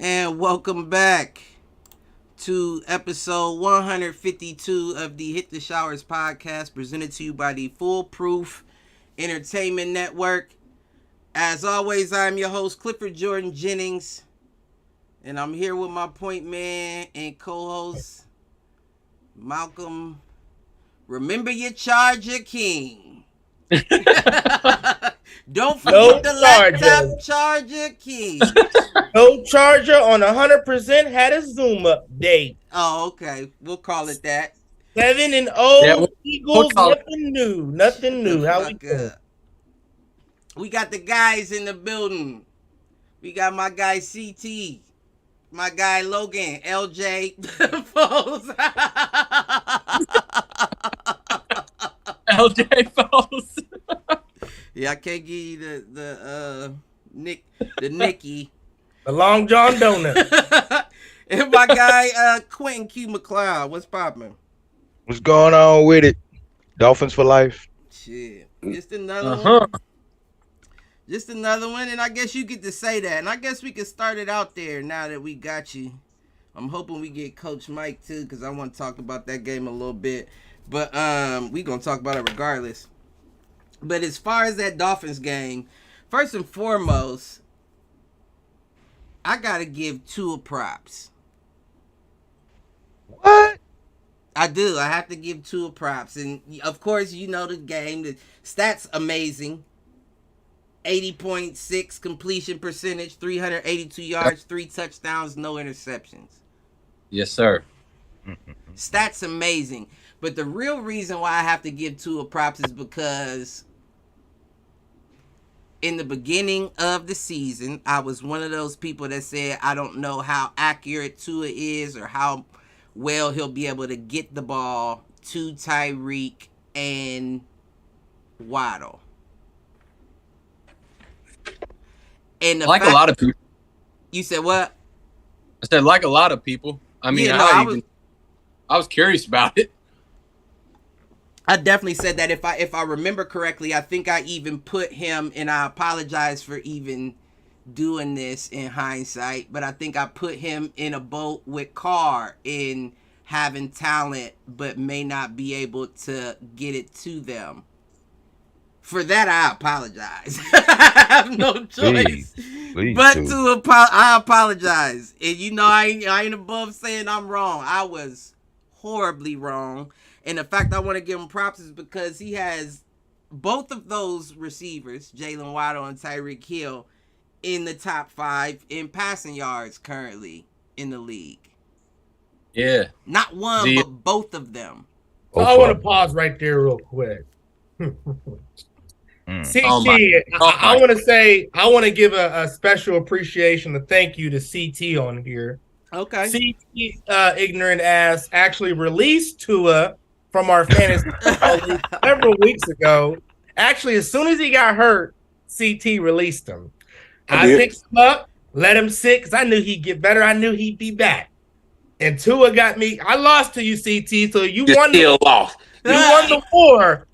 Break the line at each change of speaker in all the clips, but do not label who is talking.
And welcome back to episode 152 of the Hit the Showers podcast, presented to you by the Foolproof Entertainment Network. As always, I'm your host, Clifford Jordan Jennings, and I'm here with my point man and co-host, Malcolm. Remember your Charger King. Don't forget the laptop Charger King.
No Charger on 100% had a Zoom update.
Oh, okay. We'll call it that.
7-0 Eagles, nothing new. How we doing?
We got the guys in the building. We got my guy CT, my guy Logan, LJ Foles.
LJ Foles.
Yeah, I can't give you the Nicky.
The Long John Donut.
And my guy Quentin Q McLeod. What's poppin'?
What's going on with it? Dolphins for life.
Shit. Just another one. Just another one, and I guess you get to say that. And I guess we can start it out there now that we got you. I'm hoping we get Coach Mike too, because I want to talk about that game a little bit. But we gonna talk about it regardless. But as far as that Dolphins game, first and foremost, I gotta give Tua props.
What?
I do. I have to give Tua props. And, of course, you know the game. The stats amazing. 80.6 completion percentage, 382 yards, 3 touchdowns, no interceptions.
Yes, sir.
Stats amazing. But the real reason why I have to give Tua props is because in the beginning of the season, I was one of those people that said I don't know how accurate Tua is or how well he'll be able to get the ball to Tyreek and Waddle. And
a lot of people.
You said what?
I said like a lot of people. I mean, I was curious about it.
I definitely said that if I remember correctly, I think I even put him, and I apologize for even doing this in hindsight, but I think I put him in a boat with Carr in having talent but may not be able to get it to them. For that, I apologize. I have no choice but to I apologize. And you know, I ain't above saying I'm wrong. I was horribly wrong. And the fact I want to give him props is because he has both of those receivers, Jalen Waddle and Tyreek Hill, in the top 5 in passing yards currently in the league.
Yeah.
Not one, but both of them.
I want to pause right there real quick. CT, I want to give a special appreciation, a thank you to CT on here.
Okay.
CT, ignorant ass, actually released Tua from our fantasy league several weeks ago. Actually, as soon as he got hurt, CT released him. I picked him up, let him sit, because I knew he'd get better. I knew he'd be back. And Tua got me. I lost to you, CT, so you won.
Still lost.
You won the war.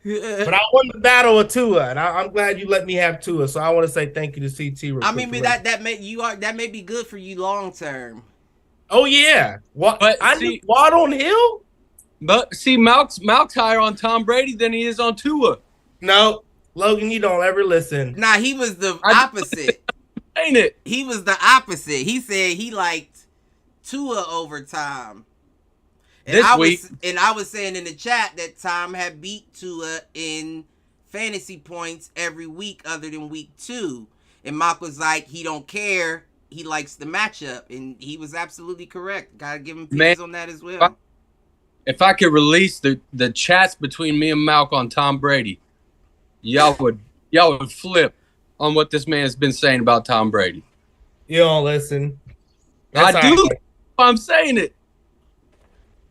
But I won the battle of Tua, and I'm glad you let me have Tua. So I want to say thank you to CT.
I mean, that may be good for you long term.
Oh yeah, need Waddle and Hill.
But see, Malk's higher on Tom Brady than he is on Tua.
No, Logan, you don't ever listen.
Nah, he was the opposite.
Ain't it?
He was the opposite. He said he liked Tua over Tom. And I was saying in the chat that Tom had beat Tua in fantasy points every week other than week 2. And Mark was like, he don't care. He likes the matchup. And he was absolutely correct. Gotta give him peace on that as well.
If I could release the chats between me and Malk on Tom Brady, y'all would flip on what this man's been saying about Tom Brady.
You don't listen.
I do. I'm saying it.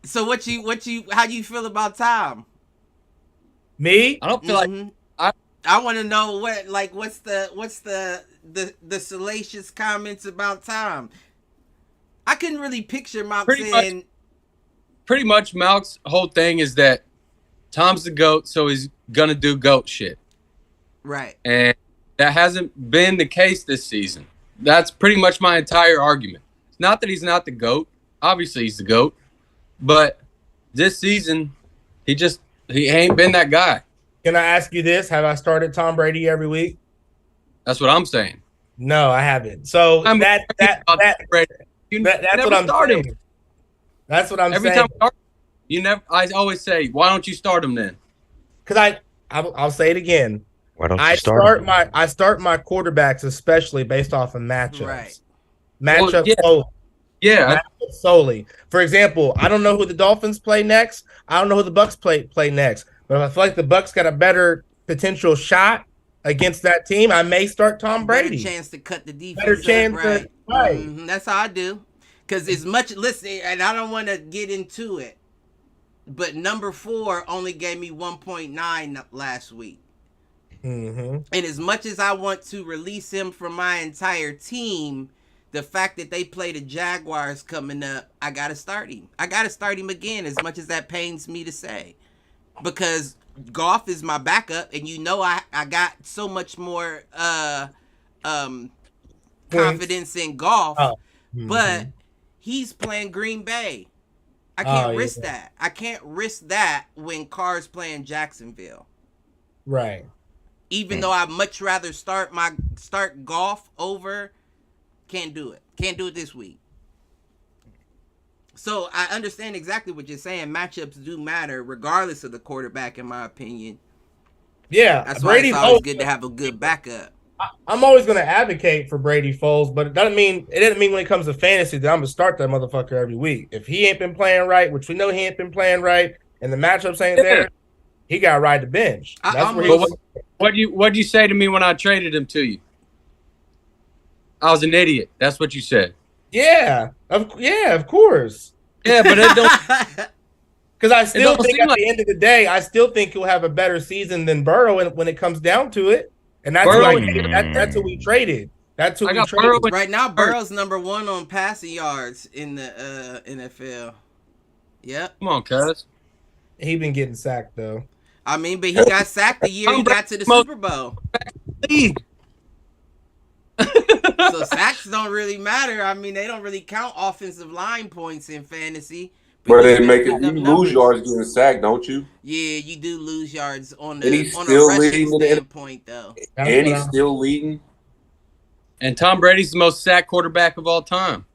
So how do you feel about Tom?
Me?
I don't feel like
I want to know what's the salacious comments about Tom. I couldn't really picture Malk saying.
Pretty much, Malk's whole thing is that Tom's the GOAT, so he's gonna do GOAT shit.
Right.
And that hasn't been the case this season. That's pretty much my entire argument. It's not that he's not the GOAT. Obviously, he's the GOAT. But this season, he ain't been that guy.
Can I ask you this? Have I started Tom Brady every week?
That's what I'm saying.
No, I haven't. So
I'm
that's what I'm saying. That's what I'm
Every
saying.
time you never. I always say, why don't you start him then?
Because I'll say it again.
Why don't you
I
start?
start my quarterbacks especially based off of matchups.
Right.
Matchups
Well,
solely.
Yeah.
Matchups solely. For example, I don't know who the Dolphins play next. I don't know who the Bucks play next. But if I feel like the Bucks got a better potential shot against that team, I may start Tom Brady.
Better chance to cut the defense.
Better chance
right.
right.
That's how I do. Because as much, listen, and I don't want to get into it, but number 4 only gave me 1.9 last week.
Mm-hmm.
And as much as I want to release him from my entire team, the fact that they play the Jaguars coming up, I got to start him. I got to start him again, as much as that pains me to say. Because Goff is my backup, and you know I got so much more confidence in Goff.
Oh. Mm-hmm.
But he's playing Green Bay. I can't risk that. I can't risk that when Carr's playing Jacksonville.
Right.
Even though I'd much rather start Goff over, can't do it. Can't do it this week. So I understand exactly what you're saying. Matchups do matter, regardless of the quarterback, in my opinion.
Yeah,
That's why it's always good to have a good backup.
I'm always going to advocate for Brady Foles, but it doesn't mean when it comes to fantasy that I'm going to start that motherfucker every week. If he ain't been playing right, which we know he ain't been playing right, and the matchups ain't there, he got to ride the bench. That's where
what'd you say to me when I traded him to you? I was an idiot. That's what you said.
Yeah, of course.
Yeah, but it don't.
Because I still think at
like
the end of the day, I still think he'll have a better season than Burrow when it comes down to it. And that's that's who we traded. That's who we traded.
Right now, Burrow's number 1 on passing yards in the NFL. Yep.
Come on, cuz.
He been getting sacked though.
I mean, but he got sacked the year he got to the Super Bowl. So sacks don't really matter. I mean, they don't really count offensive line points in fantasy.
But they make it. You lose yards getting sacked, don't you?
Yeah, you do lose yards on
And
a
he's still
rushing
leading
standpoint, though.
And he's still leading.
And Tom Brady's the most sacked quarterback of all time.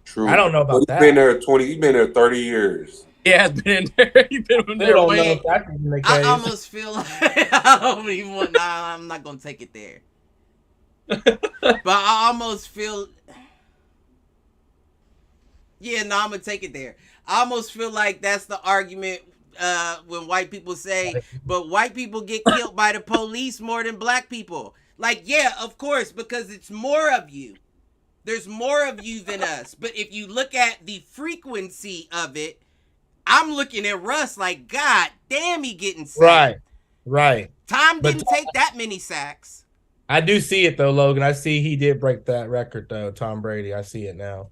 True.
I don't know about that.
He's been there 20. He's been there 30 years.
Yeah, has been in there. He's been in there.
I almost feel like I don't even want. Nah, I'm not gonna take it there. But I almost feel. Yeah, no, I'm gonna take it there. I almost feel like that's the argument when white people say, but white people get killed by the police more than black people. Like, yeah, of course, because it's more of you. There's more of you than us. But if you look at the frequency of it, I'm looking at Russ like, God damn, he getting sacked.
Right.
Tom didn't take that many sacks.
I do see it though, Logan. I see he did break that record though, Tom Brady. I see it now.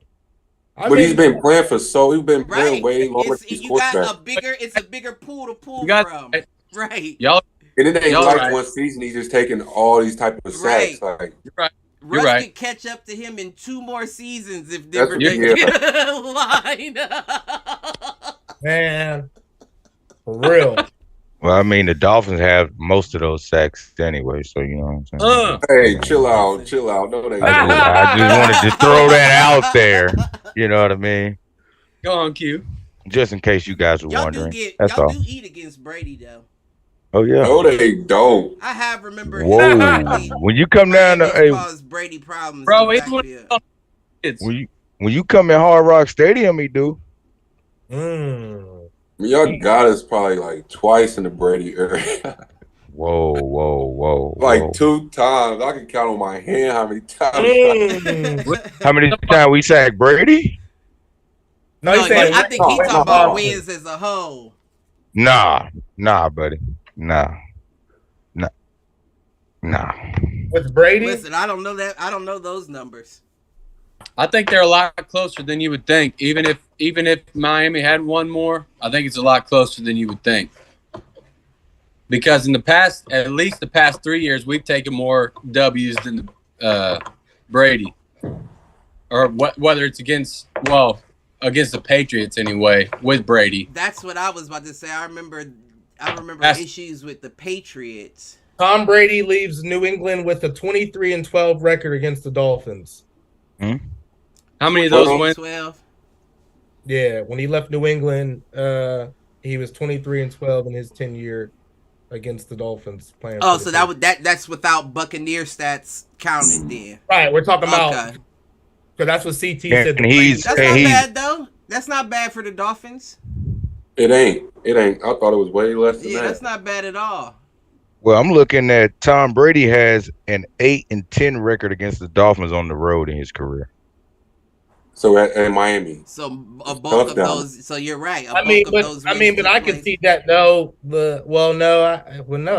He's been playing he's been playing
right.
way longer.
It's a bigger pool to pull from. Right.
Y'all,
and it ain't
like
one season. He's just taking all these type of sacks.
Right.
Like,
you're right.
Russ
right.
could catch up to him in 2 more seasons if they
That's
were
what-
line.
Man, for real.
Well, I mean, the Dolphins have most of those sacks anyway, so you know what I'm saying.
hey, chill out. No, they
I just wanted to throw that out there. You know what I mean?
Go on, Q.
Just in case you guys were wondering. That's
y'all
all.
do eat against Brady though.
Oh yeah.
No, they don't.
I have remembered.
Whoa! When you come down to
cause Brady problems,
bro,
when you come in Hard Rock Stadium, he do.
Y'all got us probably like twice in the Brady area.
Whoa.
Like 2 times. I can count on my hand how many times.
How many times we sacked Brady?
No, he's saying,
I think he's talking about wins as a whole.
Nah, buddy. Nah.
With Brady?
Listen, I don't know that. I don't know those numbers.
I think they're a lot closer than you would think. Even if Miami had one more, I think it's a lot closer than you would think. Because in the past, at least the past 3 years, we've taken more W's than Brady, or whether it's against the Patriots anyway with Brady.
That's what I was about to say. I remember issues with the Patriots.
Tom Brady leaves New England with a 23-12 record against the Dolphins.
How many of those wins?
12.
Yeah, when he left New England, he was 23-12 in his tenure against the Dolphins playing.
Oh, so that's without Buccaneer stats counted then.
Right, we're talking about.
Okay.
So that's what CT said.
That's not bad though. That's not bad for the Dolphins.
It ain't. I thought it was way less than that.
Yeah, that's not bad at all.
Well, I'm looking at Tom Brady has an 8-10 record against the Dolphins on the road in his career.
So at Miami.
So a bulk of those. So you're right.
But I can see that though.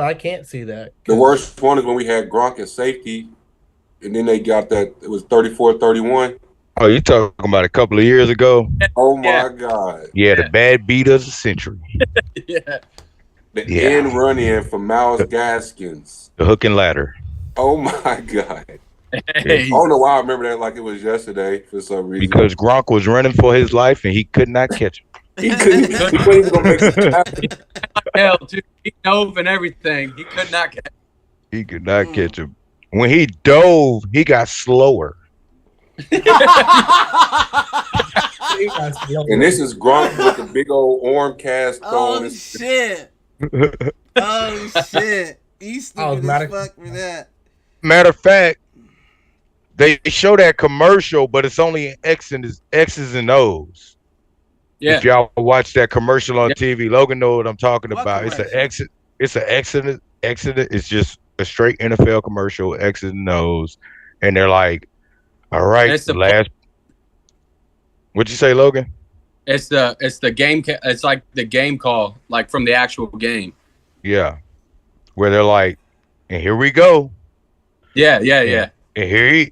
I can't see that.
The worst one is when we had Gronk at safety, and then they got that. It was 34-31.
Oh, you talking about a couple of years ago?
Oh my God!
Yeah, the bad beat of the century.
Yeah.
The end run in for Miles Gaskins.
The hook and ladder.
Oh my God!
Hey.
I don't know why I remember that like it was yesterday for some reason.
Because Gronk was running for his life and he could not catch him.
He couldn't even gonna make it happen.
Hell, dude, he dove and everything. He could not catch.
He could not catch him. When he dove, he got slower.
And this is Gronk with the big old arm cast on.
Oh shit! Oh shit! You stupid as fuck for that.
Matter of fact, they show that commercial, but it's only X's and O's.
Yeah.
If y'all watch that commercial on TV, Logan know what I'm talking about.
Commercial?
It's an exit. It's just a straight NFL commercial, X's and O's, and they're like, "All right,
It's
the last." What'd you say, Logan?
It's the game. It's like the game call, like from the actual game.
Yeah, where they're like, "And here we go."
Yeah.
And here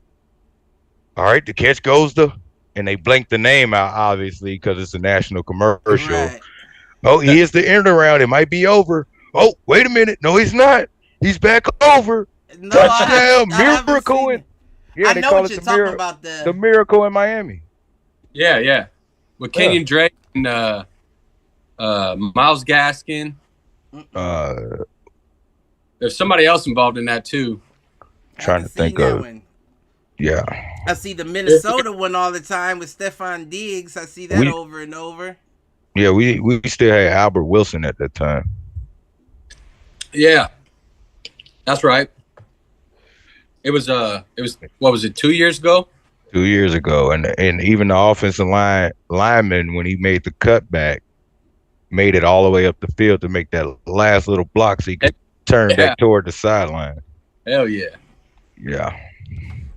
all right, the catch goes to, and they blank the name out, obviously, because it's a national commercial.
Right.
Oh, he is the end around. It might be over. Oh, wait a minute. No, he's not. He's back over.
No,
Touchdown.
I haven't
Miracle.
seen it. I know what you're talking about.
The miracle in Miami.
Yeah. With Kenyon Drake and Miles Gaskin. There's somebody else involved in that too.
Trying to think of. Yeah.
I see the Minnesota one all the time with Stephon Diggs. I see that over and over.
Yeah, we still had Albert Wilson at that time.
Yeah, that's right. It was what was it, 2 years ago?
2 years ago, and even the offensive lineman, when he made the cutback, made it all the way up the field to make that last little block so he could turn back toward the sideline.
Hell yeah.
Yeah.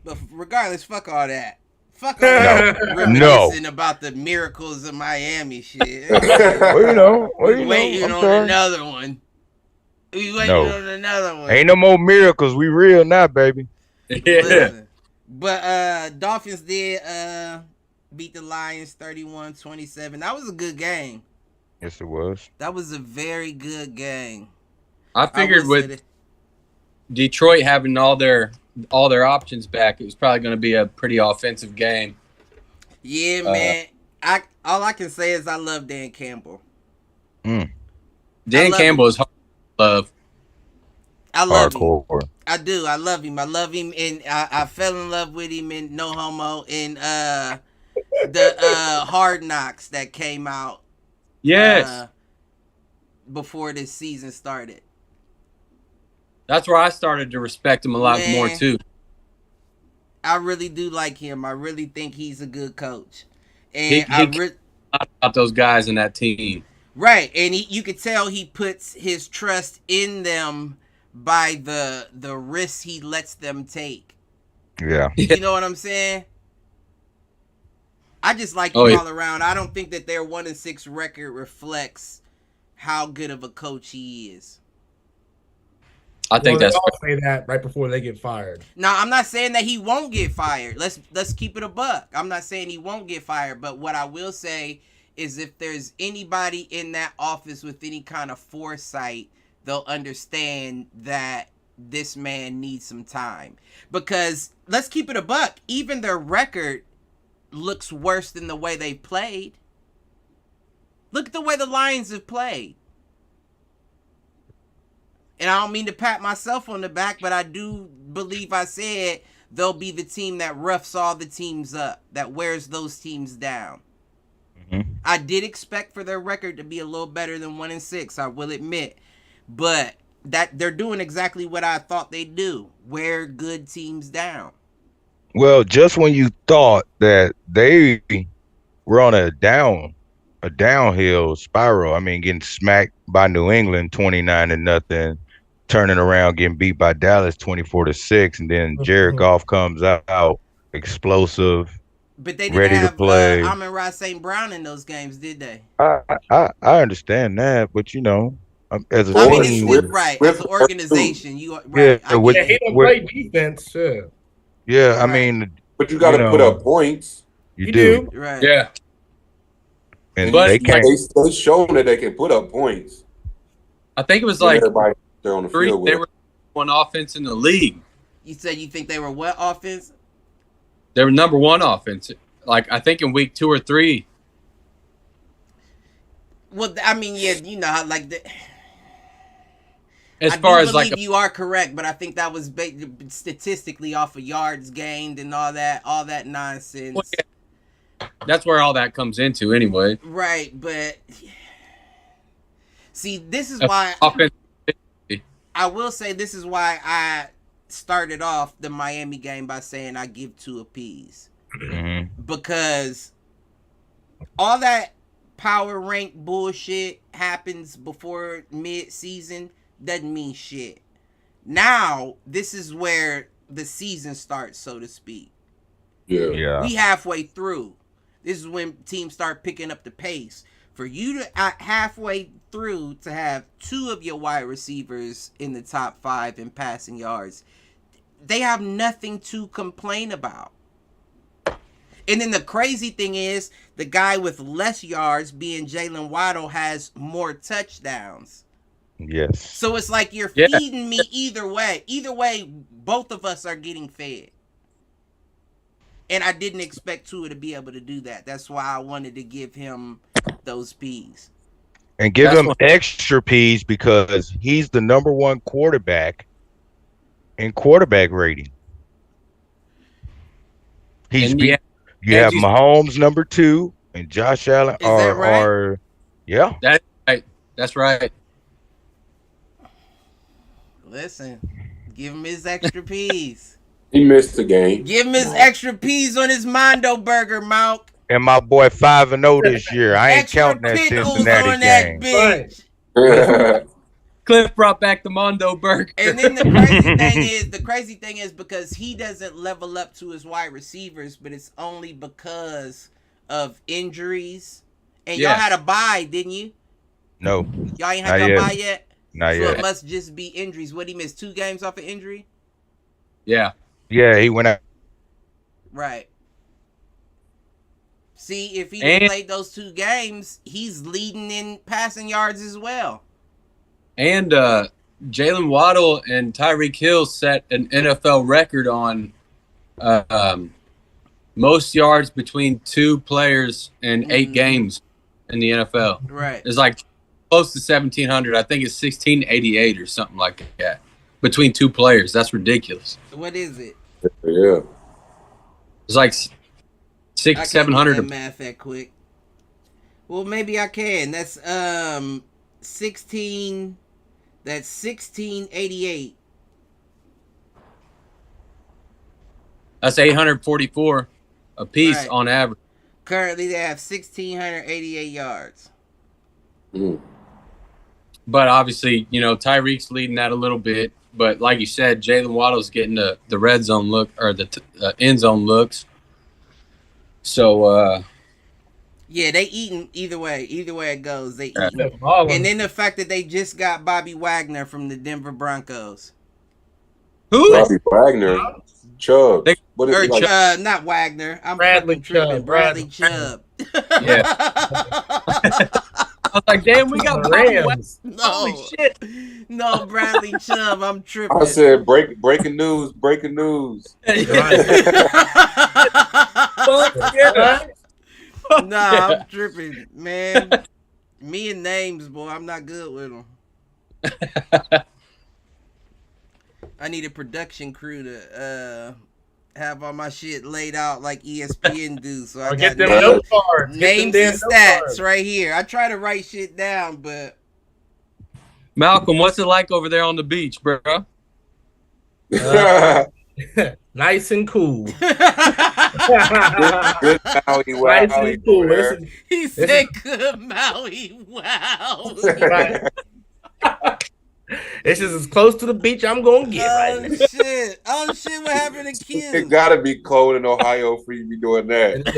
But regardless, fuck all that. Fuck all that reminiscing about the miracles of Miami shit.
Waiting
on another one. We waiting on another one.
Ain't no more miracles. We real now, baby.
Yeah.
Listen. But Dolphins did beat the Lions 31-27. That was a good game.
Yes, it was.
That was a very good game.
I figured with Detroit having all their options back, it was probably going to be a pretty offensive game.
Yeah, man. All I can say is I love Dan Campbell.
Dan Campbell is hard to love.
I love
hardcore.
him. I do. I love him. And I fell in love with him in No Homo in the Hard Knocks that came out.
Yes.
Before this season started.
That's where I started to respect him a lot more too.
I really do like him. I really think he's a good coach. And
he about those guys in that team.
Right, and you could tell he puts his trust in them by the risks he lets them take.
Yeah.
You know what I'm saying? I just like him all around. I don't think that their 1-6 record reflects how good of a coach he is.
I think
they all say that right before they get fired.
Now, I'm not saying that he won't get fired. Let's keep it a buck. I'm not saying he won't get fired, but what I will say is if there's anybody in that office with any kind of foresight, they'll understand that this man needs some time. Because let's keep it a buck. Even their record looks worse than the way they played. Look at the way the Lions have played. And I don't mean to pat myself on the back, but I do believe I said they'll be the team that roughs all the teams up, that wears those teams down.
Mm-hmm.
I did expect for their record to be a little better than 1-6, I will admit. But that they're doing exactly what I thought they'd do, wear good teams down.
Well, just when you thought that they were on a downhill spiral, I mean, getting smacked by New England 29-0, turning around, getting beat by Dallas 24-6, and then Jared Goff comes out explosive,
But they didn't
ready
have
to play.
Amon-Ra St. Brown in those games, did they?
I understand that, but you know, as a
I mean,
team,
it's right. As an organization, you right.
Yeah,
I
with-
get
he
it.
don't play defense. Sure.
yeah, I
Right.
mean,
But you got to
You
put
know,
up points.
you
You
do,
do.
Right.
Yeah.
and
But
they can't.
They shown that they can put up points.
I think it was
When
like
everybody they're on the
three.
field
They
with.
were one offense in the league.
You said you think they were what offense?
They were number one offense. Like I think in week 2 or 3.
Well, I mean, yeah, you know, how, like the.
As
I
far
do
as like
believe you are correct, but I think that was statistically off of yards gained and all that nonsense.
Well, yeah. That's where all that comes into anyway.
Right, but see, this is
Uh,
why
Offense.
I will say this is why I started off the Miami game by saying I give 2 apiece.
Mhm.
Because all that power rank bullshit happens before mid-season doesn't mean shit. Now, this is where the season starts, so to speak.
Yeah.
Yeah,
We halfway through. This is when teams start picking up the pace. For you to halfway through to have 2 of your wide receivers in the top 5 in passing yards, they have nothing to complain about. And then the crazy thing is, the guy with less yards, being Jalen Waddle, has more touchdowns.
yes.
So it's like you're
Yeah.
feeding me either way. Either way, both of us are getting fed. And I didn't expect Tua to be able to do that. That's why I wanted to give him those P's.
And give
That's
him
what-
extra P's because he's the number 1 quarterback in quarterback rating. He's
And
beat.
yeah,
You
and
have
you-
Mahomes number 2 and Josh Allen
Is that right?
are yeah.
that's right.
Listen, give him his extra P's.
He missed the game.
Give him his extra P's on his Mondo Burger, Malk.
And my boy 5-0 this year. I ain't
Extra
counting that
pickles
Cincinnati
on that
game.
bitch.
Yeah.
Cliff brought back the Mondo Burger.
And then the crazy thing is because he doesn't level up to his wide receivers, but it's only because of injuries. And y'all
Yes.
had a bye, didn't you?
No,
Y'all ain't had
Not
no
yet.
bye yet.
not
So
yet.
it must just be injuries. What, he missed 2 games off of injury?
Yeah.
Yeah, he went out.
Right. See, if he
And-
played those 2 games, he's leading in passing yards as well.
And Jalen Waddle and Tyreek Hill set an NFL record on most yards between 2 players in 8
Mhm.
games in the NFL.
Right.
It's like close to 1,700. I think it's 1,688 or something like that between 2 players. That's ridiculous.
What is it?
Yeah.
It's like
I
600,
can't do
700.
that math that quick. Well, maybe I can. That's 16. That's 1688.
That's 844 a piece
Right.
on average.
Currently, they have 1,688 yards.
Mm.
But obviously, you know, Tyreek's leading that a little bit. But like you said, Jalen Waddle's getting the red zone look or the end zone looks. So,
Yeah, they eating either way. Either way it goes, they
Yeah.
eating. And then the fact that they just got Bobby Wagner from the Denver Broncos.
who?
Bobby Wagner, Chubb.
They-
What is
Or
he like?
not Wagner. I'm
Bradley
fucking tripping.
Chubb,
Bradley Chubb.
was like, damn, we got
The
Bobby Wagner.
Rams. Holy
No,
shit.
no, Bradley Chubb. I'm tripping.
I said breaking news, breaking news.
Fuck yeah.
Nah, I'm tripping, man. Me and names, boy, I'm not good with them. I need a production crew to have all my shit laid out like ESPN do. So I
Or
got
get them
names,
note cards.
names and stats right here. I try to write shit down, but
Malcolm, what's it like over there on the beach, bro?
Nice and cool.
Good Maui,
Nice
Maui,
and cool.
there.
he said, "Good Maui, wow."
Right. It's just as close to the beach I'm gonna get right now.
Shit! Oh shit! What happened to
It
Q?
gotta be cold in Ohio for you to be doing that.
It is.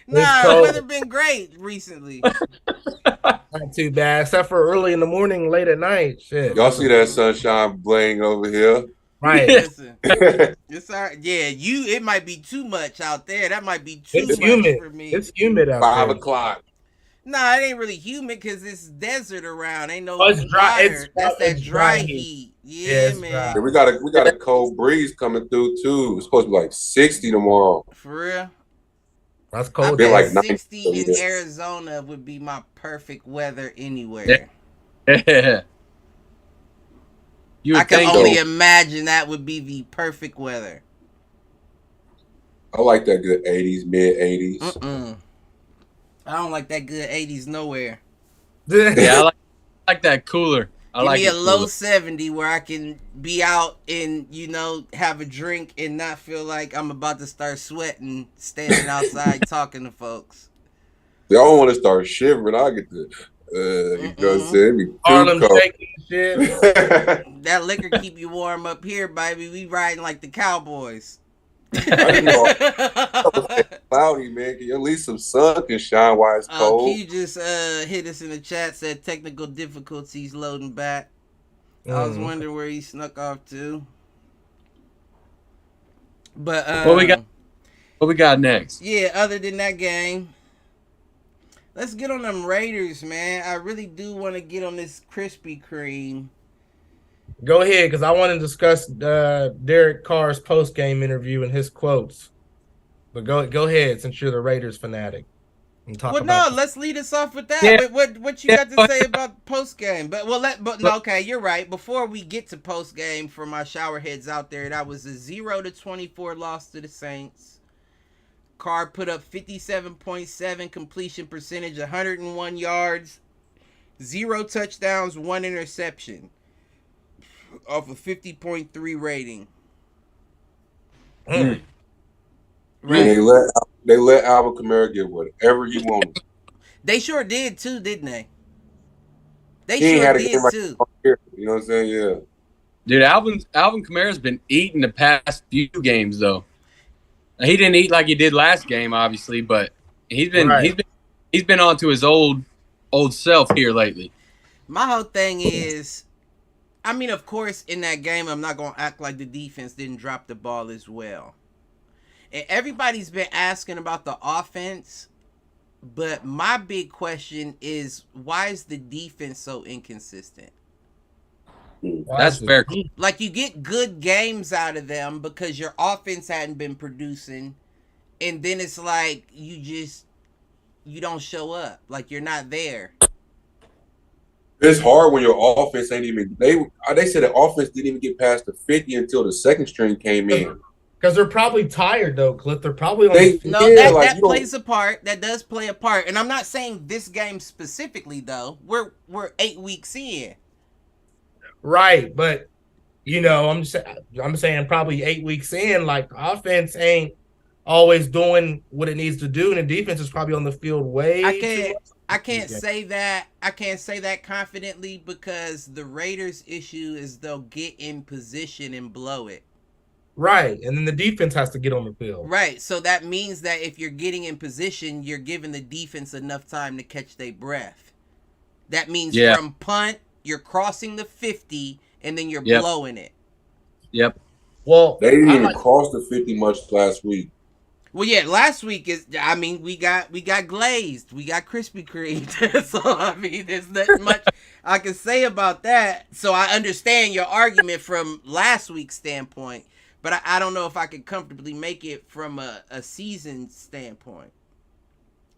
Nah, the
cold.
weather been great recently.
Not too bad, except for early in the morning, late at night. Shit.
Y'all see that sunshine bling over here?
Right.
Listen,
It's
it's all right. Yeah, it might be too much out there. That might be too
It's
much
humid.
for me.
It's humid out
5
there.
o'clock.
Nah, it ain't really humid because it's desert around. Ain't no
Oh, it's dry.
water. That's that
It's
dry
dry
heat.
Yeah,
Yeah,
it's
man.
dry.
And we got a cold breeze coming through too. It's supposed to be like 60 tomorrow.
For real.
That's
I
cold.
Been
bet
like 90
60 in
yeah.
Arizona would be my perfect weather anywhere.
Yeah. You would
I can
think
only
so.
imagine that would be the perfect weather.
I like that good 80s, mid 80s.
Mm-mm. I don't like that good 80s nowhere.
Yeah, I like that cooler. I
Give
like
me
it
a low
cooler.
70 where I can be out and, have a drink and not feel like I'm about to start sweating standing outside talking to folks.
They all want to start shivering. I get the, you know what I'm saying? It'd be too
Harlem
cold.
shaking and shit.
That liquor keep you warm up here, baby. We riding like the Cowboys.
I know. Cloudy, man. At least some sun can shine while it's cold.
Q just hit us in the chat, said technical difficulties loading back. I was wondering where he snuck off to. But
What we got next?
yeah, other than that game, let's get on them Raiders, man. I really do want to get on this Krispy Kreme.
Go ahead, because I want to discuss Derek Carr's post-game interview and his quotes. But go ahead, since you're the Raiders fanatic. And talk
Well,
about
no, let's lead us off with that.
Yeah.
What you got to say about post game? But okay, you're right. Before we get to post game, for my shower heads out there, that was a 0-24 loss to the Saints. Carr put up 57.7 completion percentage, 101 yards, 0 touchdowns, 1 interception, off a 50.3 rating.
Mm.
And they let Alvin Kamara get whatever he wanted.
They sure did too, didn't they? They
He ain't
sure
had a
did
game like
too.
here. You know what I'm saying? Yeah.
Dude, Alvin Kamara's been eating the past few games though. He didn't eat like he did last game, obviously, but he's been on to his old self here lately.
My whole thing is, I mean, of course, in that game, I'm not going to act like the defense didn't drop the ball as well. And everybody's been asking about the offense, but my big question is, why is the defense so inconsistent?
That's fair.
Like, you get good games out of them because your offense hadn't been producing, and then it's like you don't show up. Like, you're not there.
It's hard when your offense ain't even. They said the offense didn't even get past the 50 until the second string came in.
Because they're probably tired, though, Cliff. They're probably on
They-
the
No,
Yeah,
that
you
plays a part. That does play a part. And I'm not saying this game specifically, though. We're 8 weeks in.
right, but I'm saying probably 8 weeks in, like offense ain't always doing what it needs to do, and the defense is probably on the field way too much.
I can't say that. I can't say that confidently because the Raiders' issue is they'll get in position and blow it.
Right, and then the defense has to get on the field.
Right. So that means that if you're getting in position, you're giving the defense enough time to catch their breath. That means from punt, you're crossing the 50, and then you're blowing it.
Yep.
Well,
They didn't even cross the 50 much last week.
Well, yeah, last week we got glazed, we got Krispy Kreme, so I mean, there's not much I can say about that. So I understand your argument from last week's standpoint, but I don't know if I could comfortably make it from a season standpoint.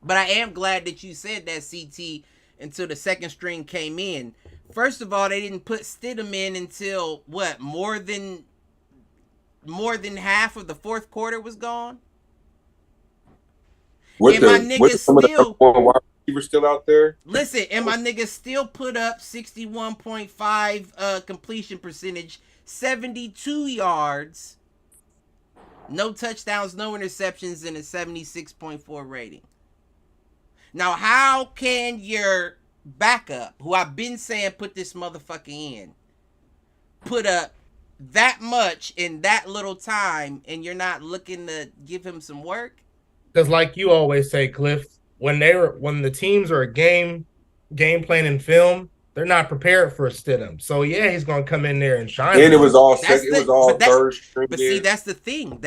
But I am glad that you said that, CT, until the second string came in. First of all, they didn't put Stidham in until what, more than half of the fourth quarter was gone.
With some of the number one wide receivers still out there.
Listen, and my niggas still put up 61.5 completion percentage, 72 yards, no touchdowns, no interceptions, and a 76.4 rating. Now, how can your backup, who I've been saying put this motherfucker in, put up that much in that little time, and you're not looking to give him some work?
Because, like you always say, Cliff, when the teams are a game plan film, they're not prepared for a Stidham. So yeah, he's gonna come in there and shine.
And it was all third string.
But see, that's the thing.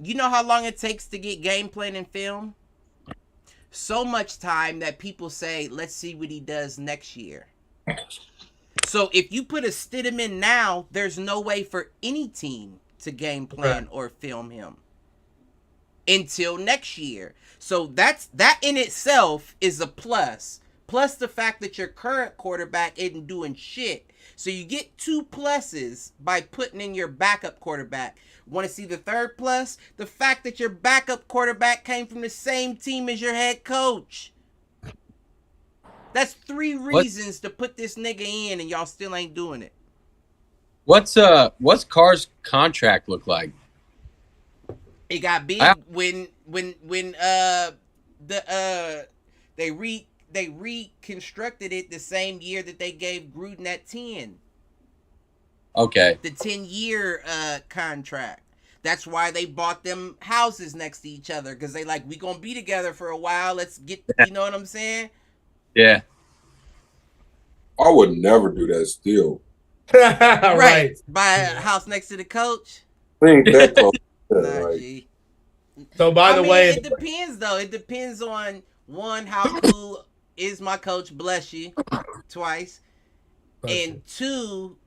You know how long it takes to get game plan and film? So much time that people say, let's see what he does next year. So if you put a Stidham in now, there's no way for any team to game plan or film him until next year. So that in itself is a plus. Plus the fact that your current quarterback isn't doing shit. So you get 2 pluses by putting in your backup quarterback. Want to see the third plus? The fact that your backup quarterback came from the same team as your head coach. That's 3 reasons to put this nigga in, and y'all still ain't doing it.
What's Carr's contract look like?
It got big when they reconstructed it the same year that they gave Gruden that 10.
Okay.
The 10-year contract. That's why they bought them houses next to each other, because they like, we gonna be together for a while. Let's get, you know what I'm saying?
Yeah.
I would never do that still.
Right.
Buy a house next to the coach.
We ain't that close.
Nah,
so by the way,
it depends though. It depends on, one, how cool is my coach, bless you, twice. And 2,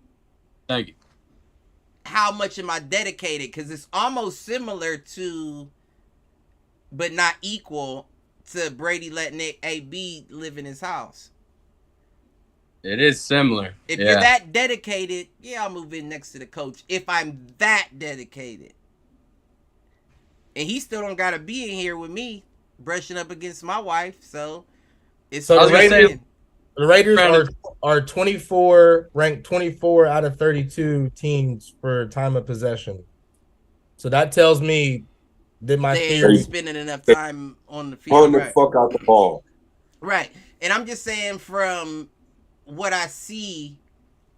thank you,
how much am I dedicated? Because it's almost similar to, but not equal to, Brady letting AB live in his house.
it is similar.
If you're that dedicated, yeah, I'll move in next to the coach. If I'm that dedicated. And he still don't gotta be in here with me, brushing up against my wife. So it's
so the Raiders are 24, ranked 24 out of 32 teams for time of possession. So that tells me that my
theory spending enough time on the field.
Pulling the fuck out the ball.
Right. And I'm just saying, from what I see,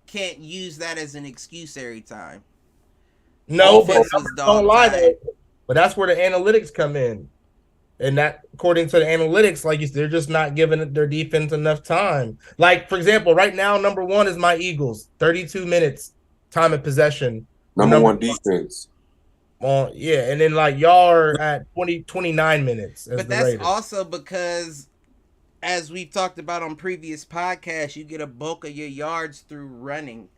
can't use that as an excuse every time.
No, but don't lie though. But that's where the analytics come in. And that, according to the analytics, like you said, they're just not giving their defense enough time. Like, for example, right now, number 1 is my Eagles. 32 minutes time of possession.
Number 1 defense.
Yeah, and then like y'all are at 29 minutes.
But that's Raiders. Also because, as we've talked about on previous podcasts, you get a bulk of your yards through running.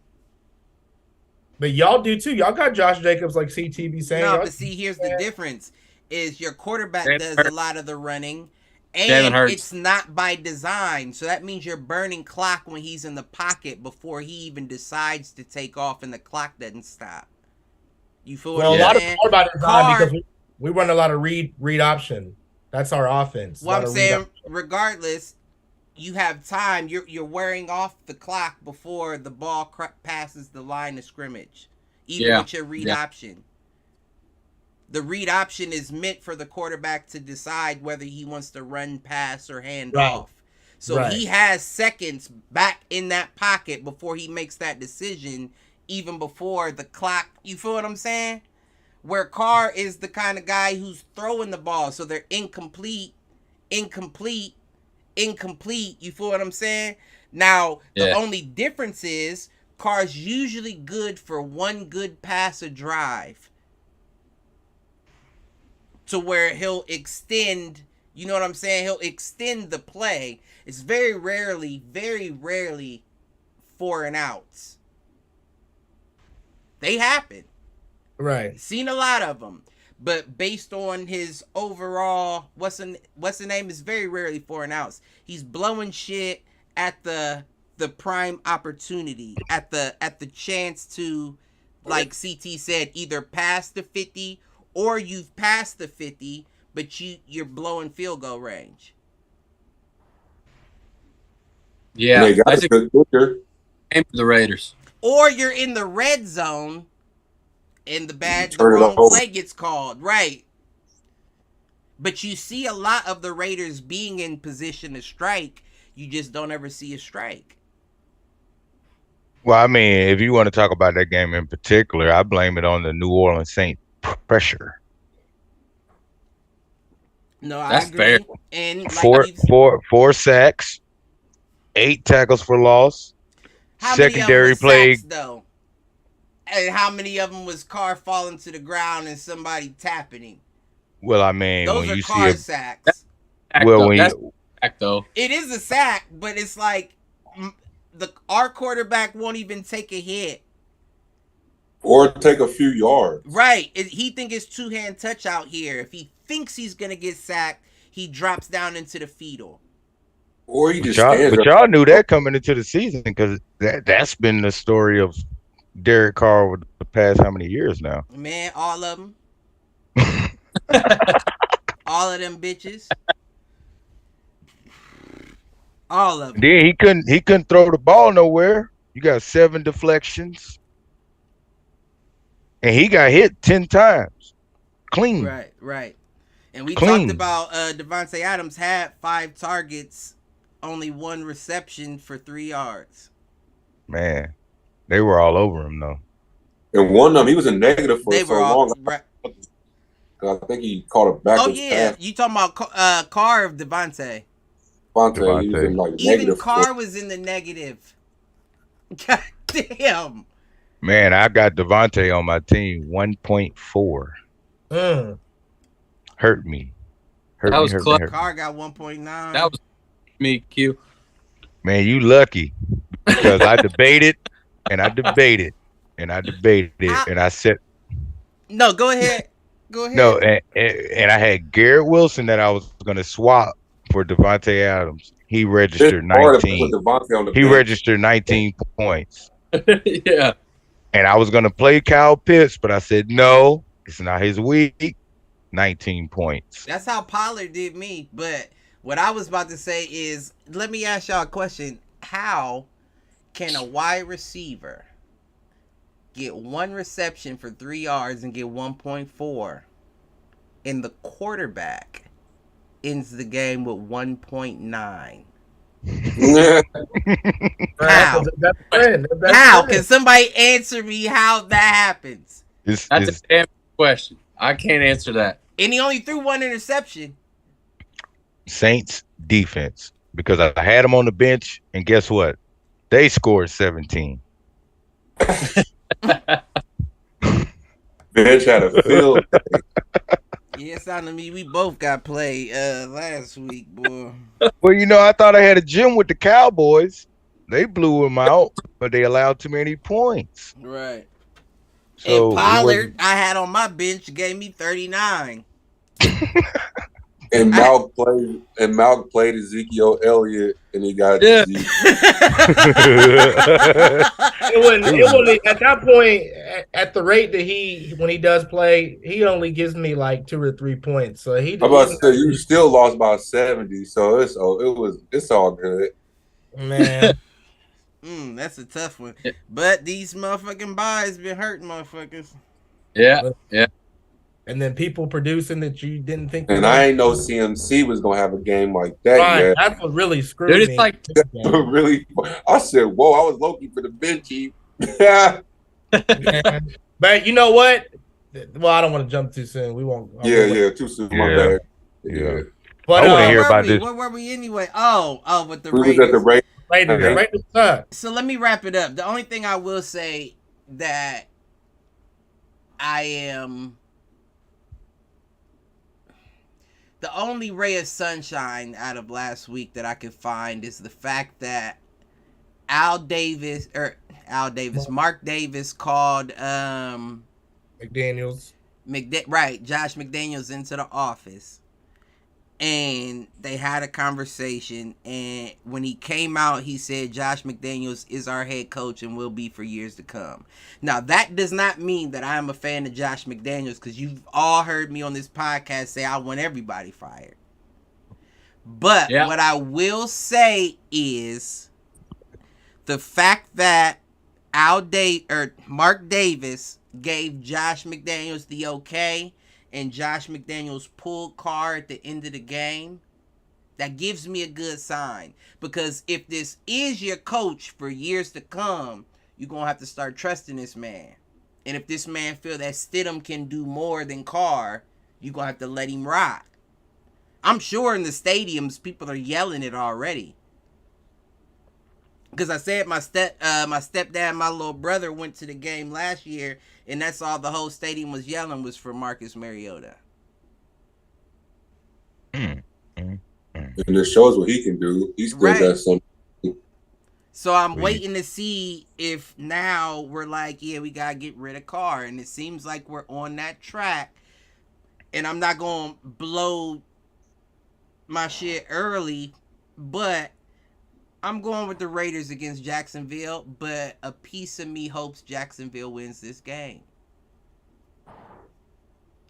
But y'all do too. Y'all got Josh Jacobs, like CTB saying.
No, but see, here's the difference: is your quarterback does a lot of the running, and it's not by design. So that means you're burning clock when he's in the pocket before he even decides to take off, and the clock doesn't stop. You feel what I'm saying?
Well, a lot of more by design because we run a lot of read option. That's our offense.
Well, I'm saying, regardless, you have time. You're wearing off the clock before the ball passes the line of scrimmage, even with your read option. The read option is meant for the quarterback to decide whether he wants to run, pass, or hand off. So he has seconds back in that pocket before he makes that decision, even before the clock. You feel what I'm saying? Where Carr is the kind of guy who's throwing the ball, so they're incomplete. You feel what I'm saying? Now, the only difference is Carr's usually good for one good pass a drive. to where he'll extend. You know what I'm saying? He'll extend the play. It's very rarely 4-and-outs. They happen.
Right.
Seen a lot of them. But based on his overall, what's the name, is very rarely 4-and-outs. He's blowing shit at the prime opportunity, at the chance to, like CT said, either pass the 50 or you've passed the 50, but you're blowing field goal range.
Yeah,
that's a good kicker.
Game for the Raiders.
Or you're in the red zone and the wrong play gets called. Right. But you see a lot of the Raiders being in position to strike. You just don't ever see a strike.
Well, I mean, if you want to talk about that game in particular, I blame it on the New Orleans Saints pressure.
No, I
That's
agree.
fair.
And like
four sacks, 8 tackles for loss. Secondary play,
sacks, though. And how many of them was Carr falling to the ground and somebody tapping him?
Well, I mean,
those
when
are
you
Carr
see
sacks.
That's sack though.
It is a sack, but it's like our quarterback won't even take a hit
or take a few yards.
Right. He think it's 2-hand touch out here. If he thinks he's gonna get sacked, he drops down into the fetal.
Or he just
but y'all knew that coming into the season because that's been the story of Derek Carr over the past how many years now?
Man, all of them. All of them bitches. All of them.
Then he couldn't throw the ball nowhere. You got 7 deflections. And he got hit 10 times. Clean.
Right. And we talked about Davante Adams had 5 targets, only 1 reception for 3 yards.
Man, they were all over him though.
And one of them, he was a negative for so long.
Right.
I think he caught a backwards pass.
You talking about Carr of Davante?
Davante, he was in like
even
negative.
Carr was in the negative. God damn.
Man, I got Davante on my team 1.4. Hurt me.
Hurt me.
Carr got 1.9.
That was me, Q.
Man, you lucky because I debated and I debated and I debated and I said.
No, go ahead. Go ahead.
No, and I had Garrett Wilson that I was going to swap for Davante Adams. He registered 19. He registered 19 points.
Yeah.
And I was going to play Kyle Pitts, but I said, no, it's not his week. 19 points.
That's how Pollard did me. But what I was about to say is, let me ask y'all a question. How can a wide receiver get 1 reception for 3 yards and get 1.4, and the quarterback ends the game with 1.9? How? How? Can somebody answer me how that happens?
That's a damn question. I can't answer that.
And he only threw 1 interception.
Saints defense, because I had him on the bench, and guess what? They scored 17.
Bench had a field.
Yeah, it sounded to me we both got played last week, boy.
Well, I thought I had a gym with the Cowboys. They blew him out, but they allowed too many points.
Right.
So
and Pollard, I had on my bench, gave me 39.
And Malk played Ezekiel Elliott, and he got
it wasn't at that point. At the rate that when he does play, he only gives me like 2 or 3 points. So he.
I'm about to say you still lost by 70, so it's all good.
Man.
That's a tough one. But these motherfucking buys been hurting motherfuckers.
Yeah.
And then people producing that you didn't think.
And I ain't know CMC was gonna have a game like that.
Right,
yet.
that's what really screwed me.
Like really. I said, "Whoa!" I was looking for the benchy.
But you know what? Well, I don't want to jump too soon. We won't.
Too soon. My bad.
Yeah.
But
I want to hear about this.
Where were we anyway? Oh, with the
Raiders.
Raiders.
The
Raiders suck.
So let me wrap it up. The only thing I will say that I am The only ray of sunshine out of last week that I could find is the fact that Mark Davis called
McDaniels.
Josh McDaniels into the office, and they had a conversation, and when he came out, he said Josh McDaniels is our head coach and will be for years to come. Now, that does not mean that I'm a fan of Josh McDaniels, because you've all heard me on this podcast say I want everybody fired. But what I will say is the fact that Mark Davis gave Josh McDaniels the okay, and Josh McDaniels pulled Carr at the end of the game, that gives me a good sign. Because if this is your coach for years to come, you're going to have to start trusting this man. And if this man feel that Stidham can do more than Carr, you're going to have to let him rock. I'm sure in the stadiums, people are yelling it already. Because I said my stepdad and my little brother went to the game last year, and that's all the whole stadium was yelling was for Marcus Mariota.
And it shows what he can do. He still got something.
So I'm waiting to see if now we're like, yeah, we got to get rid of Carr. And it seems like we're on that track. And I'm not going to blow my shit early, but I'm going with the Raiders against Jacksonville, but a piece of me hopes Jacksonville wins this game.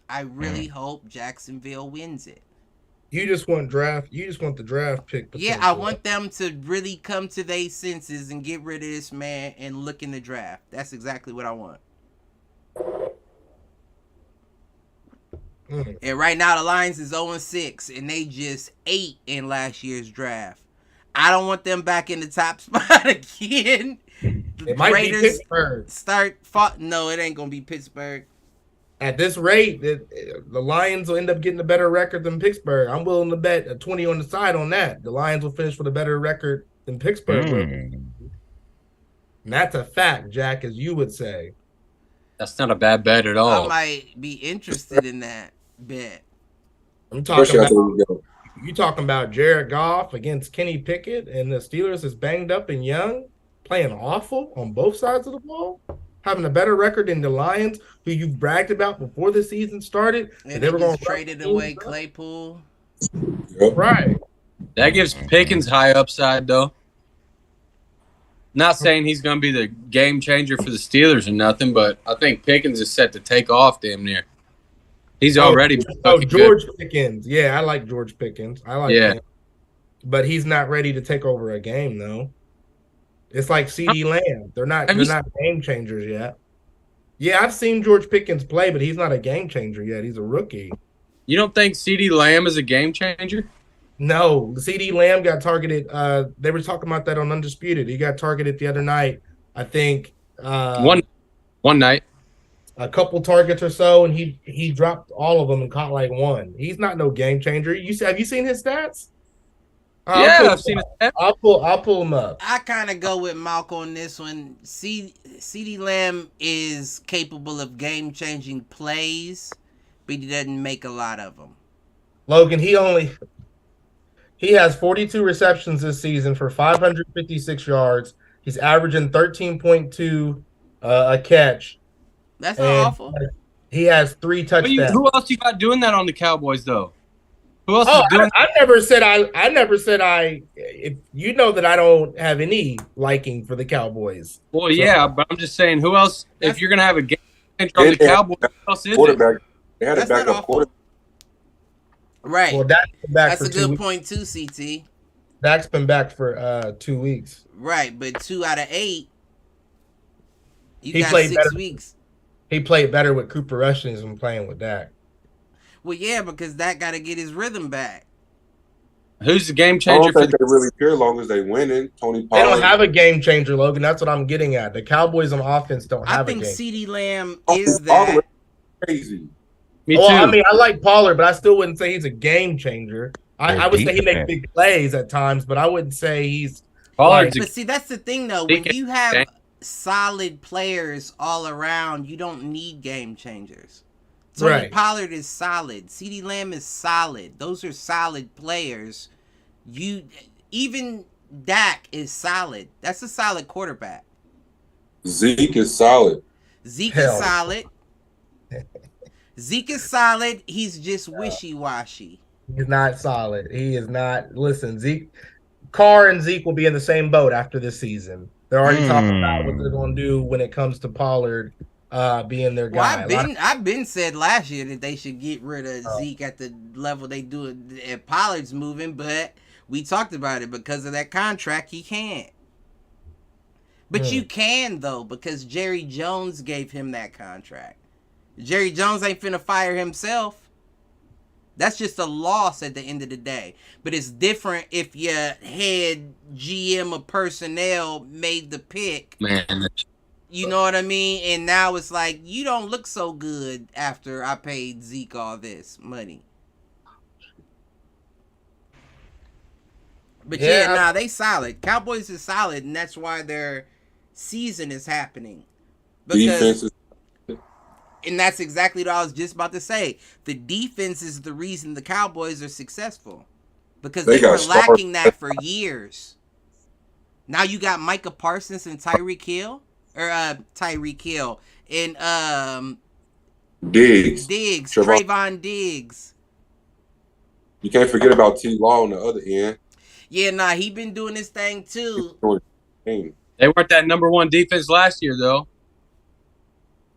I really hope Jacksonville wins it.
You just want the draft pick.
Yeah, I want them to really come to their senses and get rid of this man and look in the draft. That's exactly what I want. And right now the Lions is 0-6, and they just ate in last year's draft. I don't want them back in the top spot again.
It might be Pittsburgh.
No, it ain't gonna be Pittsburgh.
At this rate, the Lions will end up getting a better record than Pittsburgh. I'm willing to bet a 20 on the side on that. The Lions will finish with a better record than Pittsburgh. And that's a fact, Jack, as you would say.
That's not a bad bet at all.
I might be interested in that bet.
I'm talking about you talking about Jared Goff against Kenny Pickett, and the Steelers is banged up and young, playing awful on both sides of the ball, having a better record than the Lions, who you bragged about before the season started.
And they were going to trade away Claypool.
Right.
That gives Pickens high upside, though. Not saying he's going to be the game changer for the Steelers or nothing, but I think Pickens is set to take off damn near. He's already
George Pickens. Yeah, I like George Pickens. I like him. But he's not ready to take over a game, though. It's like CeeDee Lamb. They're not game changers yet. Yeah, I've seen George Pickens play, but he's not a game changer yet. He's a rookie.
You don't think CeeDee Lamb is a game changer?
No, CeeDee Lamb got targeted. They were talking about that on Undisputed. He got targeted the other night. I think
one night.
A couple targets or so, and he dropped all of them and caught like one. He's not no game changer. Have you seen his stats?
I've seen his stats.
I'll pull him up.
I kind of go with Malk on this one. CeeDee Lamb is capable of game-changing plays, but he doesn't make a lot of them.
Logan, he has 42 receptions this season for 556 yards. He's averaging 13.2 a catch.
That's not awful.
He has 3 touchdowns.
Who else you got doing that on the Cowboys, though? Who else is doing
I never said if you know that I don't have any liking for the Cowboys.
Well, yeah, but I'm just saying, who else? If you're gonna have a game changer on the Cowboys, who else is it?
They had a backup quarterback.
Right.
Well, that's
a good point too, CT.
Dak's been back for 2 weeks.
Right, but 2 out of 8.
He got 6 weeks. He played better with Cooper Rush than he's been playing with Dak.
Well, yeah, because Dak got to get his rhythm back.
Who's the game changer?
I don't think they really care as long as they winning. Tony Pollard.
They don't have a game changer, Logan. That's what I'm getting at. The Cowboys on offense don't have a game.
I think CeeDee Lamb is that.
Crazy.
Me too.
I mean, I like Pollard, but I still wouldn't say he's a game changer. I would say he makes big plays at times, but I wouldn't say he's
But see, that's the thing, though. When you have solid players all around, you don't need game changers Tony Pollard is solid. CeeDee Lamb is solid. Those are solid players. Even Dak is solid. That's a solid quarterback.
Zeke is solid.
Zeke is solid. Zeke is solid. He's just wishy-washy.
He's not solid. He is not. Listen, Carr and Zeke will be in the same boat after this season. They're already talking about what they're going to do when it comes to Pollard being their guy.
I've been said last year that they should get rid of Zeke at the level they do it if Pollard's moving, but we talked about it because of that contract. He can't. But you can, though, because Jerry Jones gave him that contract. Jerry Jones ain't finna fire himself. That's just a loss at the end of the day. But it's different if your head GM of personnel made the pick.
Man.
You know what I mean? And now it's like, you don't look so good after I paid Zeke all this money. But they solid. Cowboys is solid, and that's why their season is happening. Because, and that's exactly what I was just about to say. The defense is the reason the Cowboys are successful. Because they were lacking that for years. Now you got Micah Parsons and Tyreek Hill. And
Diggs.
Trayvon Diggs.
You can't forget about T. Law on the other end.
Yeah, he been doing his thing too.
They weren't that number one defense last year, though.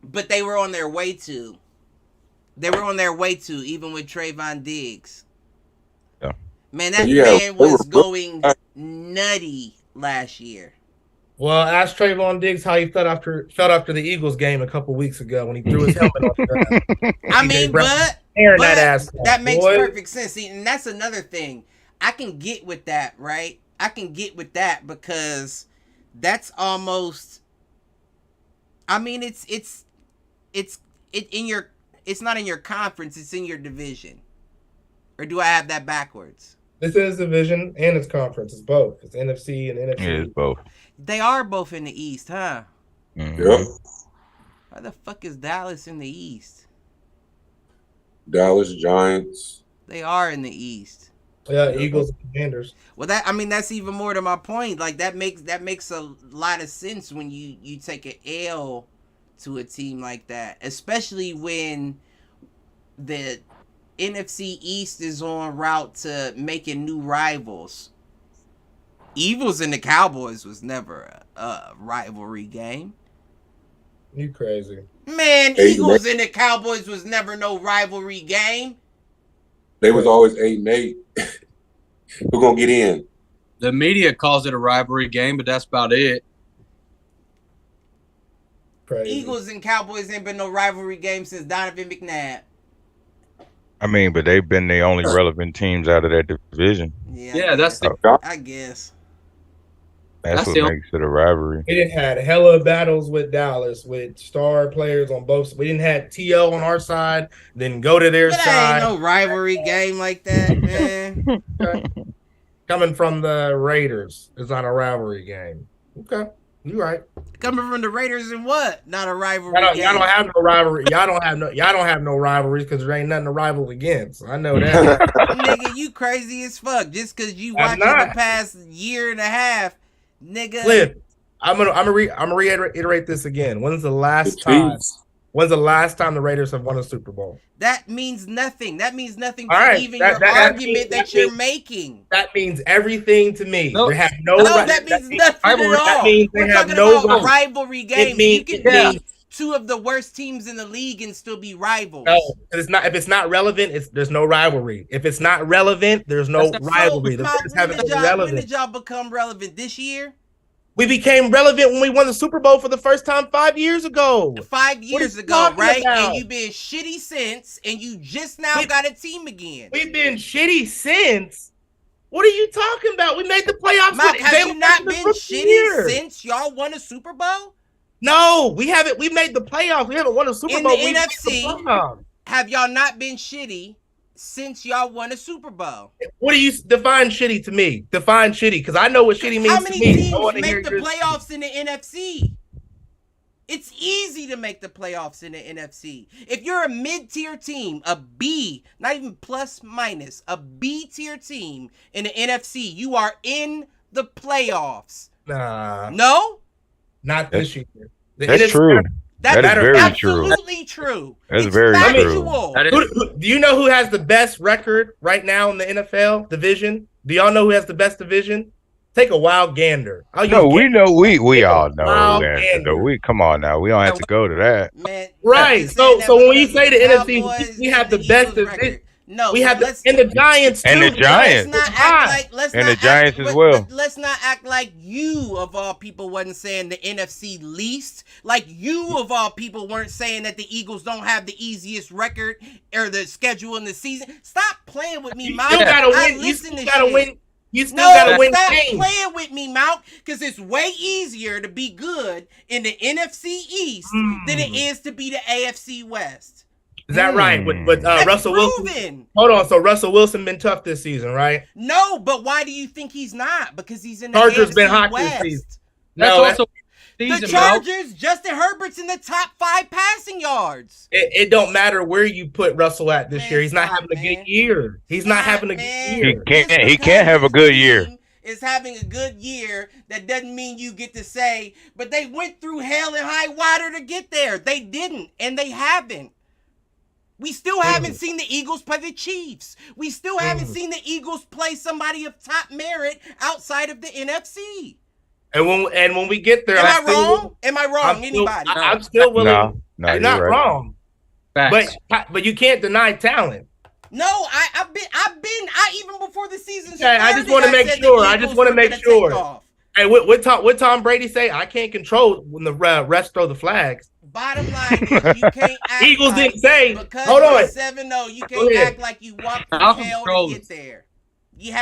But they were on their way to. Even with Trayvon Diggs.
Yeah.
Man, that man was going nutty last year.
Well, ask Trayvon Diggs how he felt after the Eagles game a couple weeks ago when he threw his helmet off the ground.
I mean, but that makes perfect sense. See, and that's another thing. I can get with that, right? I can get with that because that's almost. I mean, it's not in your conference. It's in your division. Or do I have that backwards?
This is division and it's conference. It's both. It's NFC and NFC.
Yeah, it's both.
They are both in the East, huh?
Mm-hmm.
Yep.
Why the fuck is Dallas in the East?
Dallas Giants.
They are in the East.
Yeah, Eagles and Commanders.
Well, that's even more to my point. Like that makes a lot of sense when you take an L to a team like that, especially when the NFC East is on route to making new rivals. Eagles and the Cowboys was never a rivalry game.
You crazy.
Man, Eagles and the Cowboys was never no rivalry game.
They was always 8-8. Who gonna get in?
The media calls it a rivalry game, but that's about it.
Crazy.
Eagles and Cowboys ain't been no rivalry game since Donovan McNabb.
I mean, but they've been the only relevant teams out of that division.
Yeah, I guess.
That's what makes it a rivalry.
We didn't had hella battles with Dallas with star players on both. We didn't have T.O. on our side, then go to their side.
Ain't no rivalry game like that, man.
Coming from the Raiders, it's not a rivalry game. Okay, you right.
Coming from the Raiders and what? Not a rivalry game.
Y'all don't have no rivalry. Y'all don't have no rivalries because there ain't nothing to rival against. I know that.
Nigga, you crazy as fuck. Just because you watched the past year and a half. Nigga,
Cliff, I'm gonna reiterate this again. When's the last time the Raiders have won a Super Bowl?
That means nothing. That means nothing to even your argument that you're making.
That means everything to me.
No,
they have
that means nothing at all.
That means they have
no rivalry games. You can be two of the worst teams in the league and still be rivals.
No, it's not. If it's not relevant, there's no rivalry. If it's not relevant, there's no rivalry.
When did y'all become relevant? This year?
We became relevant when we won the Super Bowl for the first time 5 years ago.
5 years ago, right? And you've been shitty since, and you just now got a team again.
We've been shitty since. What are you talking about? We made the playoffs.
Have you not been shitty since y'all won a Super Bowl?
No, we haven't. We made the playoffs. We haven't won a Super Bowl.
In the NFC, have y'all not been shitty since y'all won a Super Bowl?
What do you define shitty to me? Define shitty, because I know what shitty means to me.
How many teams make the playoffs in the NFC? It's easy to make the playoffs in the NFC. If you're a mid-tier team, a B, not even plus minus, a B-tier team in the NFC, you are in the playoffs.
Nah.
No?
Not this year.
That's true. That is very
absolutely true.
That's
it's
very
factual.
true.
Do you know who has the best record right now in the NFL division? Do y'all know who has the best division? Take a wild gander.
No, we know. We all know
that.
We come on now. We don't have to go to that.
Man,
right. So when you say the NFC, we have the best division.
No,
we have and the Giants too.
And the Giants.
The
Giants as well.
But let's not act like you of all people wasn't saying the NFC least. Like you of all people weren't saying that the Eagles don't have the easiest record or the schedule in the season. Stop playing with me, Mount.
You gotta win. You still gotta win. You still gotta win
stop
games.
Playing with me, Mount, because it's way easier to be good in the NFC East than it is to be the AFC West.
Is that right? With Russell Wilson. Hold on. So Russell Wilson been tough this season, right?
No, but why do you think he's not? Because he's in the
Chargers
AFC
been hot
West.
this season.
That's also
the Chargers. Justin Herbert's in the top 5 passing yards.
It don't matter where you put Russell at this year. He's not having a good year. He's not having a good year.
He can't have a good year.
Is having a good year. That doesn't mean you get to say, but they went through hell and high water to get there. They didn't, and they haven't. We still haven't seen the Eagles play the Chiefs. We still haven't seen the Eagles play somebody of top merit outside of the NFC.
And when we get there,
am I wrong? Anybody?
I'm still willing.
No,
you're not
right.
wrong.
Facts.
But you can't deny talent.
No, I've been even before the season
started. I just want to make sure. I just want to make sure. Hey, what Tom Brady say? I can't control when the refs throw the flags.
Bottom line is you can't act
Eagles
like,
didn't say.
Because
hold on.
7-0, you can't act like you walked through hell to get there.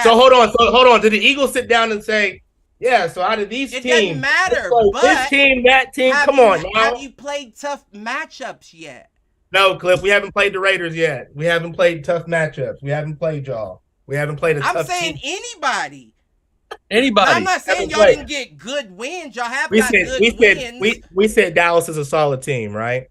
So hold on. Did the Eagles sit down and say, yeah, so out of these teams,
it doesn't matter. But
this team, that team, come on now.
Have you played tough matchups yet?
No, Cliff, we haven't played the Raiders yet. We haven't played tough matchups. We haven't played y'all. We haven't played a tough team.
I'm saying anybody.
Anybody.
I'm not saying y'all didn't get good wins. Y'all have got good wins.
We said Dallas is a solid team, right?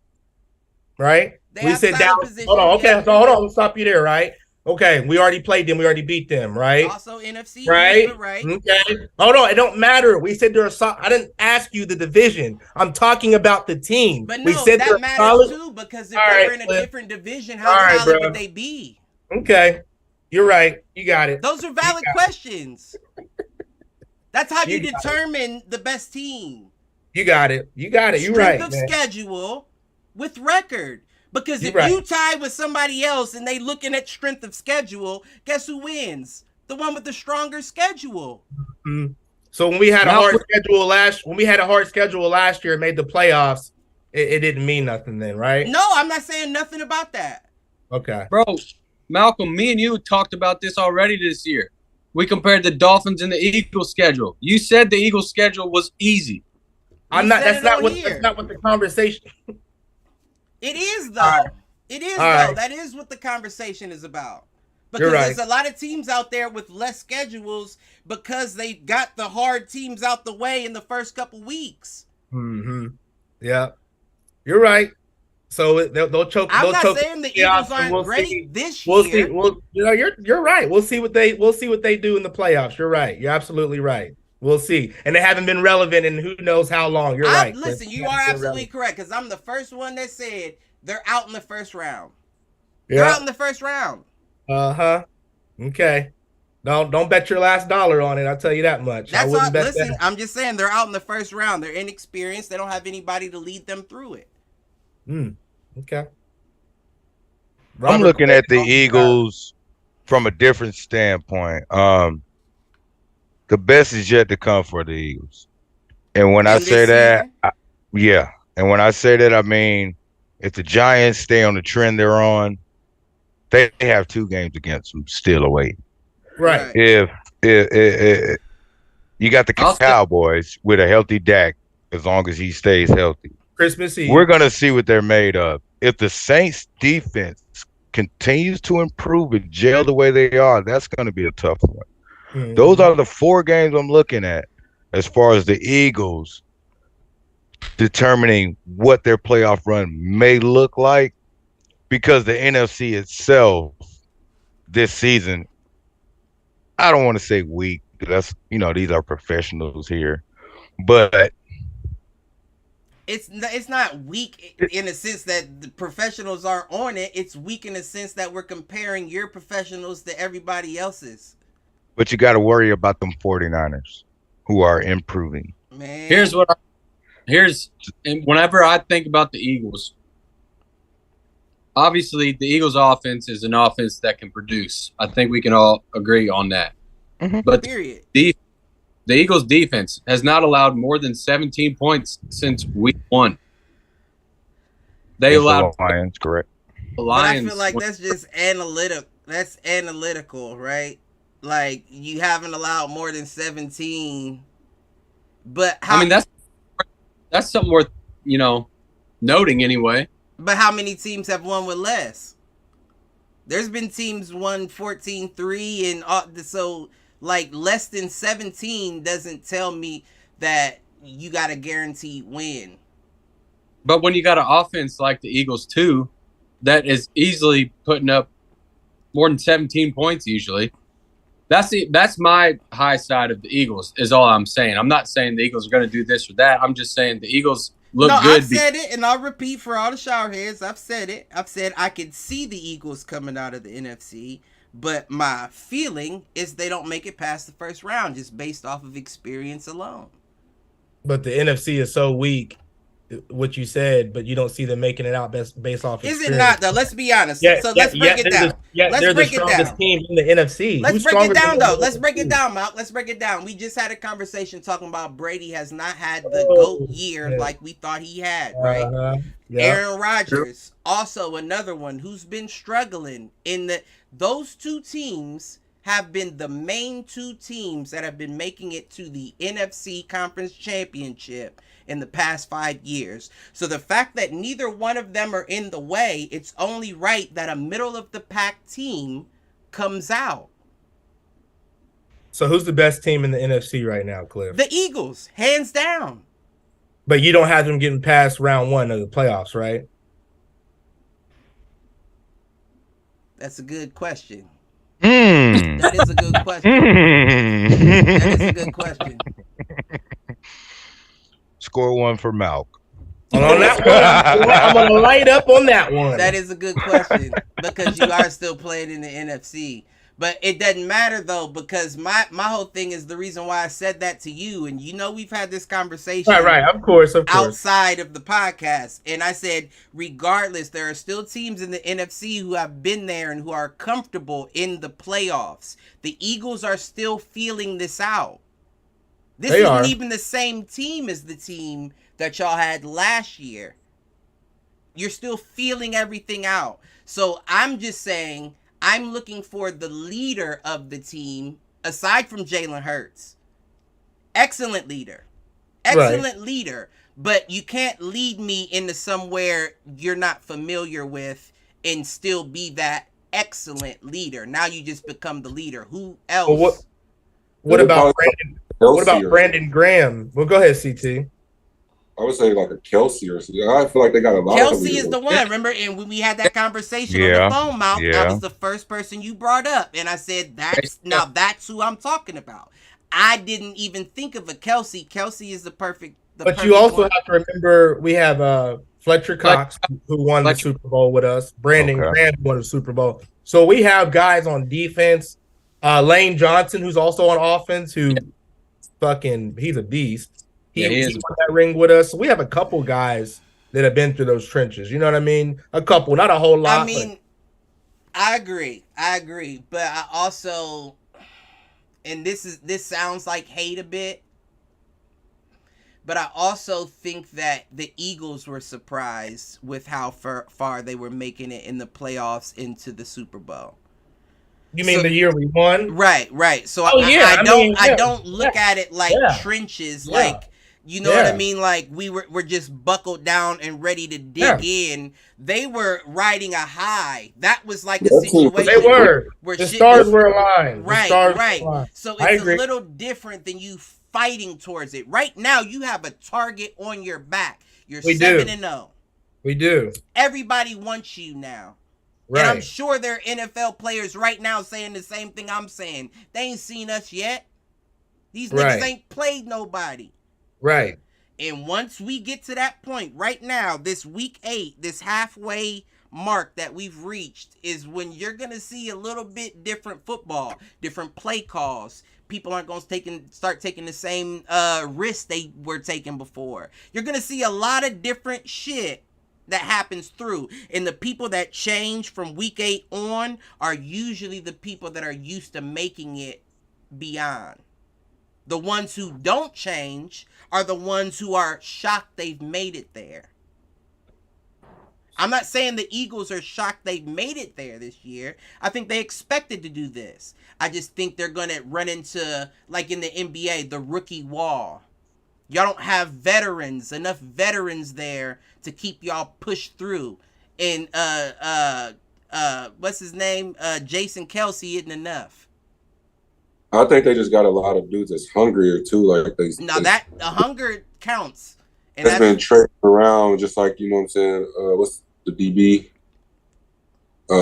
Right?
We said Dallas.
Hold on. Okay, so hold on. We'll stop you there, right? Okay, we already played them. We already beat them, right?
Also NFC,
right?
Right.
Okay. Hold on. It don't matter. We said they're a I didn't ask you the division. I'm talking about the team.
But no,
we said
that matters too because if they were in a different division, how solid would they be?
Okay, you're right. You got it.
Those are valid questions. That's how you determine the best team.
You got it. You're right.
Strength of schedule with record. Because if you tie with somebody else and they looking at strength of schedule, guess who wins? The one with the stronger schedule.
Mm-hmm. So when we had a hard schedule last year and made the playoffs, it didn't mean nothing then, right?
No, I'm not saying nothing about that.
Okay.
Bro, Malcolm, me and you talked about this already this year. We compared the Dolphins and the Eagles schedule. You said the Eagles schedule was easy.
That's not what the conversation.
It is though. Right. It is though. That is what the conversation is about. Because there's a lot of teams out there with less schedules because they got the hard teams out the way in the first couple weeks.
Mm-hmm. Yeah, you're right. So they'll choke.
I'm not saying the Eagles aren't great this year.
We'll see. You're right. We'll see what they do in the playoffs. You're right. You're absolutely right. We'll see. And they haven't been relevant in who knows how long. You're right.
Listen, you are absolutely correct because I'm the first one that said they're out in the first round. Yeah. They're out in the first round.
Uh-huh. Okay. Don't bet your last dollar on it. I'll tell you that much.
Listen, I'm just saying they're out in the first round. They're inexperienced. They don't have anybody to lead them through it.
Okay.
I'm looking at the Eagles from a different standpoint. The best is yet to come for the Eagles. And when I say that, and when I say that, I mean, if the Giants stay on the trend they're on, they have 2 games against them still away.
Right.
If you got the Cowboys with a healthy Dak, as long as he stays healthy.
Christmas Eve.
We're going to see what they're made of. If the Saints defense continues to improve and gel the way they are, that's going to be a tough one. Mm-hmm. Those are the 4 games I'm looking at as far as the Eagles determining what their playoff run may look like, because the NFC itself this season, I don't want to say weak. That's, these are professionals here, but
it's not weak in a sense that the professionals are on it. It's weak in a sense that we're comparing your professionals to everybody else's.
But you got to worry about them 49ers who are improving.
Man,
whenever I think about the Eagles, obviously the Eagles offense is an offense that can produce. I think we can all agree on that.
Mm-hmm.
But
period.
The Eagles defense has not allowed more than 17 points since week 1. They allowed
the Lions, correct.
The Lions.
But I feel like that's just analytic. That's analytical, right? Like, you haven't allowed more than 17. But how,
I mean, that's something worth, noting anyway.
But how many teams have won with less? There's been teams won 14-3 and so like less than 17 doesn't tell me that you got a guaranteed win.
But when you got an offense like the Eagles too, that is easily putting up more than 17 points usually. That's my high side of the Eagles is all I'm saying. I'm not saying the Eagles are going to do this or that. I'm just saying the Eagles look good.
I've said it, and I'll repeat for all the showerheads. I've said it. I've said I could see the Eagles coming out of the NFC, but my feeling is they don't make it past the first round just based off of experience alone.
But the NFC is so weak, what you said, but you don't see them making it out based off experience.
Is it not, though? Let's be honest. So let's break it down.
They're the strongest team in the NFC.
Let's break it down, though. Let's break it down, Malk. Let's break it down. We just had a conversation talking about Brady has not had the GOAT year like we thought he had, right? Aaron Rodgers, also another one who's been struggling those two teams have been the main two teams that have been making it to the NFC Conference Championship in the past 5 years. So the fact that neither one of them are in the way, it's only right that a middle of the pack team comes out.
So who's the best team in the NFC right now, Cliff?
The Eagles, hands down.
But you don't have them getting past round 1 of the playoffs, right?
That's a good question.
Mm.
That is a good question. That is a good question.
Score one for Malk.
And on that one, I'm going to light up on that one.
That is a good question because you are still playing in the NFC. But it doesn't matter, though, because my whole thing is the reason why I said that to you. And we've had this conversation.
Right, of course.
Outside of the podcast. And I said, regardless, there are still teams in the NFC who have been there and who are comfortable in the playoffs. The Eagles are still feeling this out. This isn't even the same team as the team that y'all had last year. You're still feeling everything out. So I'm just saying, I'm looking for the leader of the team, aside from Jalen Hurts. Excellent leader. Leader. But you can't lead me into somewhere you're not familiar with and still be that excellent leader. Now you just become the leader. Who else?
Well, what about Brandon? What about Brandon Graham? Well, go ahead, CT.
I would say like a Kelsey or something. I feel like they got a lot.
Kelsey is the one. Remember, and when we had that conversation on the phone, Malk, that was the first person you brought up, and I said that's who I'm talking about. I didn't even think of a Kelsey. Kelsey is the perfect.
But you also have to remember we have Fletcher Cox who won the Super Bowl with us. Brandon Graham won the Super Bowl. So we have guys on defense. Lane Johnson, who's also on offense, who he's a beast. He won that ring with us. So we have a couple guys that have been through those trenches. You know what I mean? A couple, not a whole lot.
I mean, I agree. But I also, and this sounds like hate a bit, but I also think that the Eagles were surprised with how far they were making it in the playoffs into the Super Bowl.
You mean the year we won?
Right. So I don't look at it like trenches, like. You know what I mean? Like we're just buckled down and ready to dig in. They were riding a high. That was like a situation.
They were. Where the stars were aligned.
Right. So it's a little different than you fighting towards it. Right now, you have a target on your back. You're
We
7-0.
We do.
Everybody wants you now.
Right.
And I'm sure there are NFL players right now saying the same thing I'm saying. They ain't seen us yet. These niggas ain't played nobody.
Right.
And once we get to that point, right now, this week 8, this halfway mark that we've reached is when you're going to see a little bit different football, different play calls. People aren't going to start taking the same risks they were taking before. You're going to see a lot of different shit that happens through. And the people that change from week 8 on are usually the people that are used to making it beyond. The ones who don't change are the ones who are shocked they've made it there. I'm not saying the Eagles are shocked they've made it there this year. I think they expected to do this. I just think they're going to run into, like in the NBA, the rookie wall. Y'all don't have enough veterans there to keep y'all pushed through. And what's his name? Jason Kelce isn't enough.
I think they just got a lot of dudes that's hungrier too. Like
that the hunger counts. And
that's been trading around, just like, you know what I'm saying. What's the DB?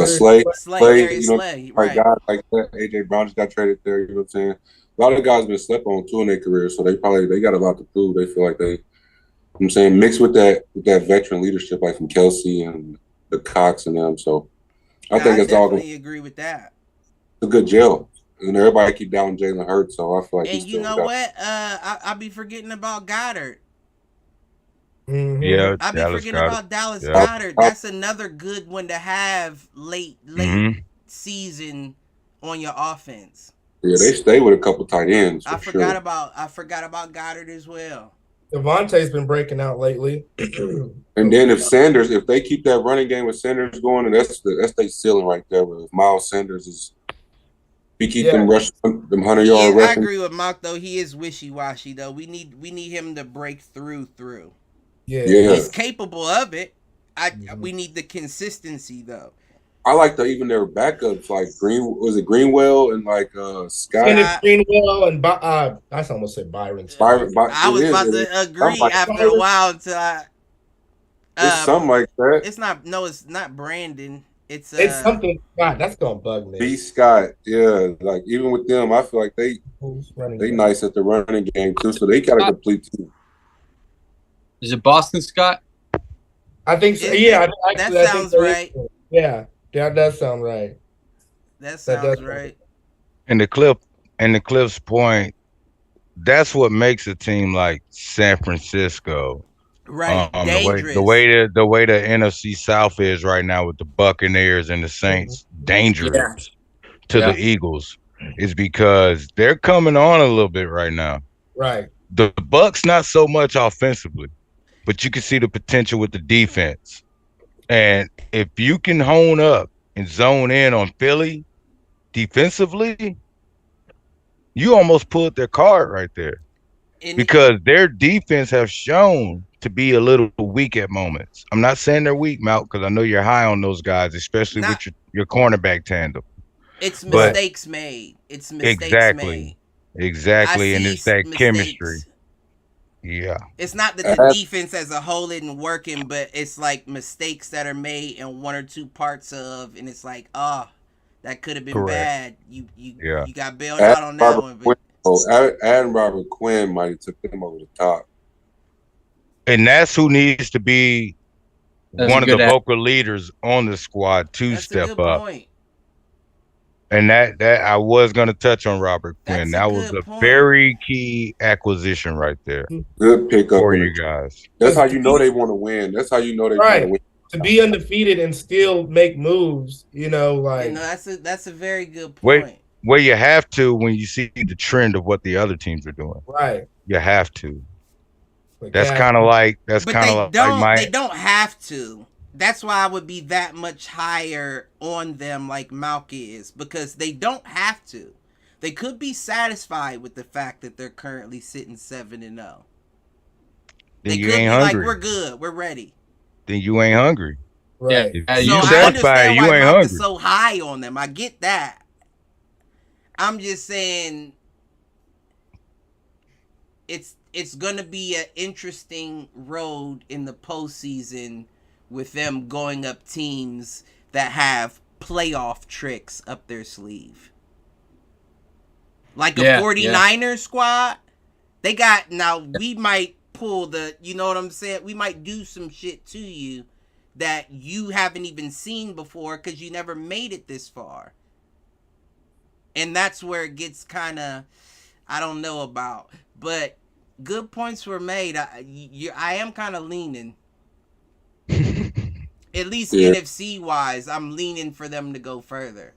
Slay, you know,
Slay,
like
right?
Guys like that. AJ Brown just got traded there. You know what I'm saying. A lot of the guys been slept on too in their career, so they got a lot to prove. They feel like they, you know what I'm saying, mixed with that veteran leadership like from Kelce and the Cox and them. So I think it's all. I
definitely agree with that.
It's a good gel. And everybody keep down Jalen Hurts, so I feel like.
And you know what? I'll be forgetting about Goddard.
Mm-hmm.
Yeah,
I'll be forgetting about Dallas Goddard. That's another good one to have late season on your offense.
Yeah, they stay with a couple tight ends.
I forgot about Goddard as well.
Devontae's been breaking out lately.
And then if they keep that running game with Sanders going, and that's their ceiling right there. But if Miles Sanders is. We keep them rushing, them 100-yard rushing.
I agree with Mark though. He is wishy-washy though. We need him to break through.
Yeah.
He's capable of it. We need the consistency though.
I like even their backups like Greenwell and like Scott.
Greenwell and I almost said Byron.
I was about to agree after a while until
it's something like that.
It's not Brandon. It's
something. God, that's gonna bug me.
B. Scott, yeah. Like even with them, I feel like they nice at the running game too. So they got a complete team.
Is it Boston Scott?
I think so. Yeah,
that sounds right.
Yeah, that does sound right.
That sounds right.
And the Cliff's point, that's what makes a team like San Francisco.
Right, dangerous.
The way the NFC South is right now with the Buccaneers and the Saints, dangerous to the Eagles, is because they're coming on a little bit right now.
Right.
The Bucs not so much offensively, but you can see the potential with the defense. And if you can hone up and zone in on Philly defensively, you almost pulled their card right there. Because their defense have shown to be a little weak at moments. I'm not saying they're weak, Malk, because I know you're high on those guys, especially with your cornerback tandem.
It's mistakes made. It's mistakes made.
Exactly, and it's that chemistry. Yeah.
It's not that the defense as a whole isn't working, but it's like mistakes that are made in one or two parts of, and it's like, that could have been bad. You got bailed out on that one. But
Adam Robert Quinn might have took them over the top.
And that's who needs to be one of the vocal leaders on the squad to step up. Point. And that I was going to touch on Robert Quinn. That was a very key acquisition right there.
Good pickup
for you guys.
That's how you know they want to win. That's how you know they want to win.
To be undefeated and still make moves,
that's a very good point.
Well, you have to when you see the trend of what the other teams are doing.
Right.
You have to. That's kind of like
they don't have to. That's why I would be that much higher on them like Malk is, because they don't have to. They could be satisfied with the fact that they're currently sitting 7-0. They could be like, we're good, we're ready.
Then you ain't hungry.
Right.
Yeah, you satisfied, you ain't hungry.
Is so high on them. I get that. I'm just saying it's gonna be an interesting road in the postseason with them going up teams that have playoff tricks up their sleeve. Like a 49ers squad, they got, now we might pull the, you know what I'm saying? We might do some shit to you that you haven't even seen before because you never made it this far. And that's where it gets kind of, I don't know about. But good points were made. I am kind of leaning. At least NFC-wise, I'm leaning for them to go further.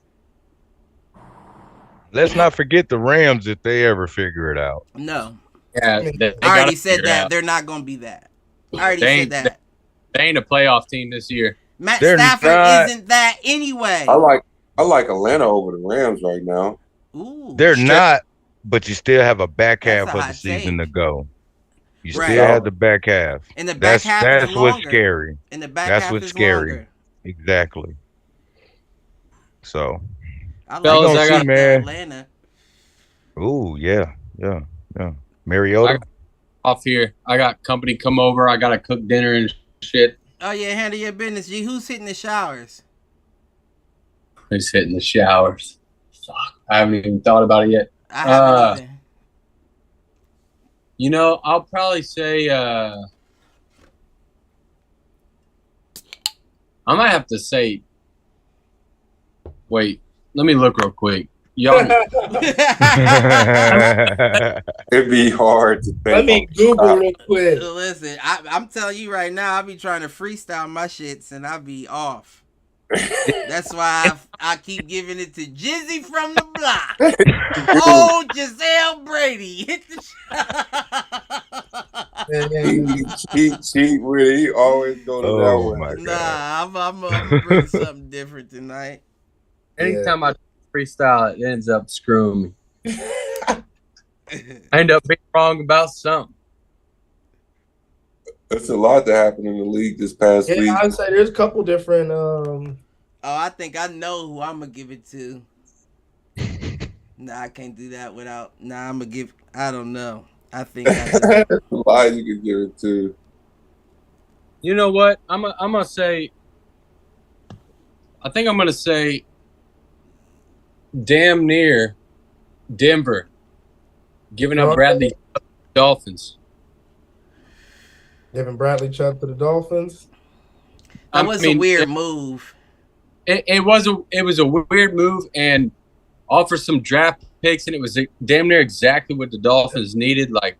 Let's not forget the Rams if they ever figure it out.
No.
Yeah,
I already said that. They're not going to be that. I already said that.
They ain't a playoff team this year.
Matt Stafford isn't that anyway.
I like Atlanta over the Rams right now.
Ooh.
They're not, but you still have a back half
That's a
of the
hot
season
take.
to go. You
Right.
still have the back half.
And the back half
That's
is
what's
longer.
scary.
And the back
That's
half
what's
is
scary.
longer.
Exactly. So,
I like
Fellas,
that
I got-
for
man.
Atlanta.
ooh, yeah. Mariota.
Off here, I got company come over. I gotta cook dinner and shit.
Oh, yeah, handle your business. G, who's hitting the showers?
Who's hitting the showers? Fuck, I haven't even thought about it yet.
I haven't either.
You know, I'll probably say I might have to say. Wait, let me look real quick. Y'all,
It'd be hard to think.
Let me Google real quick.
Listen, I'm telling you right now, I be trying to freestyle my shits and I be off. That's why I keep giving it to Jizzy from the block. Oh, Giselle Brady. Hit the
cheat with it. He always go to that
Oh
one.
my god.
Nah, I'm gonna bring something different tonight.
anytime I freestyle, it ends up screwing me. I end up being wrong about something.
It's a lot that happened in the league this past week.
Yeah, I'd say there's a couple different.
Oh, I think I know who I'm gonna give it to. Nah, I can't do that without. Nah, I'm gonna give. I don't know. I think I do.
Lies you could give it to.
You know what? I'm gonna say. I think I'm gonna say. Damn near, Denver, giving up Bradley Dolphins.
Giving Bradley Chubb to the Dolphins.
That was a weird move.
It was a weird move and offer some draft picks, and it was damn near exactly what the Dolphins needed. Like,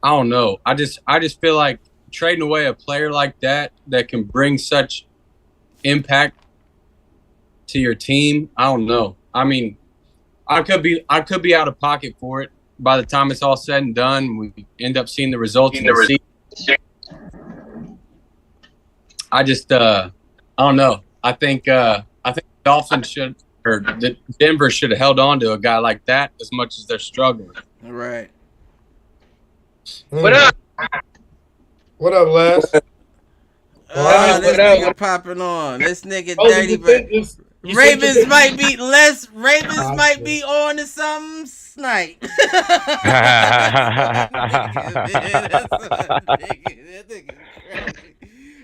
I don't know. I just feel like trading away a player like that can bring such impact to your team. I don't know. I mean, I could be out of pocket for it. By the time it's all said and done, we end up seeing the results in the season. I just I don't know. I think Dolphins should, or the Denver should have held on to a guy like that as much as they're struggling.
Right.
What up?
What up, Les?
This
what up?
nigga popping on. This nigga
Oh,
dirty,
you
but
think this- you
Ravens
think-
might be less. Ravens
I
might
see.
be on to something snipe.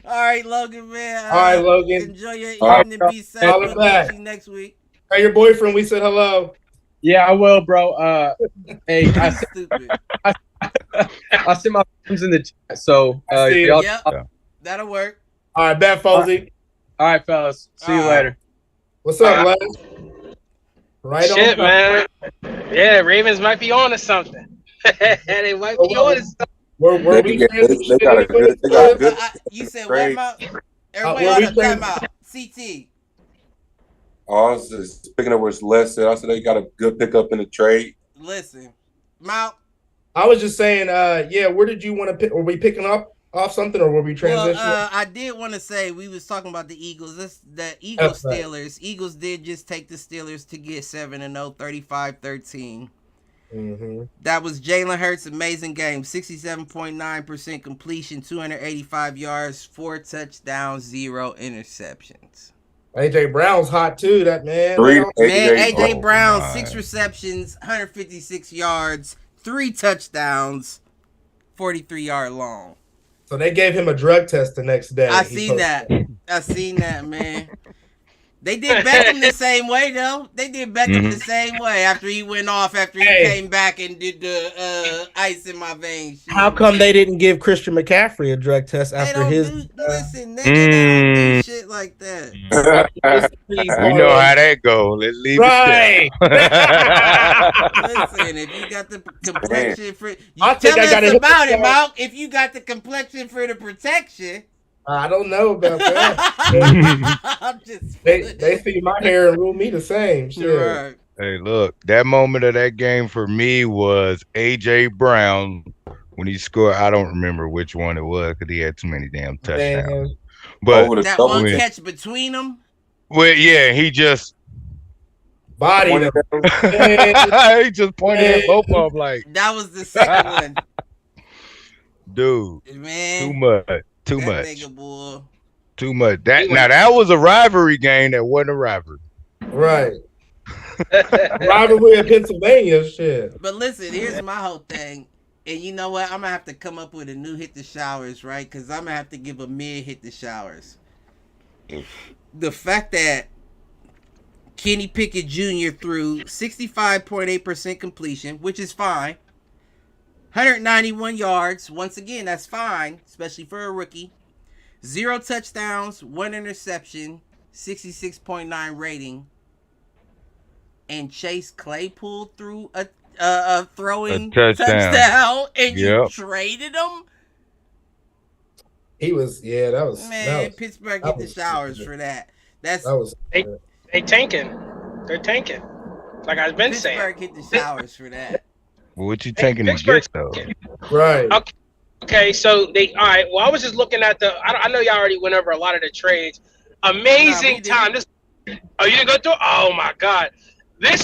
All right, Logan, man.
All right, Logan.
Enjoy your
All right.
evening. Be safe.
Holla
We'll
back.
catch you next week.
Hey, your boyfriend, we said hello.
Yeah, I will, bro. Hey,
Stupid.
I sent my friends in the chat, so
I see it.
y'all.
Yep, that'll work.
All right, bet, Fozy.
All right, fellas. See you
All right.
later.
What's up, Les? Right
Shit,
on.
man. Yeah, Ravens might be on to something. They might be on to something.
Were we
They
transitioning
got a
anybody?
good.
You said
Trade.
what, Mount? Everybody
were
on
we
the
playing-
timeout. CT.
I was just picking up what Les said. I said they got a good pickup in the trade.
Listen, Mount.
I was just saying, yeah, where did you want to pick? Were we picking up off something or were we transitioning?
Well, I did want to say we was talking about the Eagles. The Eagles
That's right.
Steelers. Eagles did just take the Steelers to get 7-0, 35-13.
Mm-hmm.
That was Jalen Hurts' amazing game. 67.9% completion, 285 yards, 4 touchdowns, 0 interceptions.
AJ Brown's hot too, that man.
Three-
Man, AJ
oh,
Brown,
my.
6 receptions, 156 yards, 3 touchdowns, 43-yard long.
So they gave him a drug test the next day.
I seen that, man. They did Beckham the same way, though. They did Beckham the same way after he went off, after he came back and did the ice in my veins.
How come they didn't give Christian McCaffrey a drug test after his?
Listen, nigga, they don't do shit like that.
You know how that go. Let's leave
right.
Listen, if you got the complexion for,
I think
tell
I got
us
it.
about it, Malk. If you got the complexion for the protection.
I don't know about that.
I'm just
they see my hair and rule me the same. Sure.
Right.
Hey, look, that moment of that game for me was AJ Brown when he scored. I don't remember which one it was because he had too many damn touchdowns. But
that one catch between them.
Well, yeah, he just
bodied him.
He just pointed at both of them like
that was the second one.
Dude,
man,
too much.
Nigga, boy.
Too much. That was a rivalry game. That wasn't a rivalry.
Right. Rivalry in Pennsylvania, shit.
But listen, here's my whole thing. And you know what? I'm going to have to come up with a new hit the showers, right? Because I'm going to have to give a mid hit the showers. The fact that Kenny Pickett Jr. threw 65.8% completion, which is fine. 191 yards. Once again, that's fine, especially for a rookie. 0 touchdowns, 1 interception, 66.9 rating. And Chase Claypool threw a throwing touchdown, and you traded him?
He was, that was.
Man, Pittsburgh get the showers for that.
They tanking. They're tanking. Like I've been saying.
Pittsburgh hit the showers for that.
What you taking to get though?
Right.
Okay. So all right. Well, I was just looking at I know y'all already went over a lot of the trades. Amazing time. You didn't go through? Oh my God. This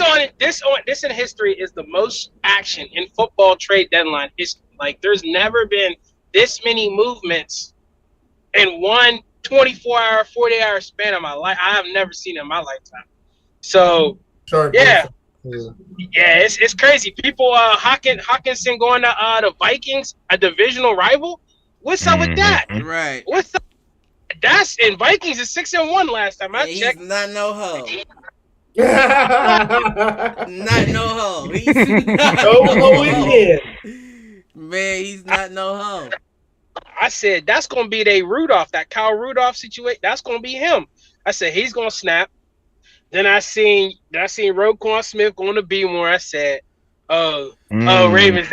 in history is the most action in football trade deadline. It's like there's never been this many movements in one 24-hour, 40-hour span of my life. I have never seen it in my lifetime. So it's crazy. People, Hawkinson going to the Vikings, a divisional rival. What's up with that?
Right.
What's up? That's in Vikings is 6-1 last time I checked.
He's not no hoe. Not no hoe. He's not no hoe. Man, he's not no hoe.
I said that's gonna be that Kyle Rudolph situation. That's gonna be him. I said he's gonna snap. Then I seen Roquan Smith going to be more. I said, Ravens.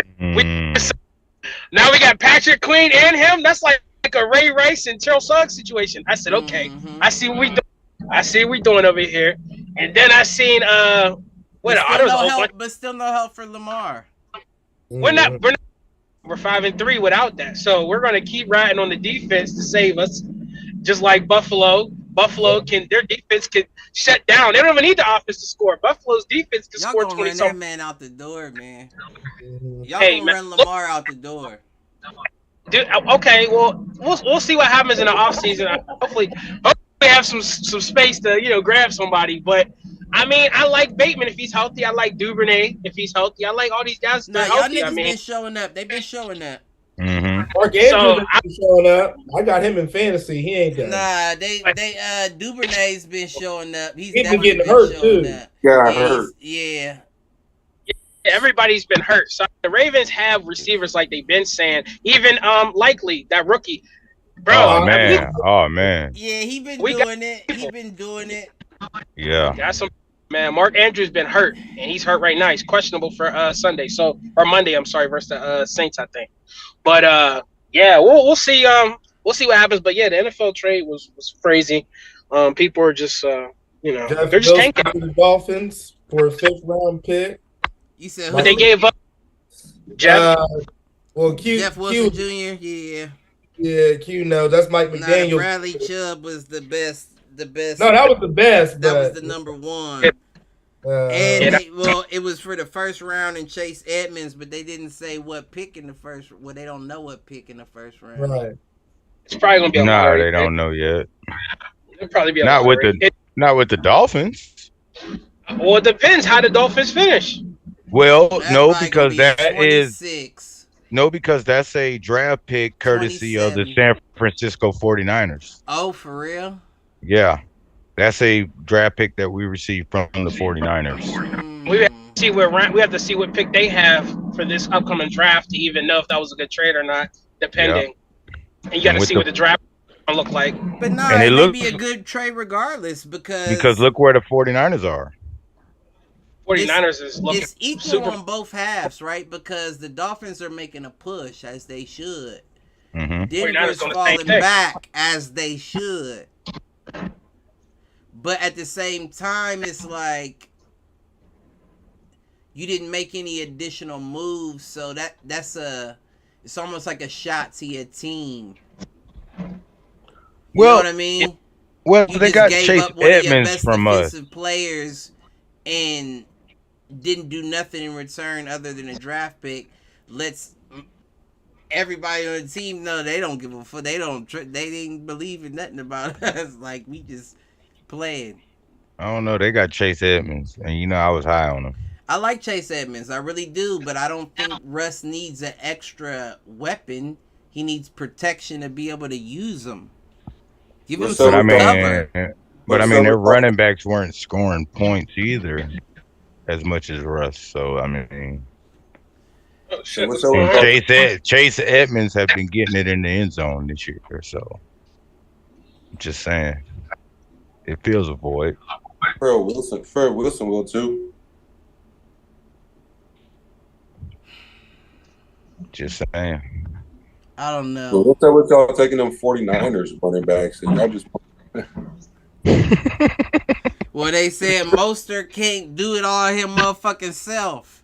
Now we got Patrick Queen and him. That's like a Ray Rice and Terrell Suggs situation. I said, okay, I see what we doing over here. And then I seen
but still no help for Lamar.
We're 5-3 without that. So we're gonna keep riding on the defense to save us, just like Buffalo. Their defense can shut down. They don't even need the offense to score. Buffalo's defense can score 20.
Y'all gonna run that man out the door, man. Y'all gonna run Lamar out the door.
Dude, okay, well, we'll see what happens in the offseason. Hopefully we have some space to grab somebody. But I mean, I like Bateman if he's healthy. I like Duvernay if he's healthy. I like all these guys.
Y'all niggas been showing up. They've been showing up.
Mark Andrews been showing up. I got him in fantasy. He ain't done.
Nah, Duvernay's been showing up. He's
been getting hurt too.
Hurt.
Yeah.
Everybody's been hurt. So the Ravens have receivers like they've been saying. Even Likely, that rookie. Bro.
Oh man.
Yeah, he been doing it.
Yeah.
Got some man. Mark Andrews been hurt, and he's hurt right now. He's questionable for Sunday. Or Monday, I'm sorry, versus the Saints, I think. But we'll see. We'll see what happens. But yeah, the NFL trade was crazy. People are just they're just tanking.
The Dolphins for a 5th round pick.
You said
but they gave up Jeff.
Jeff Wilson Jr. Yeah.
Yeah, Q. No, that's Mike McDaniel.
Bradley Chubb was the best.
No, that was the best.
That was the number one. It was for the first round and Chase Edmonds, but they didn't say what pick in the first. Well, they don't know what pick in the first round.
Right.
It's probably gonna be a lottery.
They don't know yet.
It'll probably be a
not with the Dolphins.
Well, it depends how the Dolphins finish.
Well,
That's
no,
probably gonna
because
be
that is
26,
no, because that's a draft pick courtesy of the
27.
San Francisco 49ers.
Oh, for real?
Yeah, that's a draft pick that we received from the 49ers.
We have to see we have to see what pick they have for this upcoming draft to even know if that was a good trade or not, depending. And you got to see what the draft look like.
But no,
And
it
it
may
looks-
be a good trade regardless because
look where the 49ers are.
49ers is looking
it's equal
super.
on both halves, right? Because the Dolphins are making a push as they should.
Hmm.
Denver's
49ers on the same
falling
thing.
back as they should. But at the same time, it's like you didn't make any additional moves, so it's almost like a shot to your team. You know what I mean?
Well,
You
they
just
got
gave
Chase
up one of your
Edmonds
best
from us.
defensive players and didn't do nothing in return other than a draft pick. Let's everybody on the team know they don't give a fuck. They didn't believe in nothing about us. Like we just playing.
I don't know. They got Chase Edmonds, and I was high on him.
I like Chase Edmonds, I really do, but I don't think Russ needs an extra weapon. He needs protection to be able to use them. Give him
But
some
But
cover.
their running backs weren't scoring points either, as much as Russ. So I mean,
Oh, shit.
What's
What's
over-
going on?
Chase Edmonds have been getting it in the end zone this year. So just saying, it feels a void.
Fred Wilson will too.
Just saying.
I don't
So
know.
what's up with y'all taking them 49ers running backs and y'all just
Well, they said Mostert can't do it all him motherfucking self.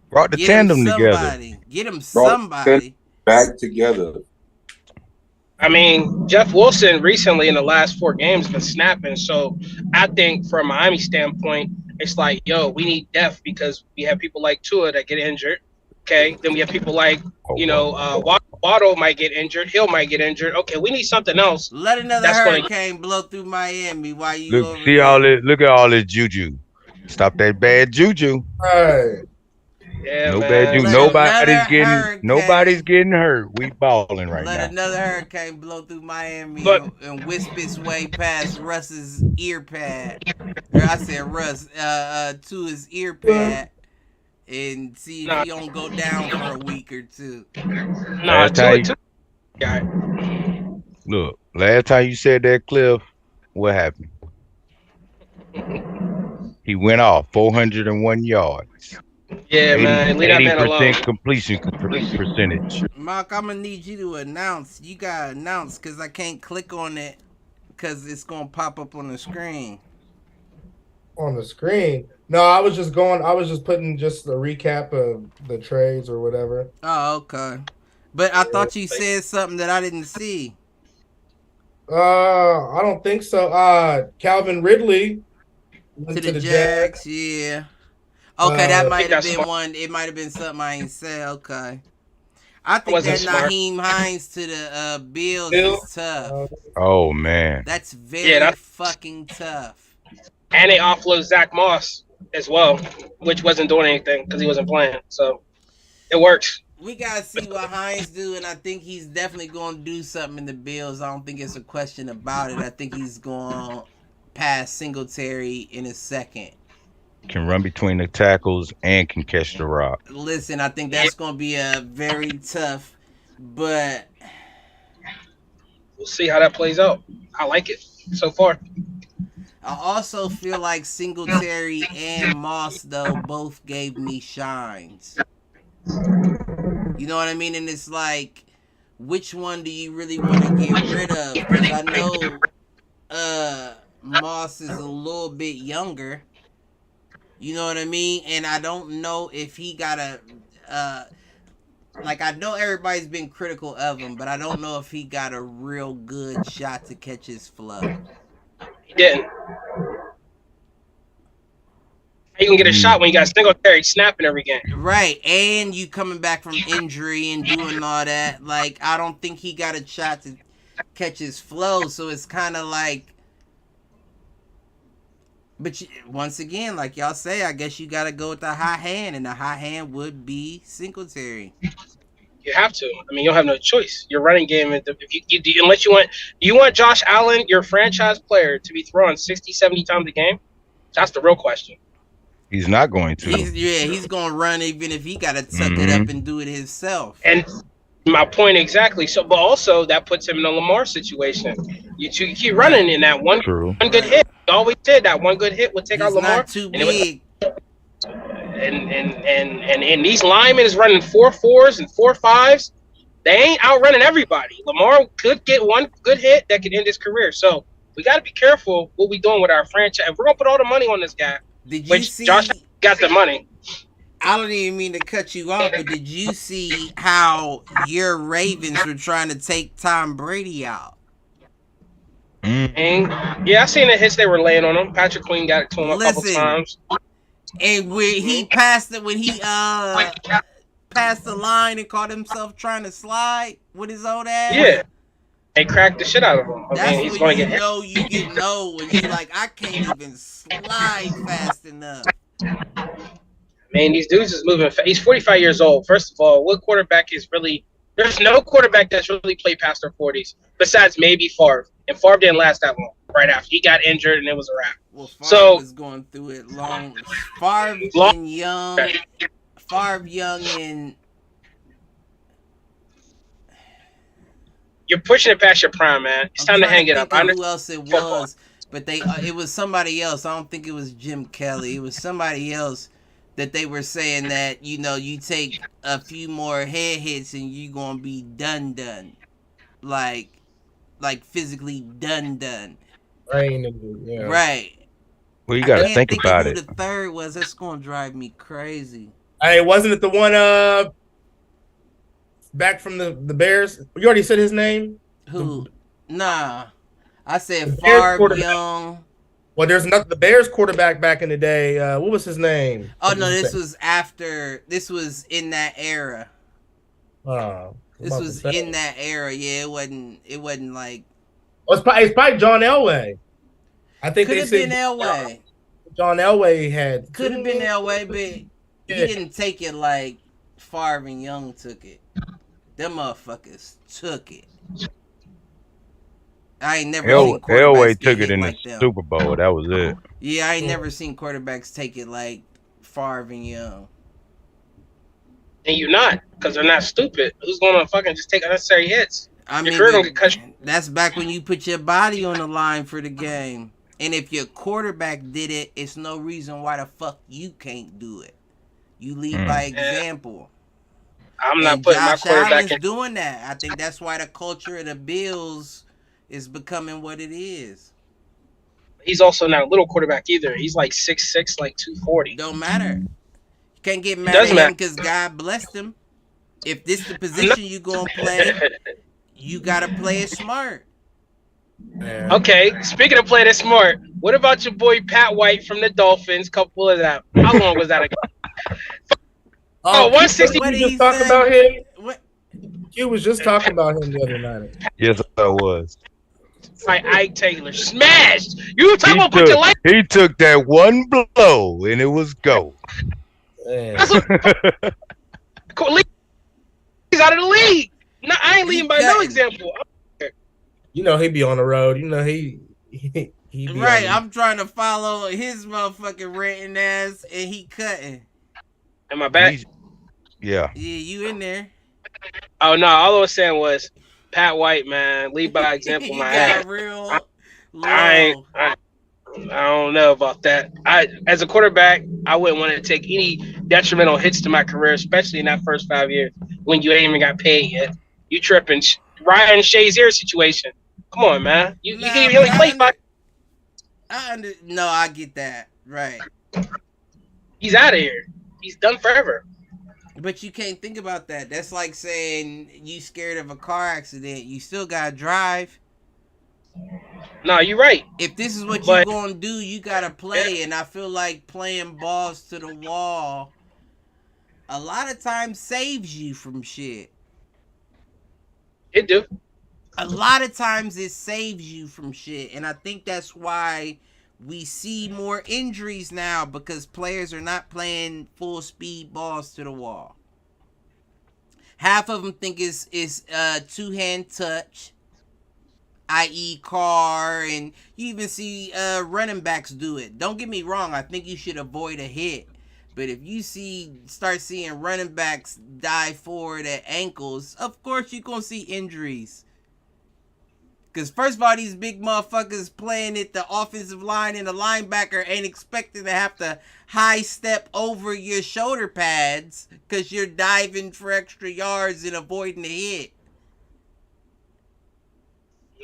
Brought the
Get
tandem
him
together.
somebody. Get him
Brought
somebody.
back together?
I mean, Jeff Wilson recently in the last 4 games been snapping. So I think from Miami standpoint, it's like, yo, we need depth because we have people like Tua that get injured. Okay, then we have people like Waddle might get injured. Hill might get injured. Okay, we need something else.
Let another
That's gonna-
hurricane blow through Miami while you over
Look,
there.
look at all this juju. Stop that bad juju.
Right.
Yeah,
No
man.
bad juju.
Let
Nobody's
another
getting hurt. We balling right
Let
now.
another hurricane blow through Miami
But-
and wisp its way past Russ's ear pad. Or I said Russ, to his ear pad. And see if he don't go down for a week or two.
Nah,
Last
Tua. Guy.
Look, last time you said that, Cliff, what happened? He went off 401 yards.
Yeah, man. Leave that man alone.
80% completion percentage.
Mark, I'm gonna need you to announce. You gotta announce because I can't click on it because it's gonna pop up on the screen.
On the screen. No, I was just putting just a recap of the trades or whatever.
Oh, okay. But I thought you said something that I didn't see.
I don't think so. Calvin Ridley went
To the Jags, yeah. Okay, that might have
that's
been
smart.
one. It might have been something I ain't said. Okay. I think
wasn't
that
smart.
Naheem Hines to the Bills
Bill?
is tough.
Oh, man.
That's very
that's-
fucking tough.
And they offload Zach Moss as well, which wasn't doing anything because he wasn't playing. So it works.
We gotta see what Hines do, and I think he's definitely going to do something in the Bills. I don't think it's a question about it. I think he's going to pass Singletary in a second.
Can run between the tackles and can catch the rock.
Listen, I think that's going to be a very tough, but
We'll see how that plays out. I like it so far.
I also feel like Singletary and Moss, though, both gave me shines. You know what I mean? And it's like, which one do you really want to get rid of? Because I know Moss is a little bit younger. You know what I mean? And I don't know if he got a... like, I know everybody's been critical of him, but I don't know if he got a real good shot to catch his flow.
He didn't. How you gonna get a shot when you got Singletary snapping every game?
Right, and you coming back from injury and doing all that. Like, I don't think he got a shot to catch his flow, so it's kind of like, But once again, like y'all say, I guess you got to go with the high hand, and the high hand would be Singletary.
You have to. I mean, you don't have no choice. Your running game, if unless you want Josh Allen, your franchise player, to be throwing 60, 70 times a game. That's the real question.
He's not going to.
He's going to run even if he got to tuck it up and do it himself.
And my point exactly. So, but also that puts him in a Lamar situation. You keep running in that one good hit. You always did that one good hit would take out Lamar.
Not too big.
And these linemen is running 4.4s and 4.5s. They ain't outrunning everybody. Lamar could get one good hit that could end his career. So we got to be careful what we doing with our franchise. If we're gonna put all the money on this guy, Josh got the money.
I don't even mean to cut you off, but did you see how your Ravens were trying to take Tom Brady out?
And yeah, I seen the hits they were laying on him. Patrick Queen got it to him a couple times.
And when he passed it, passed the line and caught himself trying to slide with his own ass.
Yeah, they cracked the shit out of him.
That's
he's going to get hit.
You get when you're like, I can't even slide fast enough.
Man, these dudes is moving. He's 45 years old. First of all, what quarterback is really? There's no quarterback that's really played past their 40s besides maybe Favre. And Favre didn't last that long. Right after he got injured, and it was a wrap.
Well, Favre was going through it long. Favre young, and
you're pushing it past your prime, man. It's time to hang it up.
I don't know who else it was, but it was somebody else. I don't think it was Jim Kelly. It was somebody else that they were saying that you take a few more head hits and you're gonna be done, like physically done. Right.
Well, you got to think about it.
Who the third was? That's gonna drive me crazy.
Hey, wasn't it the one back from the Bears? You already said his name.
Who? Nah, I said Favre young.
Well, there's not the Bears quarterback back in the day. What was his name?
Oh no, this was after. This was in that era.
Oh,
this was in that era. Yeah, it wasn't like.
Well, it's probably John Elway. I think
could have been Elway.
John Elway had.
Could have been Elway, but he didn't take it like Favre and Young took it. Them motherfuckers took it. I ain't never seen
Elway took it in the Super Bowl. That was it.
Yeah, I ain't never seen quarterbacks take it like Favre and Young.
And you're not, because they're not stupid. Who's gonna fucking just take unnecessary hits?
I mean, that's back when you put your body on the line for the game. And if your quarterback did it, it's no reason why the fuck you can't do it. You lead by example.
I'm not putting my quarterback in.
Doing that. I think that's why the culture of the Bills is becoming what it is.
He's also not a little quarterback either. He's like 6'6", like 240.
Don't matter. You can't get mad at him because God blessed him. If this the position you gonna play, you gotta play it smart.
Yeah.
Okay, speaking of playing it smart, what about your boy Pat White from the Dolphins? Couple of that. How long was that ago? 160.
What did you talk about him? What? You was just talking about him the other night.
Yes, I was.
Ike Taylor smashed. You were talking about put your life.
He took that one blow and it was go.
That's what, he's out of the league. No, I ain't leading by no example.
You know he be on the road. You know he be
right. I'm trying to follow his motherfucking ranting ass, and he cutting.
Am I back?
Yeah.
Yeah, you in there?
Oh no! All I was saying was Pat White, man, lead by example. My
real.
I don't know about that. As a quarterback, I wouldn't want to take any detrimental hits to my career, especially in that first 5 years when you ain't even got paid yet. You tripping? Ryan Shazier situation. Come on, man. You only played 5.
No, I get that. Right.
He's out of here. He's done forever.
But you can't think about that. That's like saying you scared of a car accident. You still gotta drive.
No, you're right.
If this is what you're gonna do, you gotta play. And I feel like playing balls to the wall a lot of times saves you from shit.
It do.
A lot of times it saves you from shit. And I think that's why we see more injuries now because players are not playing full speed balls to the wall. Half of them think is two-hand touch, i.e. Carr, and you even see running backs do it. Don't get me wrong, I think you should avoid a hit. But if you start seeing running backs dive forward at ankles, of course you're going to see injuries. Because first of all, these big motherfuckers playing at the offensive line and the linebacker ain't expected to have to high step over your shoulder pads because you're diving for extra yards and avoiding the hit.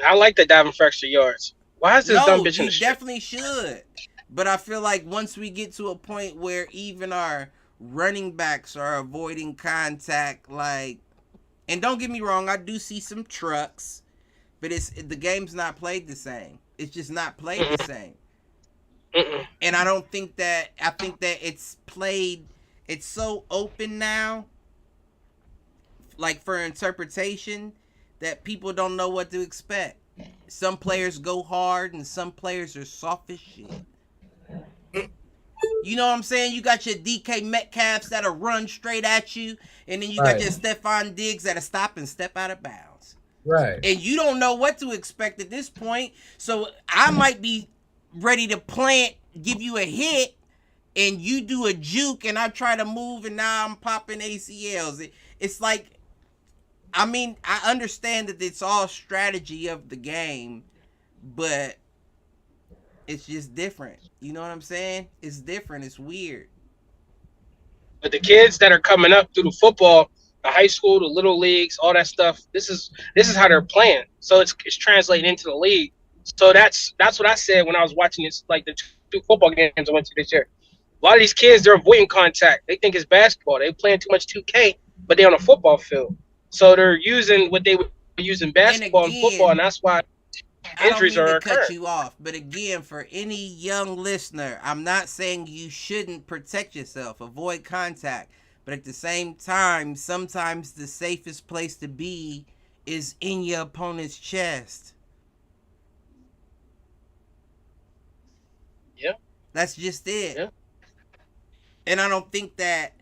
I like the diving for extra yards. Why is this dumb bitch in the street?
Definitely should. But I feel like once we get to a point where even our running backs are avoiding contact, like, and don't get me wrong, I do see some trucks, but the game's not played the same. It's just not played the same. And I think that it's played, it's so open now, like for interpretation, that people don't know what to expect. Some players go hard and some players are soft as shit. You know what I'm saying? You got your DK Metcalfs that'll run straight at you, and then you got your Stephon Diggs that'll stop and step out of bounds.
Right.
And you don't know what to expect at this point. So I might be ready to give you a hit, and you do a juke, and I try to move, and now I'm popping ACLs. It's like, I mean, I understand that it's all strategy of the game, but it's just different. You know what I'm saying? It's different. It's weird.
But the kids that are coming up through the football, the high school, the little leagues, all that stuff, this is how they're playing. So it's translating into the league. So that's what I said when I was watching this, like the two football games I went to this year. A lot of these kids, they're avoiding contact. They think it's basketball. They're playing too much 2K, but they're on a football field. So they're using what they would use in basketball and football, and that's why injuries are occurring.
Cut you off, but again, for any young listener, I'm not saying you shouldn't protect yourself, avoid contact, but at the same time, sometimes the safest place to be is in your opponent's chest.
Yeah.
That's just it.
Yeah.
And I don't think that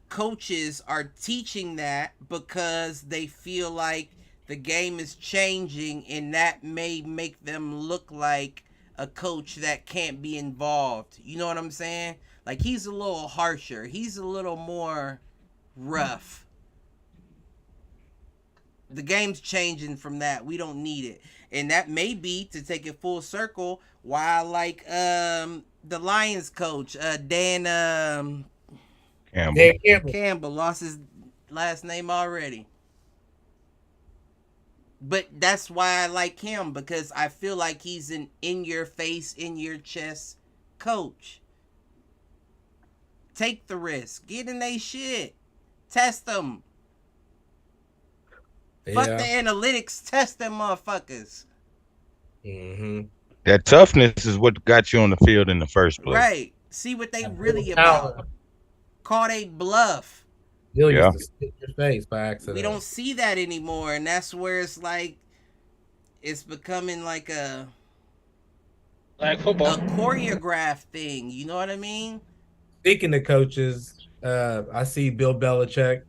coaches are teaching that because they feel like the game is changing, and that may make them look like a coach that can't be involved. You know what I'm saying? Like, he's a little harsher. He's a little more rough. The game's changing from that. We don't need it. And that may be, to take it full circle, why I like the Lions coach, Dan Campbell lost his last name already. But that's why I like him, because I feel like he's an in-your-face, in-your-chest coach. Take the risk. Get in they shit. Test them. Yeah. Fuck the analytics. Test them motherfuckers.
Mm-hmm.
That toughness is what got you on the field in the first place.
Right. See what they really about. Call they bluff.
You'll used to stick your face by accident.
We don't see that anymore, and that's where it's like it's becoming like a
football,
a choreographed thing. You know what I mean?
Speaking of coaches, I see Bill Belichick,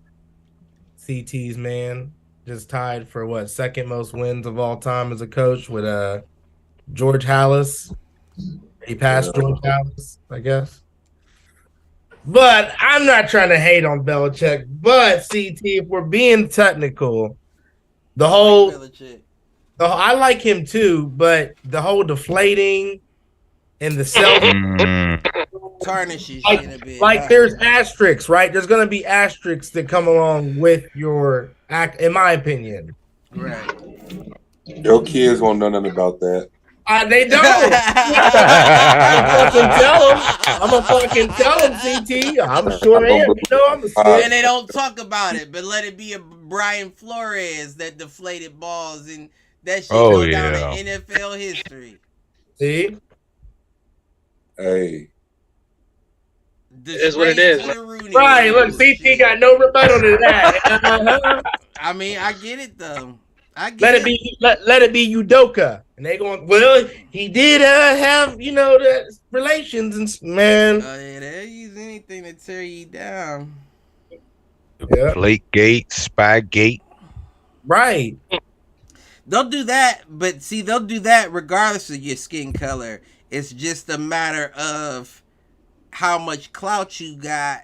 CT's man, just tied for second most wins of all time as a coach with George Halas. He passed George Halas, I guess. But I'm not trying to hate on Belichick. But CT, if we're being technical, I like him too. But the whole deflating and the self
tarnishes in a bit.
Like there's asterisks, right? There's gonna be asterisks that come along with your act, in my opinion.
Right.
Your kids won't know nothing about that.
They don't. I'm gonna fucking tell them, CT. I'm sure they I'm
and they don't talk about it, but let it be a Brian Flores that deflated balls, and that shit go down in NFL history.
See?
Hey.
It is what it is.
Right, look, CT got no rebuttal to that.
I mean, I get it though.
Let it be Udoka. And they going, well, he did have, the relations and man.
Oh yeah, they'll use anything to tear you down.
Yeah.
Flakegate, Spygate.
Right.
They'll do that, but see, they'll do that regardless of your skin color. It's just a matter of how much clout you got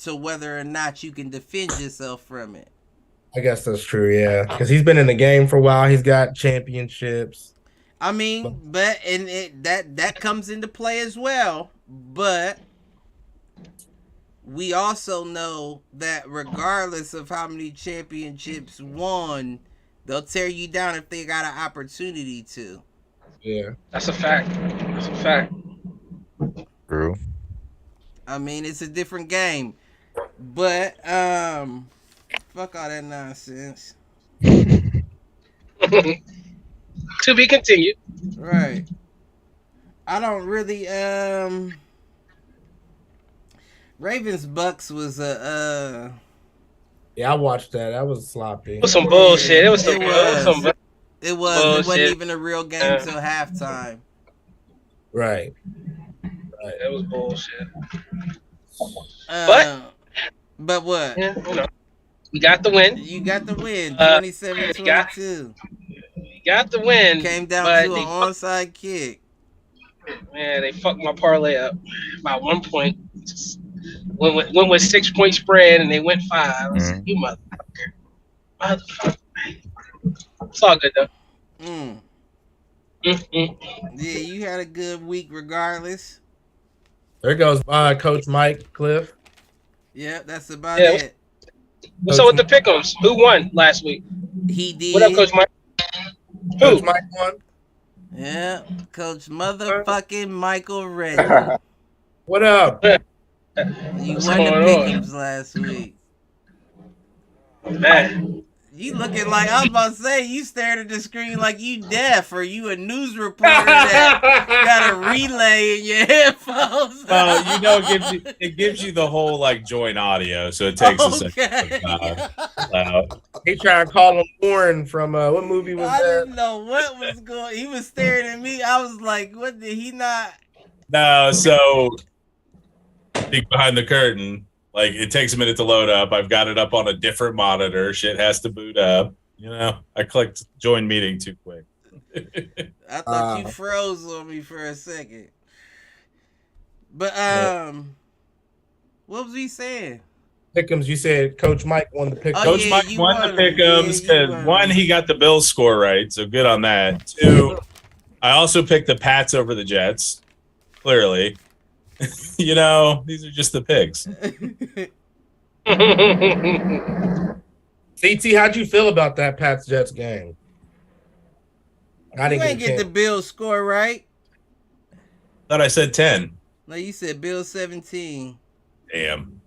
to whether or not you can defend yourself from it.
I guess that's true, yeah. Because he's been in the game for a while. He's got championships.
I mean, but that comes into play as well. But we also know that regardless of how many championships won, they'll tear you down if they got an opportunity to.
Yeah,
that's a fact. That's a fact.
True.
I mean, it's a different game, but fuck all that nonsense.
To be continued.
Right. I don't really Ravens Bucks was a
yeah, I watched that. That was sloppy.
It was some bullshit. It was some
It
bullshit.
wasn't even a real game till halftime.
Right.
It was bullshit.
But what?
Yeah, we got the win.
You got the win, 27-22.
You got the win.
Came down to an onside kick.
Man, they fucked my parlay up by 1 point. Went with 6 point spread and they went 5. I was like, you motherfucker. It's all good though.
Yeah, you had a good week regardless.
There goes Coach Mike Cliff.
Yeah, that's about it.
What's up with the pick'ems? Who won last week?
He did.
What up, Coach Mike?
Coach Mike won.
Yeah, Coach motherfucking Michael Reddy.
What up?
You won the pick'ems last week.
Man.
You looking like, I was about to say, you stared at the screen like you deaf or you a news reporter that got a relay in your headphones.
It gives you the whole like join audio, so it takes a second.
He tried to call him Warren from what movie was
I
that?
didn't know what was going. He was staring at me. I was like, what did he not?
No, so peek behind the curtain. Like, it takes a minute to load up. I've got it up on a different monitor. Shit has to boot up. I clicked join meeting too quick.
I thought you froze on me for a second. But what was he saying?
Pick'ems, you said Coach Mike won the pick'ems.
Coach Mike won the pick'ems because one, he got the Bills score right, so good on that. Two, I also picked the Pats over the Jets. Clearly. These are just the picks.
CT, how'd you feel about that Pats Jets game?
You ain't get the Bills score right.
Thought I said 10.
No, you said Bills 17.
Damn.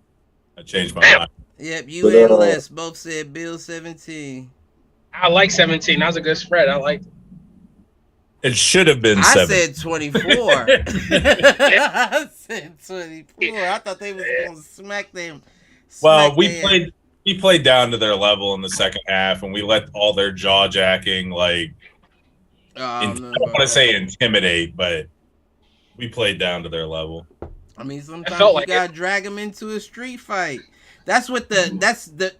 I changed my mind.
Yep, you and Les both said Bills 17.
I like 17. That was a good spread. I liked it.
It should have been 7.
I said 24. I said 24. I thought they was going to smack them.
Well, we played down to their level in the second half, and we let all their jaw jacking, I don't want to say intimidate, but we played down to their level.
I mean, sometimes you gotta drag them into a street fight. That's the.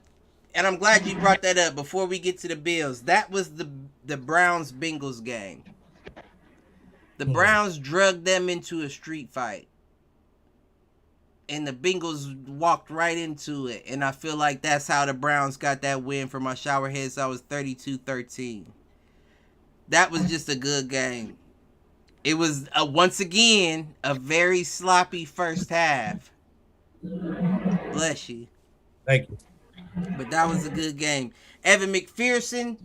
And I'm glad you brought that up before we get to the Bills. That was the Browns Bengals game. The Browns drugged them into a street fight. And the Bengals walked right into it. And I feel like that's how the Browns got that win for my shower heads. I was 32-13. That was just a good game. It was, once again, a very sloppy first half. Bless you.
Thank you.
But that was a good game. Evan McPherson,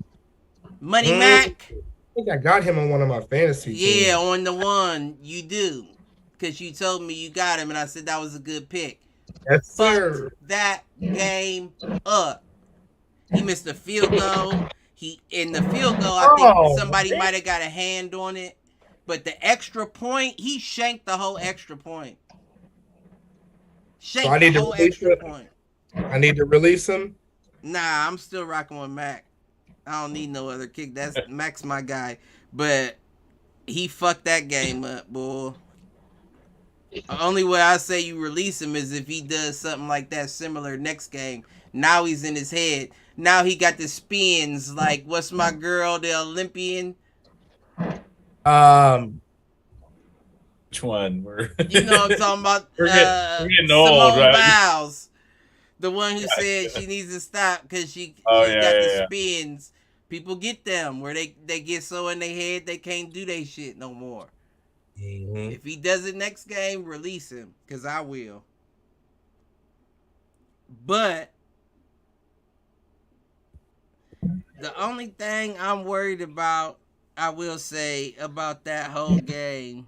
Money Mac.
I think I got him on one of my fantasy teams.
Yeah, on the one you do. Because you told me you got him, and I said that was a good pick.
Yes, sir.
Fucked that game up. He missed a field goal. In the field goal, I think somebody might have got a hand on it. But the extra point, he shanked the whole extra point.
I need to release him? Nah, I'm still rocking with Mac.
I don't need no other kick. That's Max, my guy. But he fucked that game up, boy. The only way I say you release him is if he does something like that similar next game. Now he's in his head. Now he got the spins. Like, what's my girl, the Olympian?
Which one?
You know what I'm talking about?
We're getting old,
Simone
right?
Biles. The one who said she needs to stop because she's got the spins. People get them where they get so in their head they can't do their shit no more.
Mm-hmm.
If he does it next game, release him because I will. But the only thing I'm worried about, I will say, about that whole game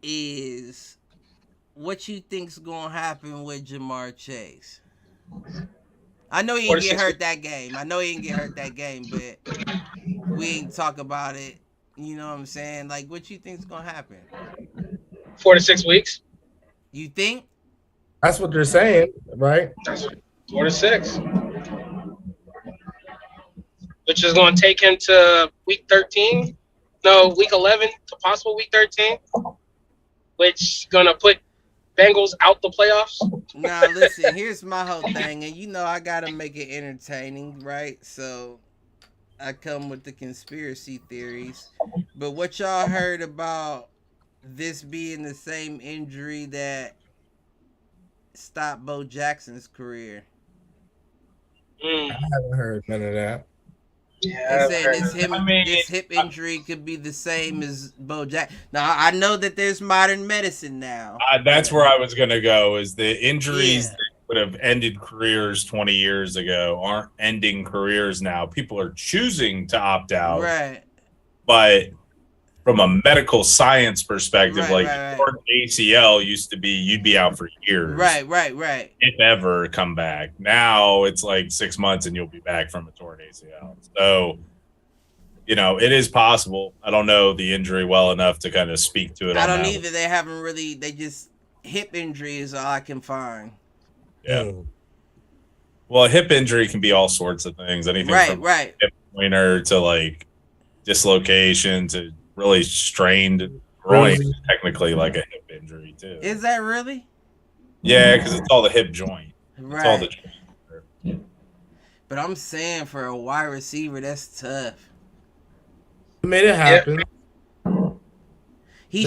is what you think's gonna happen with Jamar Chase. I know he didn't get hurt that game. But we ain't talk about it. You know what I'm saying? Like, what you think's gonna happen?
4 to 6 weeks.
You think?
That's what they're saying, right?
4 to 6. Which is going to take him to week 13. No, week 11 to possible week 13. Which is going to put Bengals out the playoffs.
Now, listen, here's my whole thing. And you know I got to make it entertaining, right? So I come with the conspiracy theories. But what y'all heard about this being the same injury that stopped Bo Jackson's career?
I haven't heard none of that.
Yeah,
They said this hip injury could be the same as Bo Jackson. Now, I know that there's modern medicine now.
That's where I was going to go, is the injuries that would have ended careers 20 years ago aren't ending careers now. People are choosing to opt out.
Right.
But from a medical science perspective, your ACL used to be you'd be out for years.
Right.
If ever come back. Now it's like 6 months and you'll be back from a torn ACL. So, you know, it is possible. I don't know the injury well enough to kind of speak to it.
I don't either. They haven't really. They just hip injury is all I can find.
Yeah. Well, a hip injury can be all sorts of things. Anything from hip pointer to like dislocation to really strained groin, technically like a hip injury too.
Is that really?
Yeah, because it's all the hip joint.
Right.
It's all the joint.
But I'm saying for a wide receiver, that's tough.
Made it happen.
He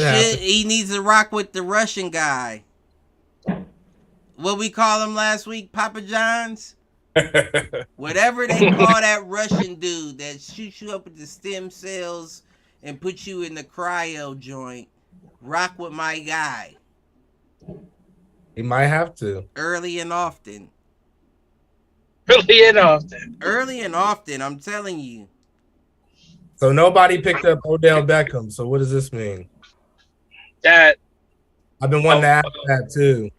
needs to rock with the Russian guy. What we call him last week, Papa John's? Whatever they call that Russian dude that shoots you up with the stem cells and put you in the cryo joint. Rock with my guy.
He might have to.
Early and often.
Early and often,
I'm telling you.
So nobody picked up Odell Beckham. So what does this mean?
That
I've been wanting to ask that too.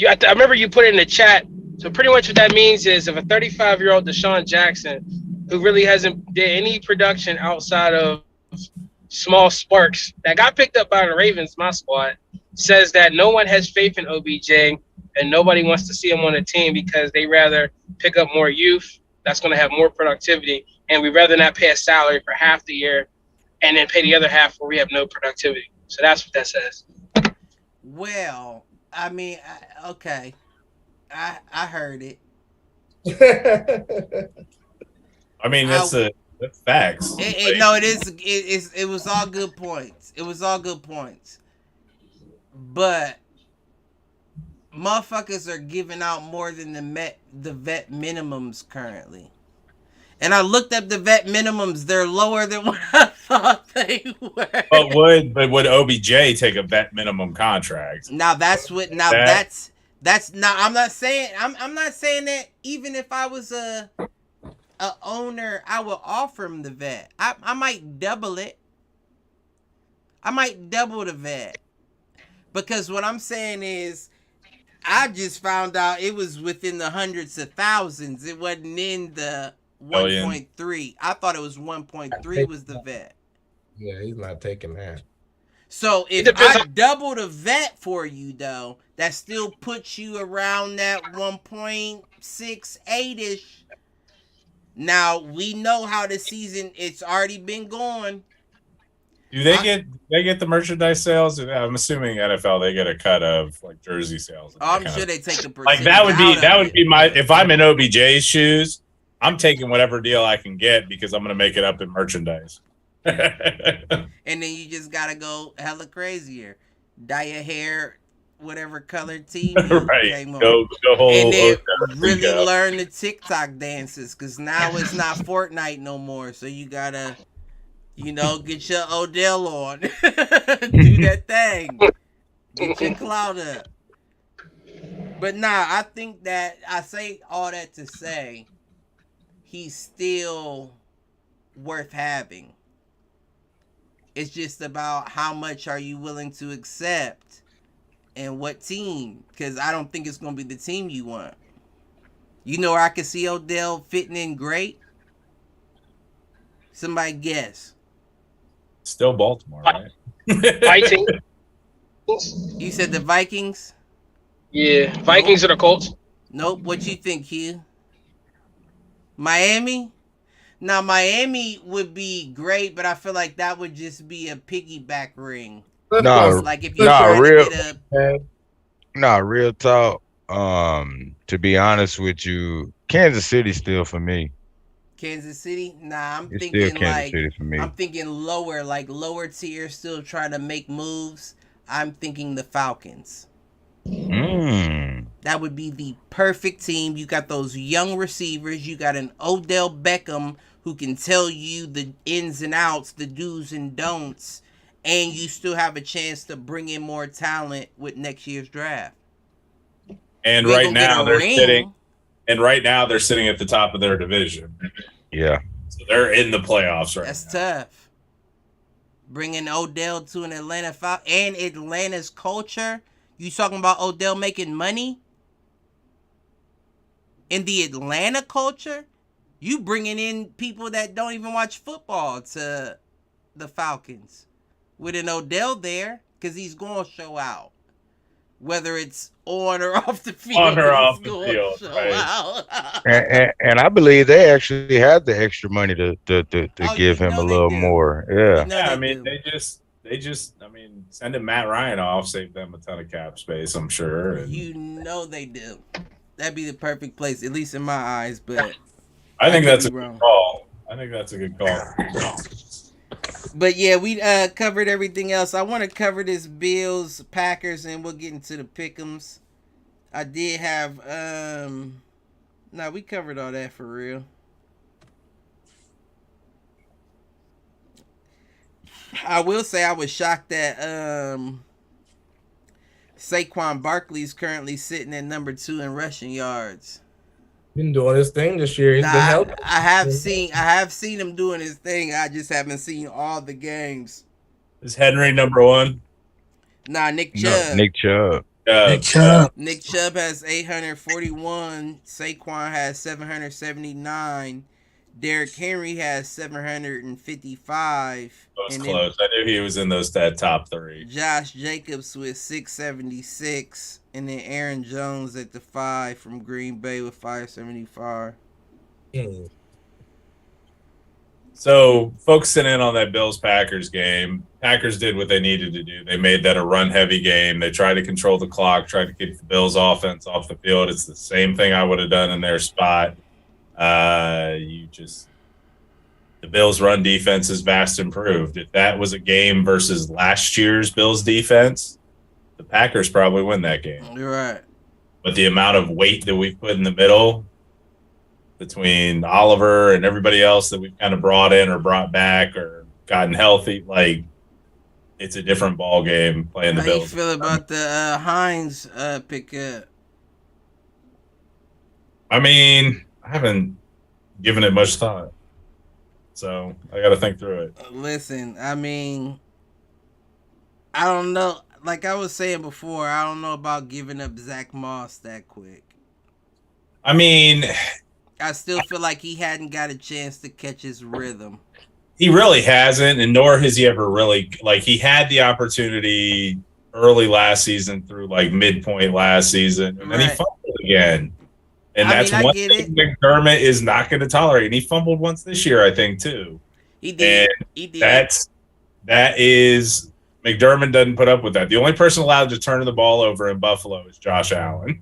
I remember you put it in the chat. So pretty much what that means is if a 35-year-old Deshaun Jackson, who really hasn't did any production outside of small sparks, that got picked up by the Ravens, my squad, says that no one has faith in OBJ and nobody wants to see him on the team because they rather pick up more youth that's going to have more productivity, and we'd rather not pay a salary for half the year and then pay the other half where we have no productivity. So that's what that says.
Well, I mean, okay. I heard it.
I mean, that's facts.
It was all good points. But motherfuckers are giving out more than the vet minimums currently. And I looked up the vet minimums; they're lower than what I thought they were.
But would OBJ take a vet minimum contract?
Now that's what. Now that's not. I'm not saying. I'm not saying that. Even if I was a owner, I would offer him the vet. I might double it. I might double the vet, because what I'm saying is, I just found out it was within the hundreds of thousands. It wasn't in the 1.3. I thought it was 1.3 was the vet.
Yeah, he's not taking that.
So if I double the vet for you, though, that still puts you around that 1.68-ish. Now we know how the season. It's already been going.
Do they get the merchandise sales? I'm assuming NFL they get a cut of like jersey sales.
I'm sure they take a percentage.
Like that would be my if I'm in OBJ's shoes, I'm taking whatever deal I can get because I'm going to make it up in merchandise.
And then you just gotta go hella crazier, dye your hair whatever color team you came on.
Go whole,
and then really learn the TikTok dances, because now it's not Fortnite no more. So you gotta, get your Odell on. Do that thing. Get your clout up. But nah, I think that I say all that to say he's still worth having. It's just about how much are you willing to accept and what team. Because I don't think it's going to be the team you want. You know where I can see Odell fitting in great? Somebody guess.
Still Baltimore, right?
Vikings.
You said the Vikings?
Yeah, Vikings or the Colts?
Nope. What you think, Hugh? Miami? Now, Miami would be great, but I feel like that would just be a piggyback ring.
No,
like if you
real talk. To be honest with you, Kansas City still for me.
Kansas City? Nah, I'm
It's
thinking
still Kansas City for me.
I'm thinking lower tier, still trying to make moves. I'm thinking the Falcons. That would be the perfect team. You got those young receivers. You got an Odell Beckham who can tell you the ins and outs, the do's and don'ts, and you still have a chance to bring in more talent with next year's draft.
And right now they're sitting at the top of their division.
Yeah.
So they're in the playoffs right now.
That's tough. Bringing Odell to an Atlanta Falcons and Atlanta's culture. You talking about Odell making money? In the Atlanta culture, you bringing in people that don't even watch football to the Falcons. With an Odell there, because he's going to show out. Whether it's on or off the field.
On or off the field, right.
and I believe they actually had the extra money to give him a little more. Yeah.
Yeah, I mean, they just sending Matt Ryan off saved them a ton of cap space, I'm sure. And
they do. That'd be the perfect place, at least in my eyes, but
I think that's a good call. I think that's a good call.
But yeah, we covered everything else. I want to cover this Bills, Packers, and we'll get into the pick'ems. I did have we covered all that for real. I will say I was shocked that Saquon Barkley's currently sitting at number 2 in rushing yards.
Been doing his thing this year. He's been helping.
I have seen him doing his thing. I just haven't seen all the games.
Is Henry number 1?
Nah, Nick Chubb.
No, Nick Chubb.
Nick Chubb has 841. Saquon has 779. Derrick Henry has 755.
That was close. I knew he was in that top 3.
Josh Jacobs with 676. And then Aaron Jones at the 5 from Green Bay with 575.
So, focusing in on that Bills-Packers game, Packers did what they needed to do. They made that a run-heavy game. They tried to control the clock, tried to keep the Bills' offense off the field. It's the same thing I would have done in their spot. The Bills' run defense is vast improved. If that was a game versus last year's Bills defense, the Packers probably win that game.
You're right.
But the amount of weight that we've put in the middle between Oliver and everybody else that we've kind of brought in or brought back or gotten healthy, like it's a different ball game playing the Bills.
How you feel about the Hines pickup?
I mean, I haven't given it much thought. So I got to think through it.
Listen, I mean, I don't know. Like I was saying before, I don't know about giving up Zach Moss that quick.
I mean,
I still feel like he hadn't got a chance to catch his rhythm.
He really hasn't, and nor has he ever really, like, he had the opportunity early last season through like midpoint last season, and then he fumbled again. And that's one thing McDermott is not going to tolerate. And he fumbled once this year, I think, too.
He did.
And
he did.
That is McDermott doesn't put up with that. The only person allowed to turn the ball over in Buffalo is Josh Allen.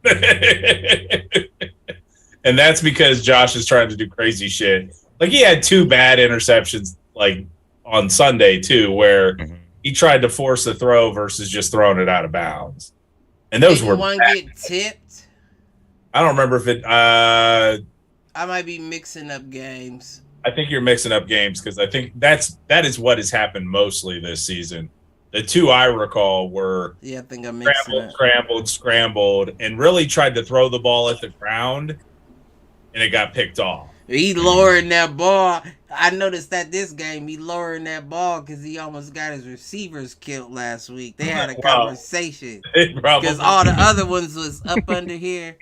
And that's because Josh is trying to do crazy shit. Like he had 2 bad interceptions like on Sunday too, where he tried to force a throw versus just throwing it out of bounds. And those were
one get tipped.
I don't remember if it
I might be mixing up games.
I think you're mixing up games because I think that is what has happened mostly this season. The 2 I recall were
I think I'm mixing
scrambled, and really tried to throw the ball at the ground, and it got picked off.
He lowering that ball. I noticed that this game, he lowering that ball because he almost got his receivers killed last week. They had a conversation because all the other ones was up under here.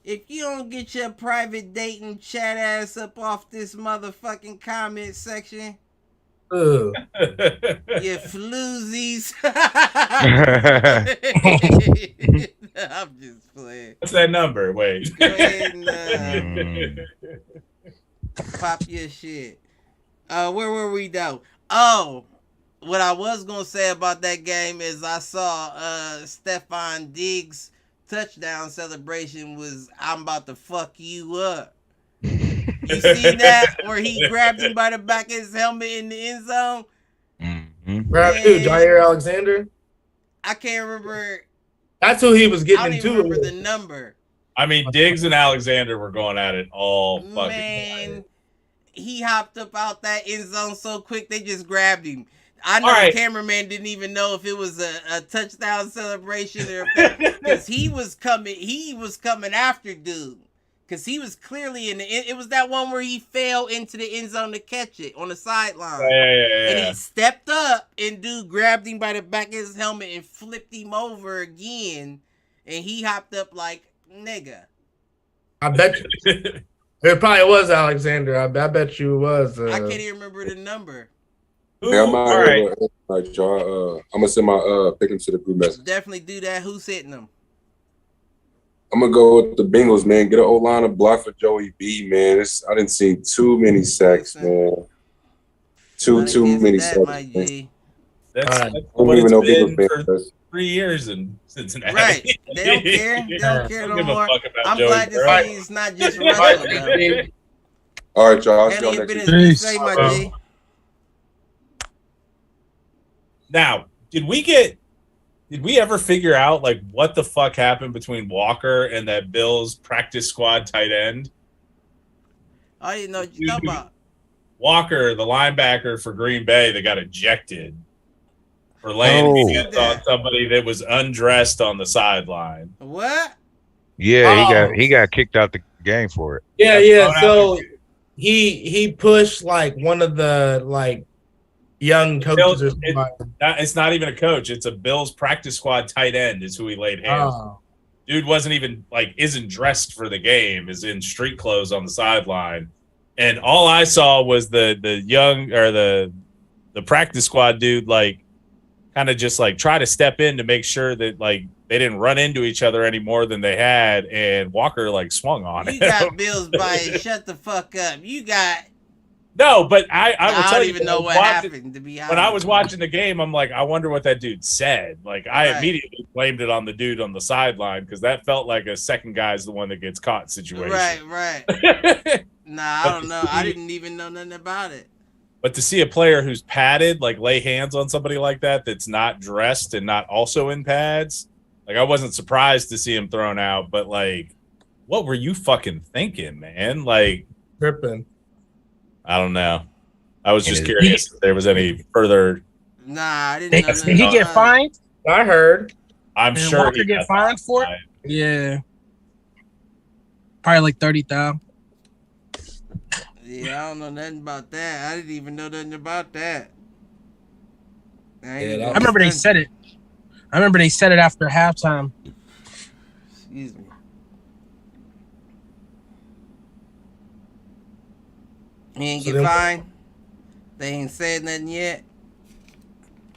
If you don't get your private dating chat ass up off this motherfucking comment section, you floozies. I'm just playing.
What's that number? Wait.
Pop your shit. Where were we though? Oh, what I was gonna say about that game is I saw Stephon Diggs' touchdown celebration was "I'm about to fuck you up." You see that where he grabbed him by the back of his helmet in the end zone?
Grabbed who? Jair Alexander?
I can't remember.
That's who he was getting
I don't even remember the number.
I mean, Diggs and Alexander were going at it all fucking
Man, he hopped up out that end zone so quick they just grabbed him. I know the cameraman didn't even know if it was a touchdown celebration or because he was coming after dude. Because he was clearly in the end. It was that one where he fell into the end zone to catch it on the sideline. And he stepped up and dude grabbed him by the back of his helmet and flipped him over again. And he hopped up like, nigga.
I bet you. It probably was Alexander. I bet you it was.
I can't even remember the number.
Yeah, I'm gonna send my pick him to the group message.
Definitely do that. Who's hitting them?
I'm gonna go with the Bengals, man. Get an O-line of block for Joey B, man. I didn't see too many sacks, man. Too many sacks.
That's what it's been for 3 years in Cincinnati.
Right. They don't care. They don't care no more. I'm glad to see it's not just Russell.
All right, y'all. I'll see y'all next week.
Say, my G.
Now, did we ever figure out like what the fuck happened between Walker and that Bills practice squad tight end?
I didn't know what you talking about.
Walker, the linebacker for Green Bay that got ejected for laying hands on somebody that was undressed on the sideline.
What?
Yeah, he got kicked out the game for it.
Yeah. So he pushed like one of the like young coaches.
It's not even a coach. It's a Bills practice squad tight end is who he laid hands on. Dude wasn't even isn't dressed for the game, is in street clothes on the sideline. And all I saw was the young or the practice squad dude kind of just try to step in to make sure that they didn't run into each other any more than they had, and Walker swung on him.
You got Bills by shut the fuck up. You got
no, but I
don't even know what happened, to be honest.
When I was watching the game, I'm like, I wonder what that dude said. I immediately blamed it on the dude on the sideline because that felt like a second guy's the one that gets caught situation.
Right. Nah, I don't know. I didn't even know nothing about it.
But to see a player who's padded, lay hands on somebody like that's not dressed and not also in pads, I wasn't surprised to see him thrown out. But what were you fucking thinking, man?
Tripping.
I don't know. I was just curious if there was any further.
Nah, I didn't know.
Did he get fined?
I heard.
I'm sure
Walker get fined for it. Yeah, probably $30,000.
Yeah, I don't know nothing about that. I didn't even know nothing about that.
I remember they said it. I remember they said it after halftime.
Excuse me. He ain't get fined. They ain't said nothing yet.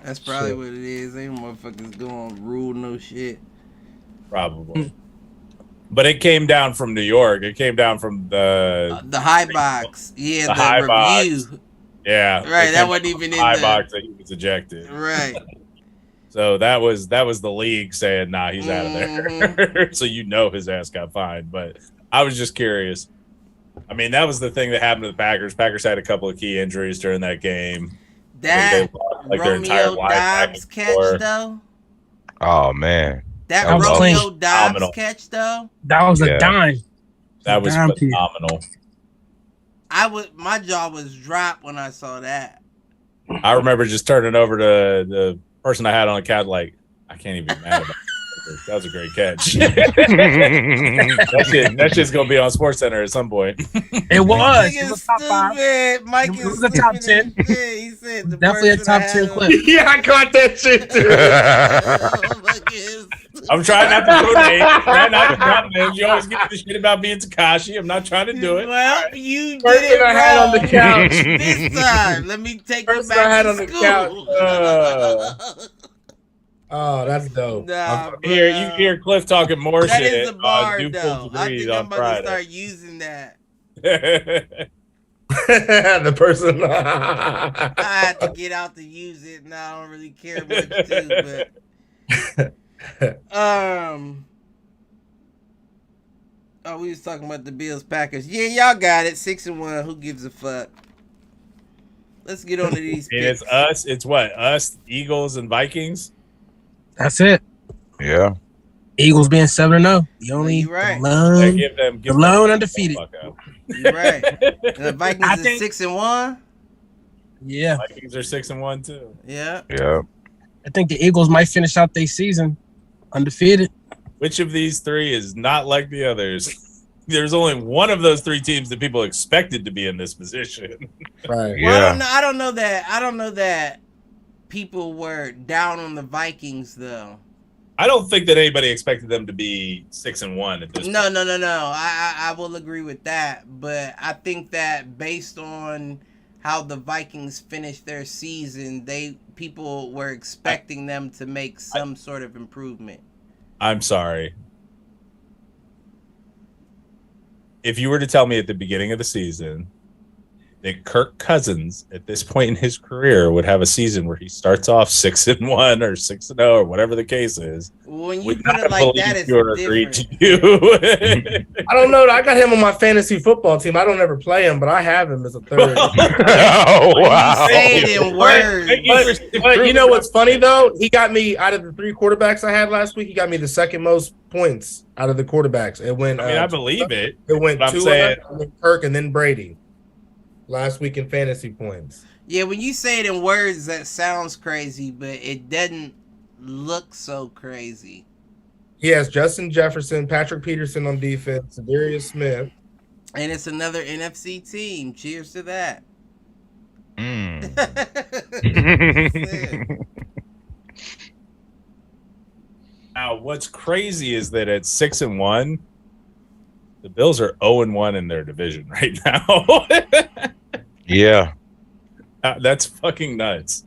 That's probably what it is. Ain't motherfuckers going rule no shit.
Probably. But it came down from New York. It came down from the
high box. Yeah, the
high
review.
box. Yeah,
right. That wasn't even in the
high box that he was ejected.
Right.
So that was the league saying, "Nah, he's out of there." So his ass got fined. But I was just curious. I mean, that was the thing that happened to the Packers. Packers had a couple of key injuries during that game.
That
like their entire
Romeo Dobbs catch though.
Oh man.
That
was
Romeo
clean.
Dobbs catch though.
That was a dime.
That was phenomenal.
My jaw was dropped when I saw that.
I remember just turning over to the person I had on the couch, like, I can't even be mad about it. That was a great catch. that shit's gonna be on SportsCenter at some point.
It was. It was top 5.
Mike
it was a top 10.
He said
definitely a top 10 clip.
Yeah, I caught that shit too.
I'm trying not to put names. Trying not to drop names. You always get this shit about being Tekashi. I'm not trying to do it.
Well, you did
Person
it
I had on the couch.
this time. Let me take you
Person
back
I had
to
on the
school.
couch. Oh, that's dope.
Nah,
you hear Cliff talking more
that
shit.
Is a bar,
Duke
though. I think I'm about to start using that.
The person.
I had to get out to use it. Now I don't really care much too, but oh, we was talking about the Bills Packers. Yeah, y'all got it. 6-1. Who gives a fuck? Let's get on to these picks.
It's us. It's what? Us, Eagles, and Vikings.
That's it.
Yeah.
Eagles being 7-0. The only
right.
the lone undefeated.
You're right. And the Vikings is 6-1.
Yeah.
Vikings are 6-1 too.
Yeah.
Yeah.
I think the Eagles might finish out their season undefeated.
Which of these three is not like the others? There's only one of those three teams that people expected to be in this position.
Right.
Well, I don't know that people were down on the Vikings though.
I don't think that anybody expected them to be 6-1 at this point.
No. I will agree with that, but I think that based on how the Vikings finished their season, people were expecting them to make some sort of improvement.
I'm sorry. If you were to tell me at the beginning of the season that Kirk Cousins at this point in his career would have a season where he starts off 6-1 or 6-0 or whatever the case is,
when you put it like that, it's different.
I don't know. I got him on my fantasy football team. I don't ever play him, but I have him as a third.
Oh wow!
You say it in words.
But you know what's funny though? He got me out of the 3 quarterbacks I had last week. He got me the second most points out of the quarterbacks. It went.
I believe it.
It went
I'm
2
saying
Kirk and then Brady. Last week in fantasy points.
Yeah, when you say it in words, that sounds crazy, but it doesn't look so crazy.
He has Justin Jefferson, Patrick Peterson on defense, Darius Smith.
And it's another NFC team. Cheers to that.
Now, what's crazy is that at 6-1, the Bills are 0-1 in their division right now.
Yeah.
That's fucking nuts.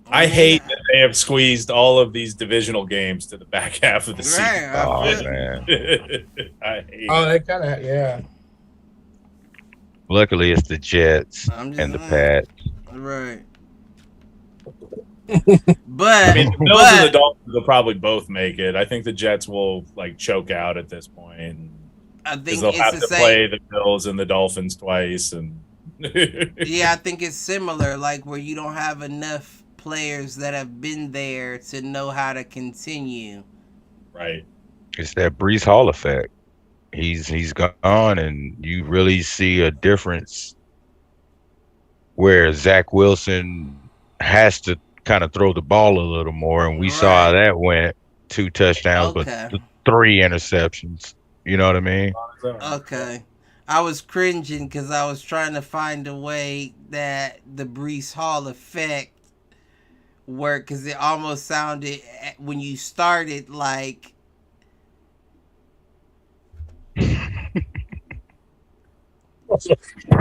I hate that they have squeezed all of these divisional games to the back half of the season.
Oh, man.
I hate
they kind of, yeah.
Luckily, it's the Jets and the Pats.
Right. But
I mean, the Bills and the Dolphins will probably both make it. I think the Jets will choke out at this point.
I think
they'll have to play the Bills and the Dolphins twice, and
yeah, I think it's similar, like where you don't have enough players that have been there to know how to continue.
Right.
It's that Breece Hall effect. He's gone, and you really see a difference where Zach Wilson has to kind of throw the ball a little more, and we saw how that went. 2 touchdowns, but 3 interceptions. You know what I mean?
Okay. I was cringing because I was trying to find a way that the Breece Hall effect worked, because it almost sounded, when you started, like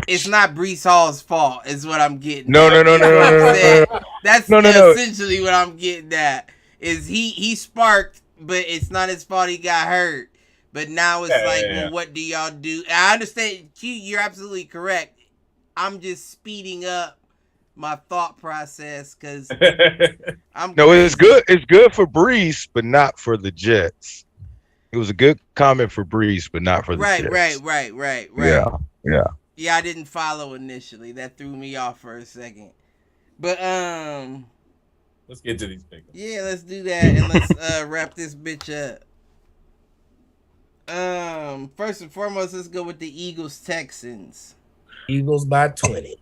it's not Breece Hall's fault, is what I'm getting.
No.
That's essentially what I'm getting at. Is he sparked, but it's not his fault he got hurt. But now it's well, what do y'all do? I understand, Q, you're absolutely correct. I'm just speeding up my thought process because
it's good. It's good for Brees, but not for the Jets. It was a good comment for Brees, but not for the Jets.
Right. Yeah, I didn't follow initially. That threw me off for a second. But
let's get to these picks.
Yeah, let's do that and let's wrap this bitch up. First and foremost, let's go with the Eagles Texans.
Eagles by 20.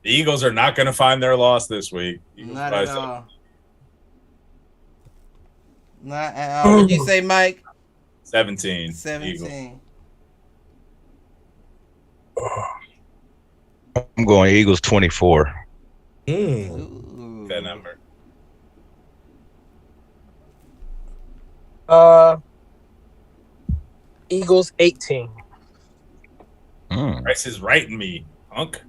The Eagles are not going to find their loss this week. Eagles
not at all. Not at all. What did you say, Mike?
17.
17.
I'm going Eagles 24.
That number.
Eagles 18.
Price is right in me, punk.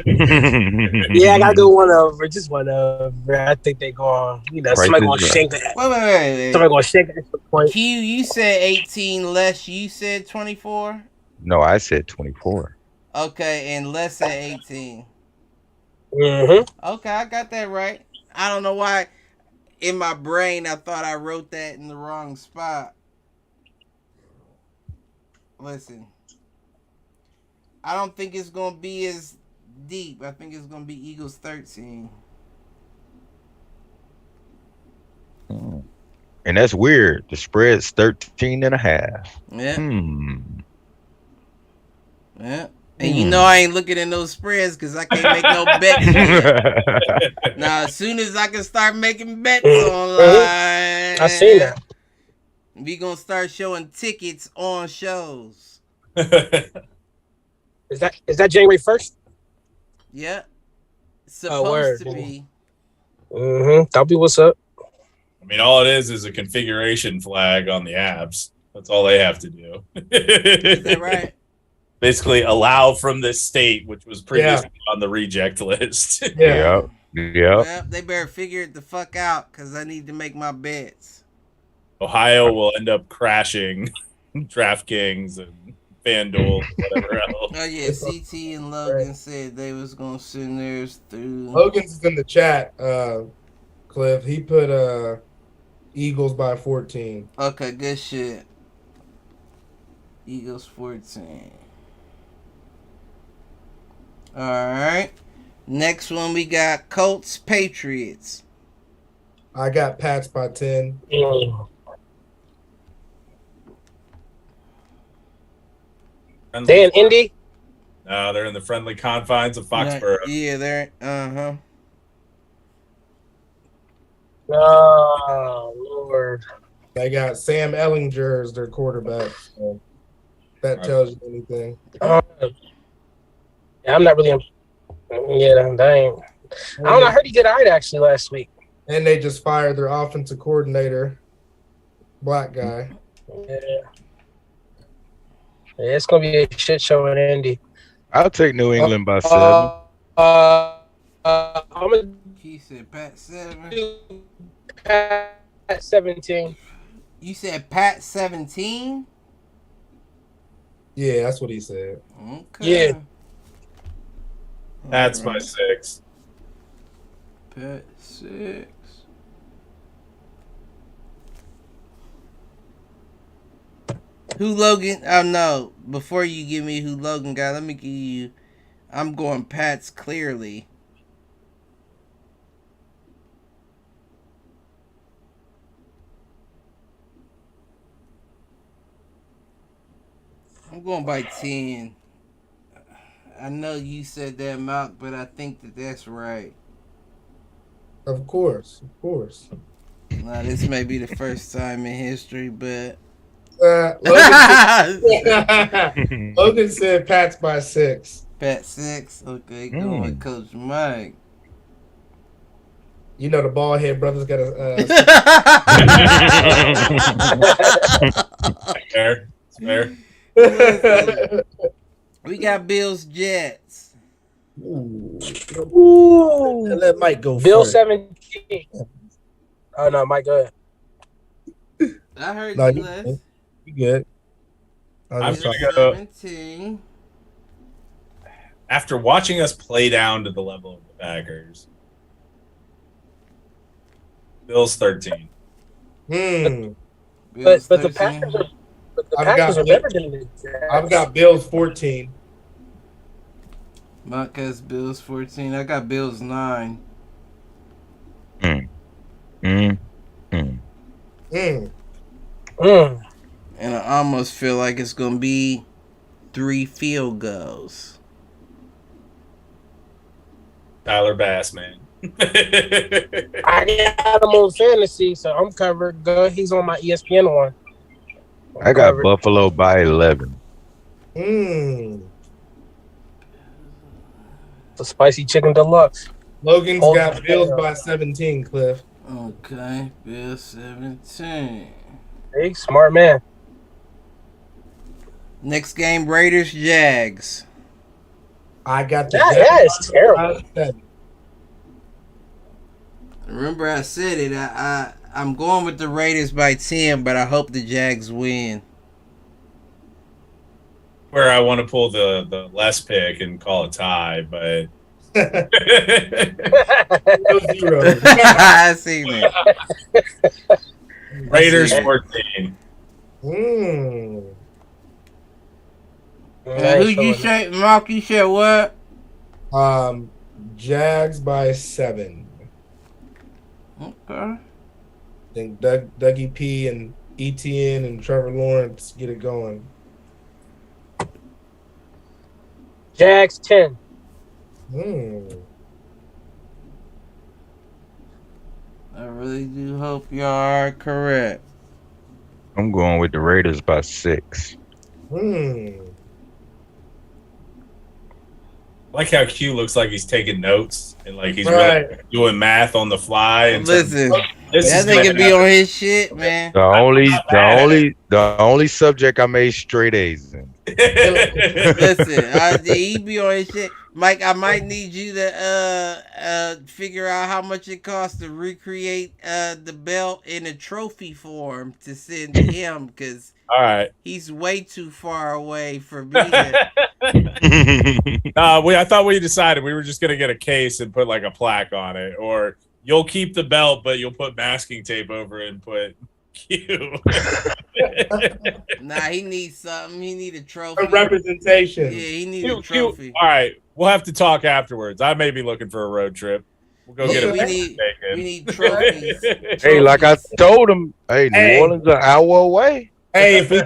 Yeah, I gotta go one over. Just one over. I think they go on. Somebody gonna shake that.
Wait.
Somebody gonna shake that point.
Q, you said 18. Les, you said 24.
No, I said 24.
Okay, and Les said 18.
Mm-hmm.
Okay, I got that right. I don't know why. In my brain, I thought I wrote that in the wrong spot. Listen, I don't think it's going to be as deep. I think it's going to be Eagles 13.
And that's weird. The spread's 13.5.
Yeah. Yeah. And you know I ain't looking at those spreads because I can't make no bets. Now, as soon as I can start making bets online,
I seen that.
We gonna start showing tickets on shows.
Is that January 1st?
Yeah. Supposed to be.
That'll be what's up.
I mean, all it is a configuration flag on the apps. That's all they have to do.
Is that right?
Basically allow from this state, which was previously on the reject list.
Yeah.
Well, they better figure it the fuck out because I need to make my bets.
Ohio will end up crashing DraftKings and FanDuel, whatever else.
Oh yeah, CT and Logan said they was gonna send theirs through.
Logan's in the chat, Cliff. He put Eagles by 14.
Okay, good shit. Eagles 14. All right. Next one we got Colts Patriots.
I got Pats by 10.
They in Indy?
No, they're in the friendly confines of Foxborough.
Yeah, they're
Oh Lord.
They got Sam Ellinger as their quarterback. So that tells you anything.
I'm not really. Yeah, dang. I don't know. I heard he did all right actually last week.
And they just fired their offensive coordinator, black guy.
Yeah, it's gonna be a shit show in Indy.
I'll take New England by 7.
He said Pat 7.
Pat 17.
You said Pat 17?
Yeah, that's what he said.
Okay.
Yeah.
That's by 6.
Pat 6. Who Logan? Oh no! Before you give me who Logan got, let me give you. I'm going Pats clearly. I'm going by 10. I know you said that, Malk, but I think that that's right.
Of course.
Now, this may be the first time in history, but...
Logan said Pats by 6.
Pat 6? Okay, going with Coach Mike.
You know the bald head brothers got a...
Fair.
We got Bills Jets.
Ooh. Let Mike go
Bill
first.
17. Oh no, Mike, go ahead.
I heard
No,
you, Les.
You good.
I'm
Bills
gonna go
17.
after watching us play down to the level of the Packers. Bills 13.
Hmm.
Bills
But the
13.
Packers are better than the Jags.
I've got Bills 14.
Mark has Bills 14. I got Bills 9.
Mm.
And I almost feel like it's going to be 3 field goals.
Tyler Bass, man.
I got him on fantasy, so I'm covered. Good. He's on my ESPN one.
I got Buffalo by 11.
Mm.
The spicy chicken deluxe.
Logan's
Oh,
got Bills
yeah.
by 17, Cliff.
Okay, Bills 17.
Hey, smart man.
Next game, Raiders Jags.
I got the
That is terrible.
Remember I said it. I'm going with the Raiders by 10, but I hope the Jags win.
Where I want to pull the less pick and call a tie, but
I see that.
Raiders 14.
Mm.
Who you say, Mark? You said what?
Jags by 7.
Okay.
I think Dougie P and ETN and Trevor Lawrence get it going.
Jags 10.
I really do hope y'all are correct.
I'm going with the Raiders by 6.
Like how Q looks like he's taking notes and like he's
Right.
really doing math on the fly. And
Listen,
this
that
is
nigga
gonna
be on his shit, man.
The only subject I made straight A's in.
Listen, he be on his shit. Mike, I might need you to figure out how much it costs to recreate the belt in a trophy form to send to him, because
all right,
he's way too far away for me to...
I thought we decided we were just gonna get a case and put like a plaque on it, or you'll keep the belt, but you'll put masking tape over it and put Q.
Nah, he needs something. He need a trophy.
A representation.
Yeah, he needs a trophy.
All right, we'll have to talk afterwards. I may be looking for a road trip. We'll go get
we need trophies.
Hey, like I told him, New Orleans an hour away.
Hey, if we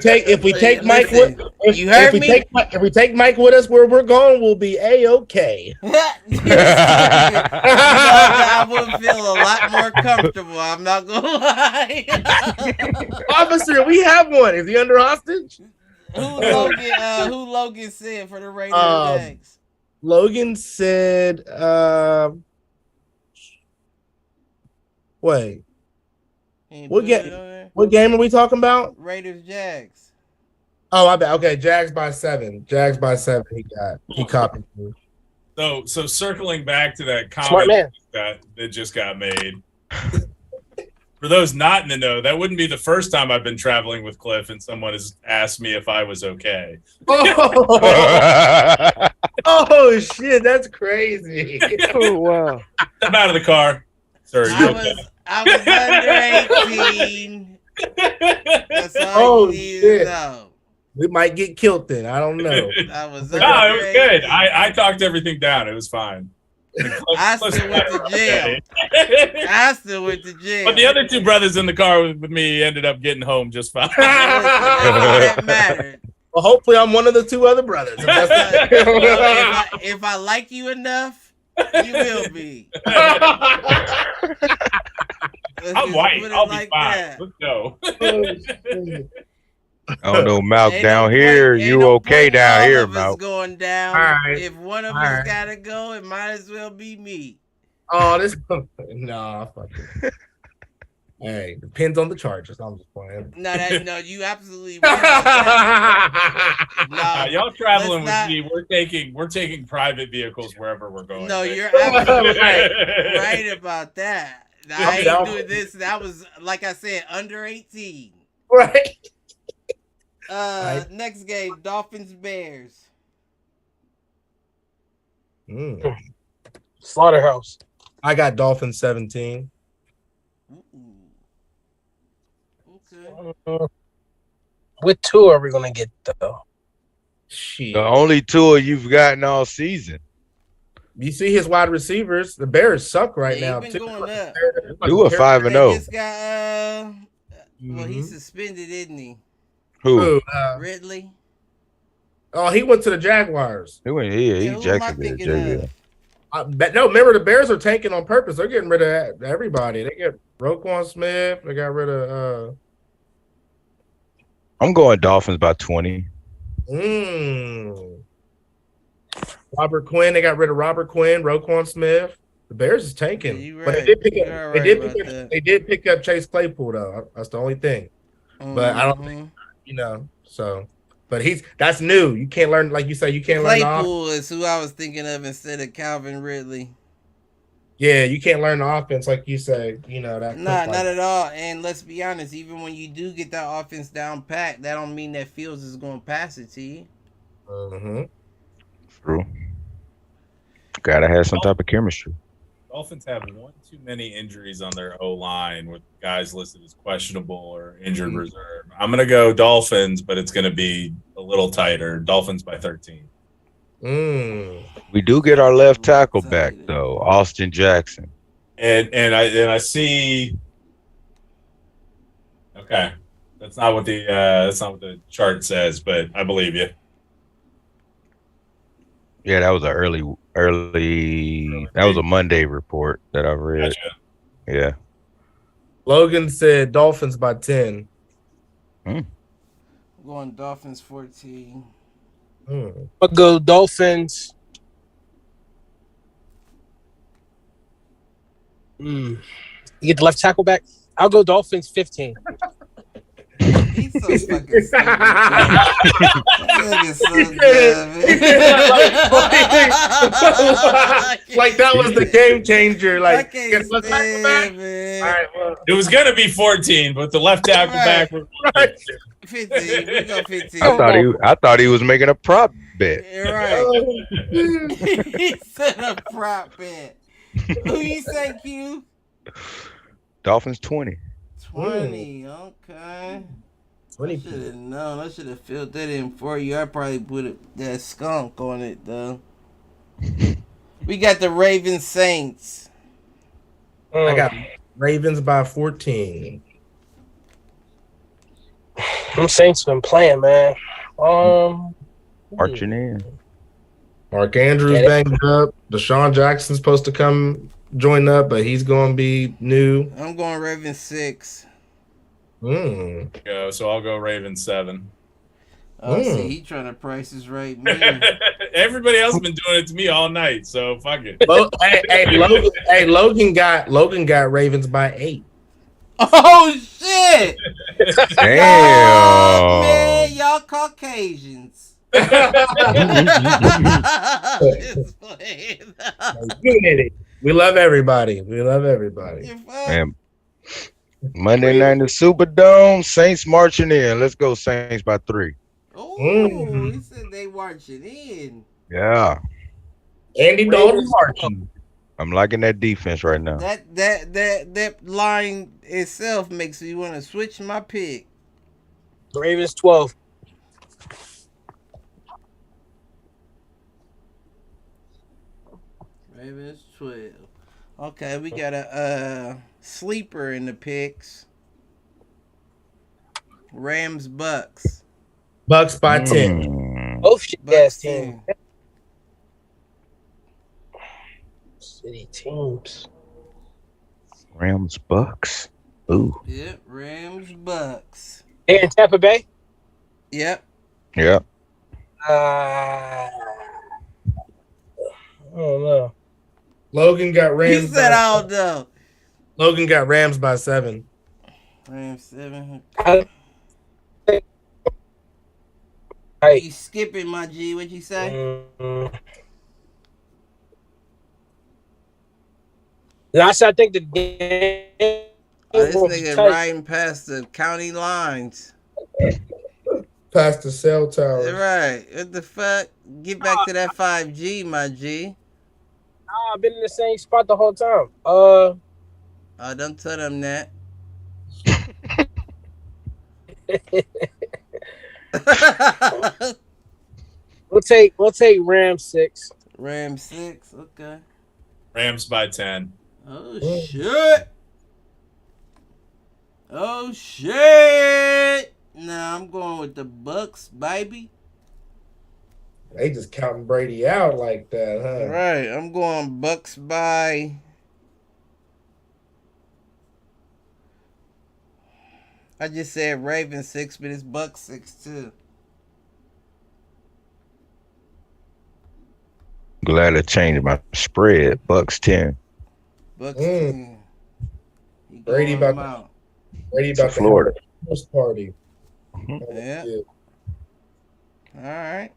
take Mike with,
you heard me?
If we take Mike with us where we're going, we'll be A-okay.
I would feel a lot more comfortable. I'm not gonna lie.
Officer, we have one. Is he under hostage?
Who Logan said for the Raiders Jags?
Logan said, wait. What game are we talking about?
Raiders Jags.
Oh, I bet. Okay, Jags by 7. Jags by 7. He copied me.
So circling back to that comment that just got made. For those not in the know, that wouldn't be the first time I've been traveling with Cliff and someone has asked me if I was okay.
Oh shit, that's crazy.
Oh wow.
I'm out of the car. Sir,
I was under 18. That's all you need to know.
We might get killed then. I don't know.
I was
no, it was good. I talked everything down. It was fine.
I still went to jail.
But the other two brothers in the car with me ended up getting home just fine.
That mattered.
Well, hopefully I'm one of the 2 other brothers.
If I like you enough, you will be.
I'm white. I'll be fine. Let's go.
I don't know, Malk, down here. You okay down here, Malk?
Going down.
Right.
If one of us gotta go, it might as well be me.
Oh, this fuck it. Hey, depends on the charges. I'm just playing.
No, you absolutely.
Y'all traveling with me. We're taking private vehicles wherever we're going.
No, you're absolutely right about that. I ain't doing this. That was, like I said, under 18.
Right.
Next game, Dolphins Bears.
Slaughterhouse.
I got Dolphins 17.
Okay.
What two are we gonna get though?
Shit.
The only tour you've gotten all season.
You see his wide receivers. The Bears suck right now.
Been going up.
You were 5-0.
This guy, well, he's suspended, isn't he?
Who?
Ridley.
Oh, he went to the Jaguars.
He went. He Jacksonville.
No, remember the Bears are tanking on purpose. They're getting rid of everybody. They get Roquan Smith. They got rid of.
I'm going Dolphins by 20.
Robert Quinn. They got rid of Robert Quinn. Roquan Smith. The Bears is tanking,
yeah,
but
right.
they did pick up Chase Claypool though. That's the only thing. But I don't think so. But that's new. You can't learn, like you say, you can't learn.
Claypool is who I was thinking of instead of Calvin Ridley.
Yeah, you can't learn the offense like you say. That.
Not at all. And let's be honest, even when you do get that offense down pat, that don't mean that Fields is going to pass it to you.
True. Gotta have some type of chemistry.
Dolphins have one too many injuries on their O-line with guys listed as questionable or injured reserve. I'm going to go Dolphins, but it's going to be a little tighter. Dolphins by 13.
We do get our left tackle back though, Austin Jackson.
And I see. Okay, that's not what the chart says, but I believe you.
Yeah, that was an early. That was a Monday report that I read.
Gotcha.
Yeah.
Logan said Dolphins by 10.
Going Dolphins 14.
I'll go Dolphins. You get the left tackle back? I'll go Dolphins 15.
He's so fucking stupid.
Like that was the game changer. Like,
stand,
all right, well.
It was going to be 14, but the left tackle back was
15. We go 15.
I thought he was making a prop bet.
You're right. He said a prop bet. Who you say, Q?
Dolphins 20.
20. Okay.
20.
I should have known. I should have filled that in for you. I probably put that skunk on it though. We got the Ravens Saints.
I got Ravens by 14.
Them Saints been playing, man.
Marching in.
Mark Andrews banged up. Deshaun Jackson's supposed to come join up, but he's going to be new.
I'm going Ravens 6.
Go, so I'll go Ravens 7.
Oh, see, he trying to price his right.
Everybody else has been doing it to me all night, so fuck it.
Logan got Ravens by 8.
Oh shit!
Damn.
Oh, man, y'all Caucasians.
Unity. We love everybody.
Man. Monday night in the Superdome, Saints marching in. Let's go Saints by 3.
Oh, he said they marching in.
Yeah.
Andy Dalton marching.
I'm liking that defense right now.
That line itself makes me want to switch my pick.
Ravens 12.
Ravens 12. Okay, we got a sleeper in the picks. Rams Bucks.
Bucks by 10.
Both shit ass teams. City teams.
Rams Bucks. Ooh.
Yep, Rams Bucks.
And Tampa Bay?
Yep.
Yeah.
I don't know.
Logan got Rams.
He said I don't know.
Logan got Rams by 7.
Rams 7.
Right.
You skipping, my G. What'd you say?
I think the game.
Oh, this nigga riding past the county lines.
Past the cell tower.
Right. What the fuck? Get back to that 5G, my G.
I've been in the same spot the whole time.
Oh, don't tell them that.
We'll take Ram 6.
Ram 6, okay.
Rams by 10.
Oh shit. Oh shit. Nah, I'm going with the Bucks, baby.
They just counting Brady out like that, huh?
Right. I'm going Bucks by. I just said Ravens 6, but it's Bucks 6 too.
Glad I changed my spread. Bucks 10.
Bucks 10.
Brady about to
Florida.
House party.
Yeah. All right.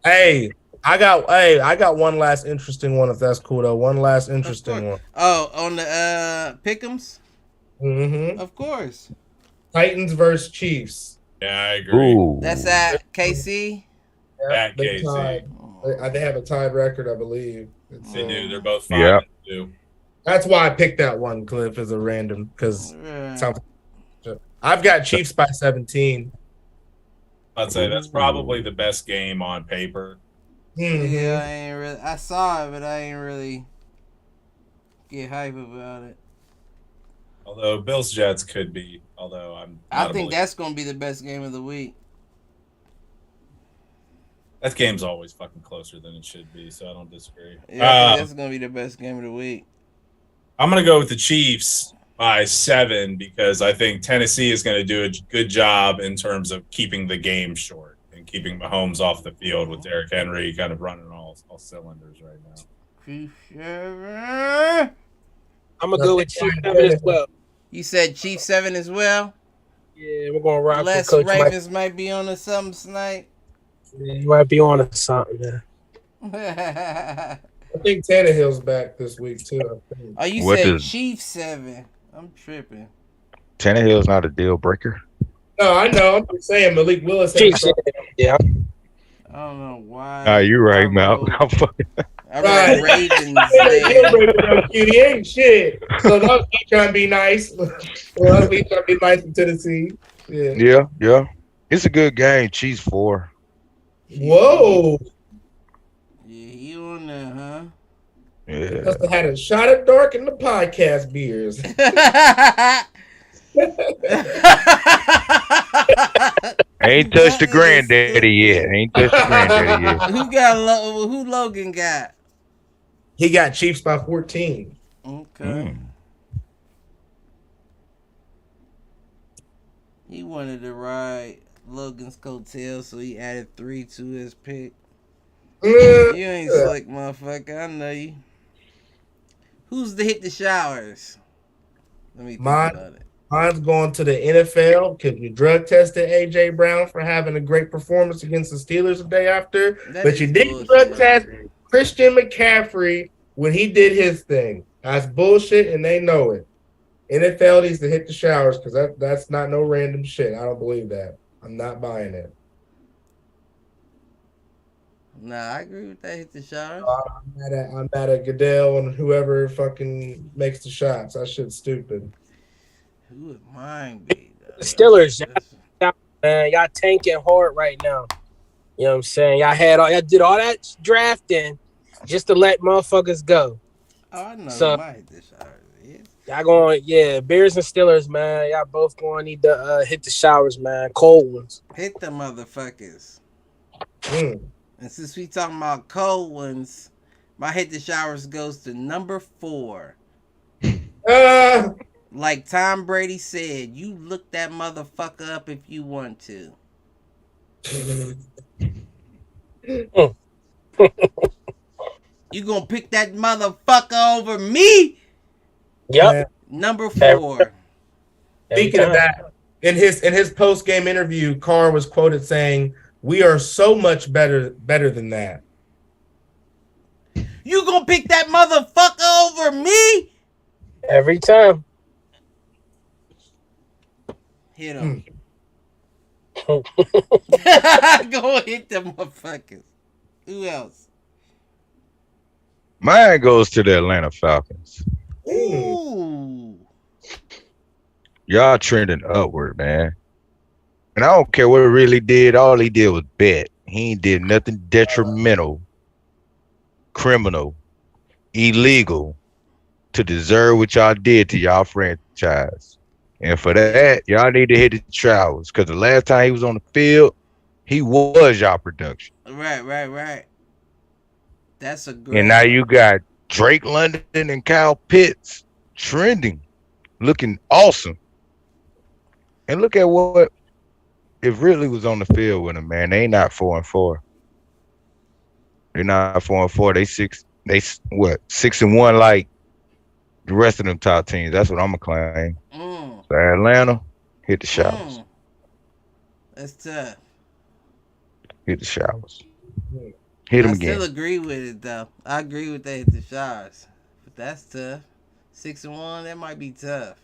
Hey, I got one last interesting one if that's cool though. One last interesting one.
Oh, on the Pick'ems?
Mm-hmm.
Of course.
Titans versus Chiefs.
Yeah, I agree.
Ooh.
That's at KC?
At
They
KC.
tied. They have a tied record, I believe.
They do. They're both 5
Yeah.
2.
That's why I picked that one, Cliff, as a random because I've got Chiefs by 17.
I'd say that's probably the best game on paper.
Mm-hmm.
Yeah, I saw it, but I ain't really get hype about it.
Although Bills Jets could be. Although
I think that's gonna be the best game of the week.
That game's always fucking closer than it should be, so I don't disagree.
Yeah, I think that's gonna be the best game of the week.
I'm gonna go with the Chiefs by 7 because I think Tennessee is going to do a good job in terms of keeping the game short and keeping Mahomes off the field with Derrick Henry kind of running all cylinders right now.
I'm gonna go with Chiefs 7 as well.
You said Chiefs 7 as well?
Yeah, we're gonna rock
Unless
with Coach
Ravens might be on to something tonight.
Yeah, you might be on to something, man.
I think Tannehill's back this week too. I think.
Oh, you
What
said
does-
Chiefs 7. I'm tripping.
Tannehill's not a deal breaker.
No, I know. I'm just saying Malik Willis.
Chiefs, yeah.
I don't know why.
Ah, you're right, Mal. I'm fucking-
I read Ravens. there.
He ain't shit. So that's me trying to be nice. Well, that's me trying to be nice in Tennessee. Yeah.
Yeah. It's a good game. Chiefs 4.
Whoa.
Yeah, he on there, huh?
Yeah.
Must have had a shot at dark in the podcast beers.
Ain't touched the granddaddy yet.
Who Logan got?
He got Chiefs by 14.
Okay. He wanted to ride Logan's coattail, so he added 3 to his pick. You ain't slick, motherfucker. I know you. Who's the hit the showers? Let me think about it.
Mine's going to the NFL because you drug tested A.J. Brown for having a great performance against the Steelers the day after. But you didn't drug test Christian McCaffrey when he did his thing. That's bullshit, and they know it. NFL needs to hit the showers because that's not no random shit. I don't believe that. I'm not buying it.
Nah, I agree with that. Hit the showers.
I'm mad at Goodell and whoever fucking makes the shots. That shit's stupid.
Who would mine be?
The Steelers, man, y'all tanking hard right now. You know what I'm saying? Y'all did all that drafting just to let motherfuckers go.
Oh, I know.
So,
Hit the showers.
Y'all going, Bears and Steelers, man. Y'all both going to need to hit the showers, man. Cold ones.
Hit the motherfuckers.
Mm.
And since we talking about cold ones, my hit the showers goes to number 4. Like Tom Brady said, you look that motherfucker up if you want to. You gonna pick that motherfucker over me?
Yep.
Number 4.
Speaking of that, in his post game interview, Carr was quoted saying, "We are so much better than that."
You gonna pick that motherfucker over me?
Every time.
Hit him. Go hit them motherfuckers. Who else?
Mine goes to the Atlanta Falcons.
Ooh.
Y'all trending upward, man. And I don't care what he really did. All he did was bet. He ain't did nothing detrimental, criminal, illegal to deserve what y'all did to y'all franchise. And for that, y'all need to hit the showers. Because the last time he was on the field, he was y'all production.
Right. That's a great.
And now you got Drake London and Kyle Pitts trending, looking awesome. And look at what if Ridley was on the field with him, man. They not 4-4. They're not 4-4. They 6-1 like the rest of them top teams. That's what I'm gonna claim. So Atlanta, hit the showers.
That's tough.
Hit the showers. Hit them again.
I still agree with it though. I agree with that hit the showers. But that's tough. 6-1, that might be tough.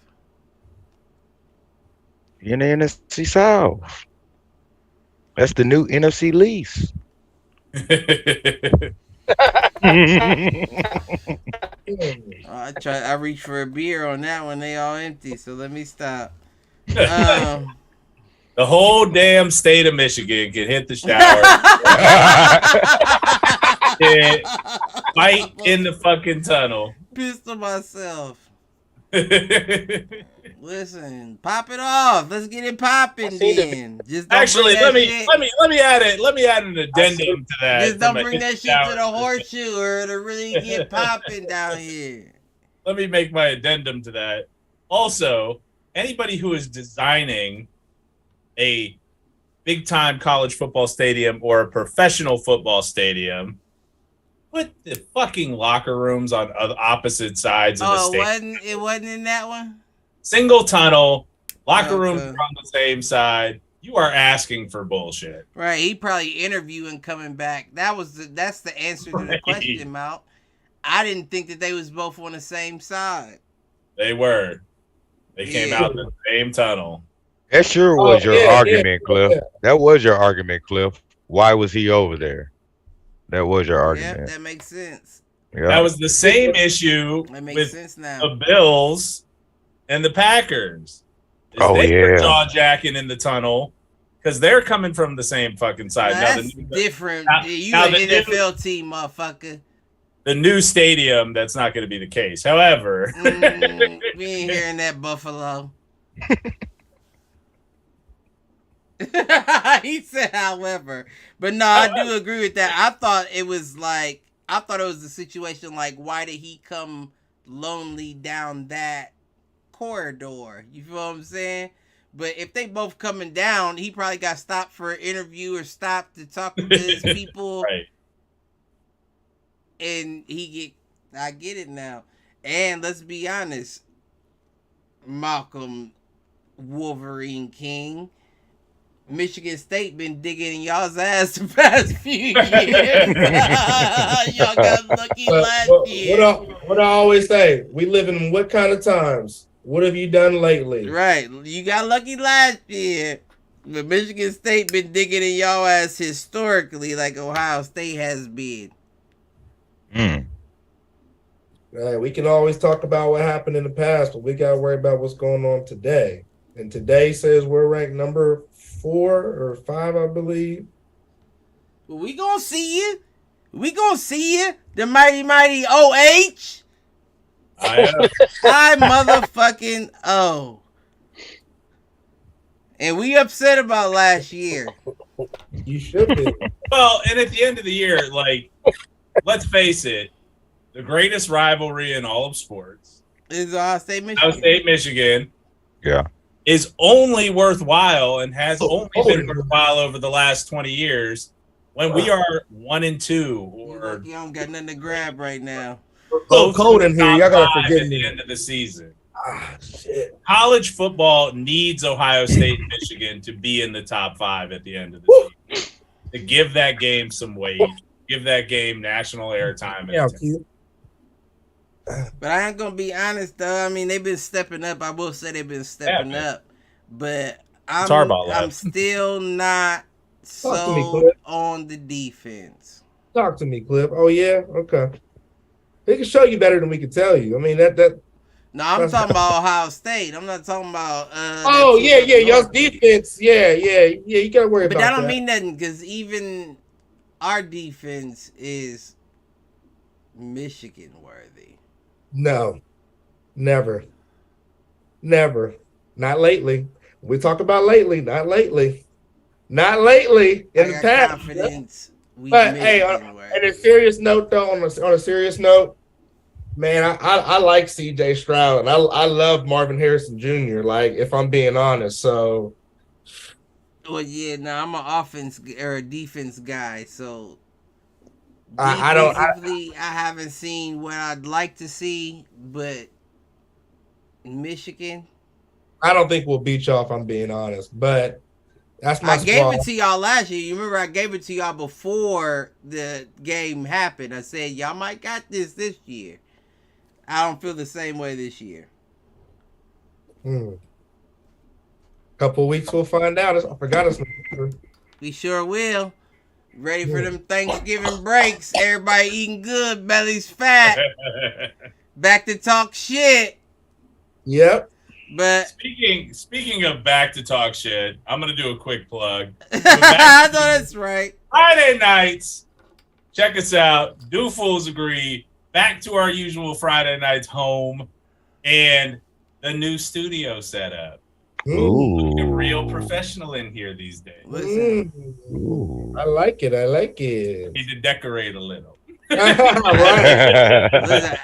In the NFC South. That's the new NFC lease.
I reached for a beer on that one. They all empty, so let me stop. The
whole damn state of Michigan can hit the shower. Fight in the fucking tunnel.
Pissed on myself. Listen, pop it off. Let's get it popping then. Just
actually, let me add it. Let me add an addendum to that.
Just don't bring that shit to the horseshoe or to really get popping down here.
Let me make my addendum to that. Also, anybody who is designing a big-time college football stadium or a professional football stadium, put the fucking locker rooms on opposite sides of the stadium.
It wasn't in that one?
Single tunnel, locker rooms are on the same side. You are asking for bullshit.
Right, he probably interviewing coming back. That's the answer to the question, Mal. I didn't think that they was both on the same side.
They were. They came out in the same tunnel.
That sure was your argument, Cliff. That was your argument, Cliff. Why was he over there? That was your argument.
Yep, that makes sense.
Yeah.
That was the same issue with the Bills and the Packers. They were jaw-jacking in the tunnel because they're coming from the same fucking side.
That's different. You an NFL team, motherfucker.
The new stadium, that's not going to be the case. However,
we ain't hearing that, Buffalo. He said, however. But no, I do agree with that. I thought it was a situation like, why did he come lonely down that corridor? You feel what I'm saying? But if they both coming down, he probably got stopped for an interview or stopped to talk to his people.
Right.
And I get it now. And let's be honest, Malcolm Wolverine King, Michigan State been digging in y'all's ass the past few years. Y'all got lucky last year.
What I always say, we live in what kind of times? What have you done lately?
Right. You got lucky last year. But Michigan State been digging in y'all ass historically like Ohio State has been.
We can always talk about what happened in the past, but we got to worry about what's going on today. And today says we're ranked number 4 or 5, I believe.
Well, we gonna see you. The mighty OH. I motherfucking O. And we upset about last year.
You should be.
Well, and at the end of the year, let's face it, the greatest rivalry in all of sports
is Ohio State, Michigan.
Ohio State, Michigan.
Yeah.
Is only worthwhile and has only been worthwhile over the last 20 years when we are 1-2 or
you don't got nothing to grab right now.
So cold in here. Y'all gotta forgive me.
At the end of the season.
Shit.
College football needs Ohio State and Michigan to be in the top 5 at the end of the season. To give that game some weight, give that game national airtime.
Yeah,
But I ain't gonna be honest though. I mean, they've been stepping up. I will say they've been stepping up, but I'm still not sold on the defense.
Talk to me, Cliff. Oh yeah, okay. They can show you better than we can tell you. I mean that.
No, I'm talking about Ohio State. I'm not talking about.
Oh yeah, y'all's defense. Yeah. You gotta worry about that. But that
don't mean nothing because even our defense is Michigan worthy.
No, never. Not lately. We talk about lately, not lately. Not lately in the past.
Confidence.
But hey, on a serious note, though, on a serious note, man, I like C.J. Stroud and I love Marvin Harrison Jr. Like, if I'm being honest, so.
Well, yeah, no, I'm an offense or a defense guy, so. I haven't seen what I'd like to see, but Michigan.
I don't think we'll beat y'all if I'm being honest, but that's my.
I gave it to y'all last year. You remember I gave it to y'all before the game happened. I said y'all might got this year. I don't feel the same way this year.
Couple weeks we'll find out. I forgot it's.
We sure will. Ready for them Thanksgiving breaks. Everybody eating good. Belly's fat. Back to talk shit.
Yep.
But
speaking of back to talk shit, I'm gonna do a quick plug.
I know that's right.
Friday nights, check us out. Do Fools Agree. Back to our usual Friday nights home, and the new studio setup.
Ooh.
A real professional in here these days.
Listen.
I like it.
Need to decorate a little.
Listen,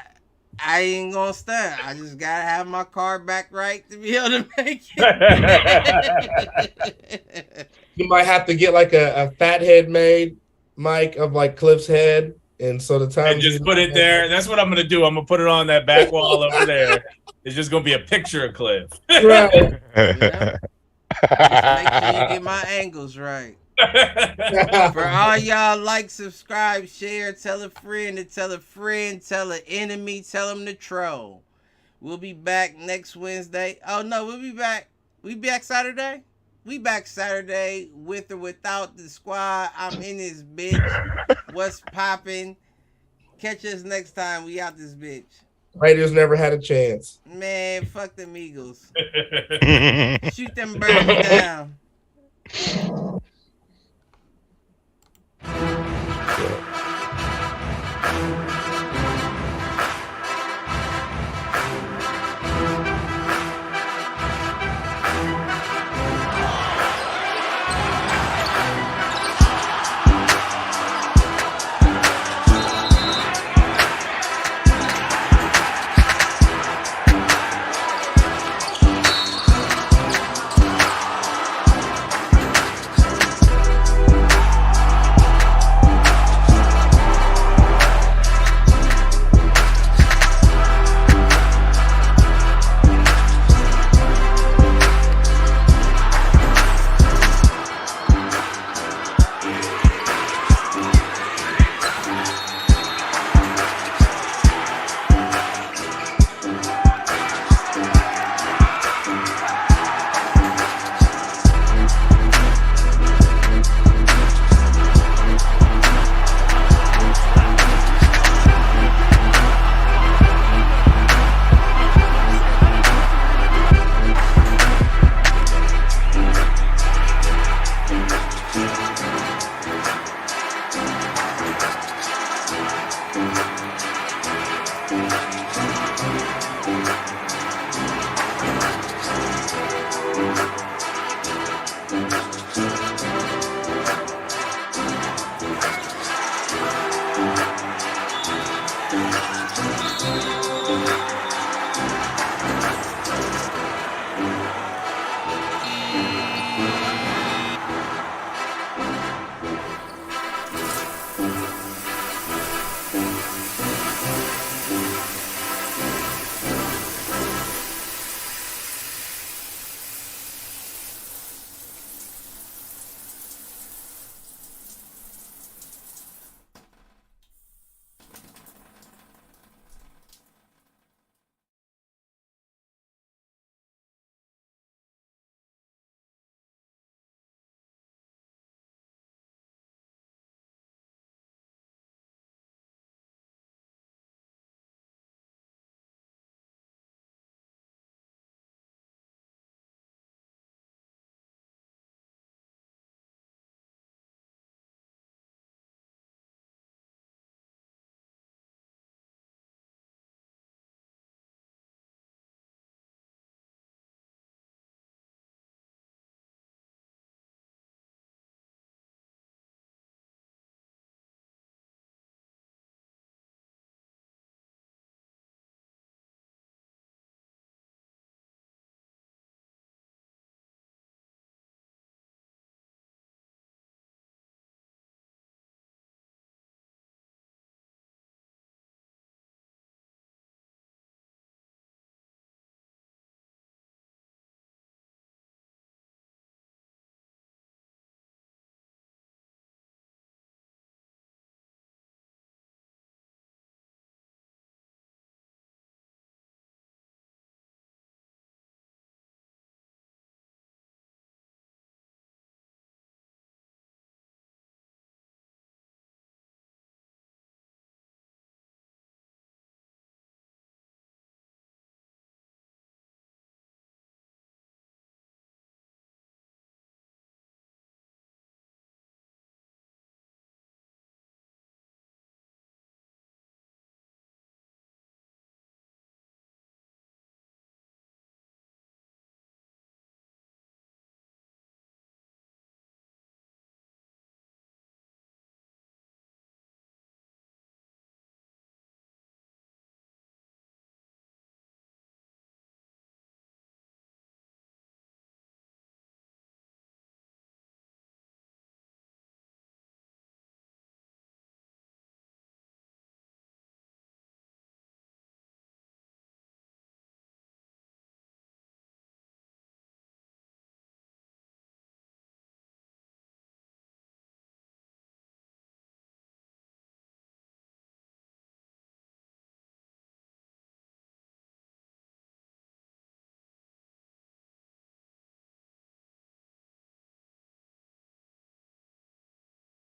I ain't gonna stunt. I just gotta have my car back right to be able to make it.
You might have to get like a fat head made, Mike, of like Cliff's head. And so the time
and just put it there. That's what I'm gonna do. I'm gonna put it on that back wall over there. It's just gonna be a picture of Cliff.
Right.
Yeah. Just make sure you get my angles right. For all y'all, like, subscribe, share, tell a friend to tell a friend, tell an enemy, tell them to troll. We'll be back next Wednesday. Oh no, we'll be back. We back Saturday? We back Saturday with or without the squad. I'm in this bitch. What's popping? Catch us next time. We out this bitch.
Raiders never had a chance.
Man, fuck them Eagles. Shoot them birds down.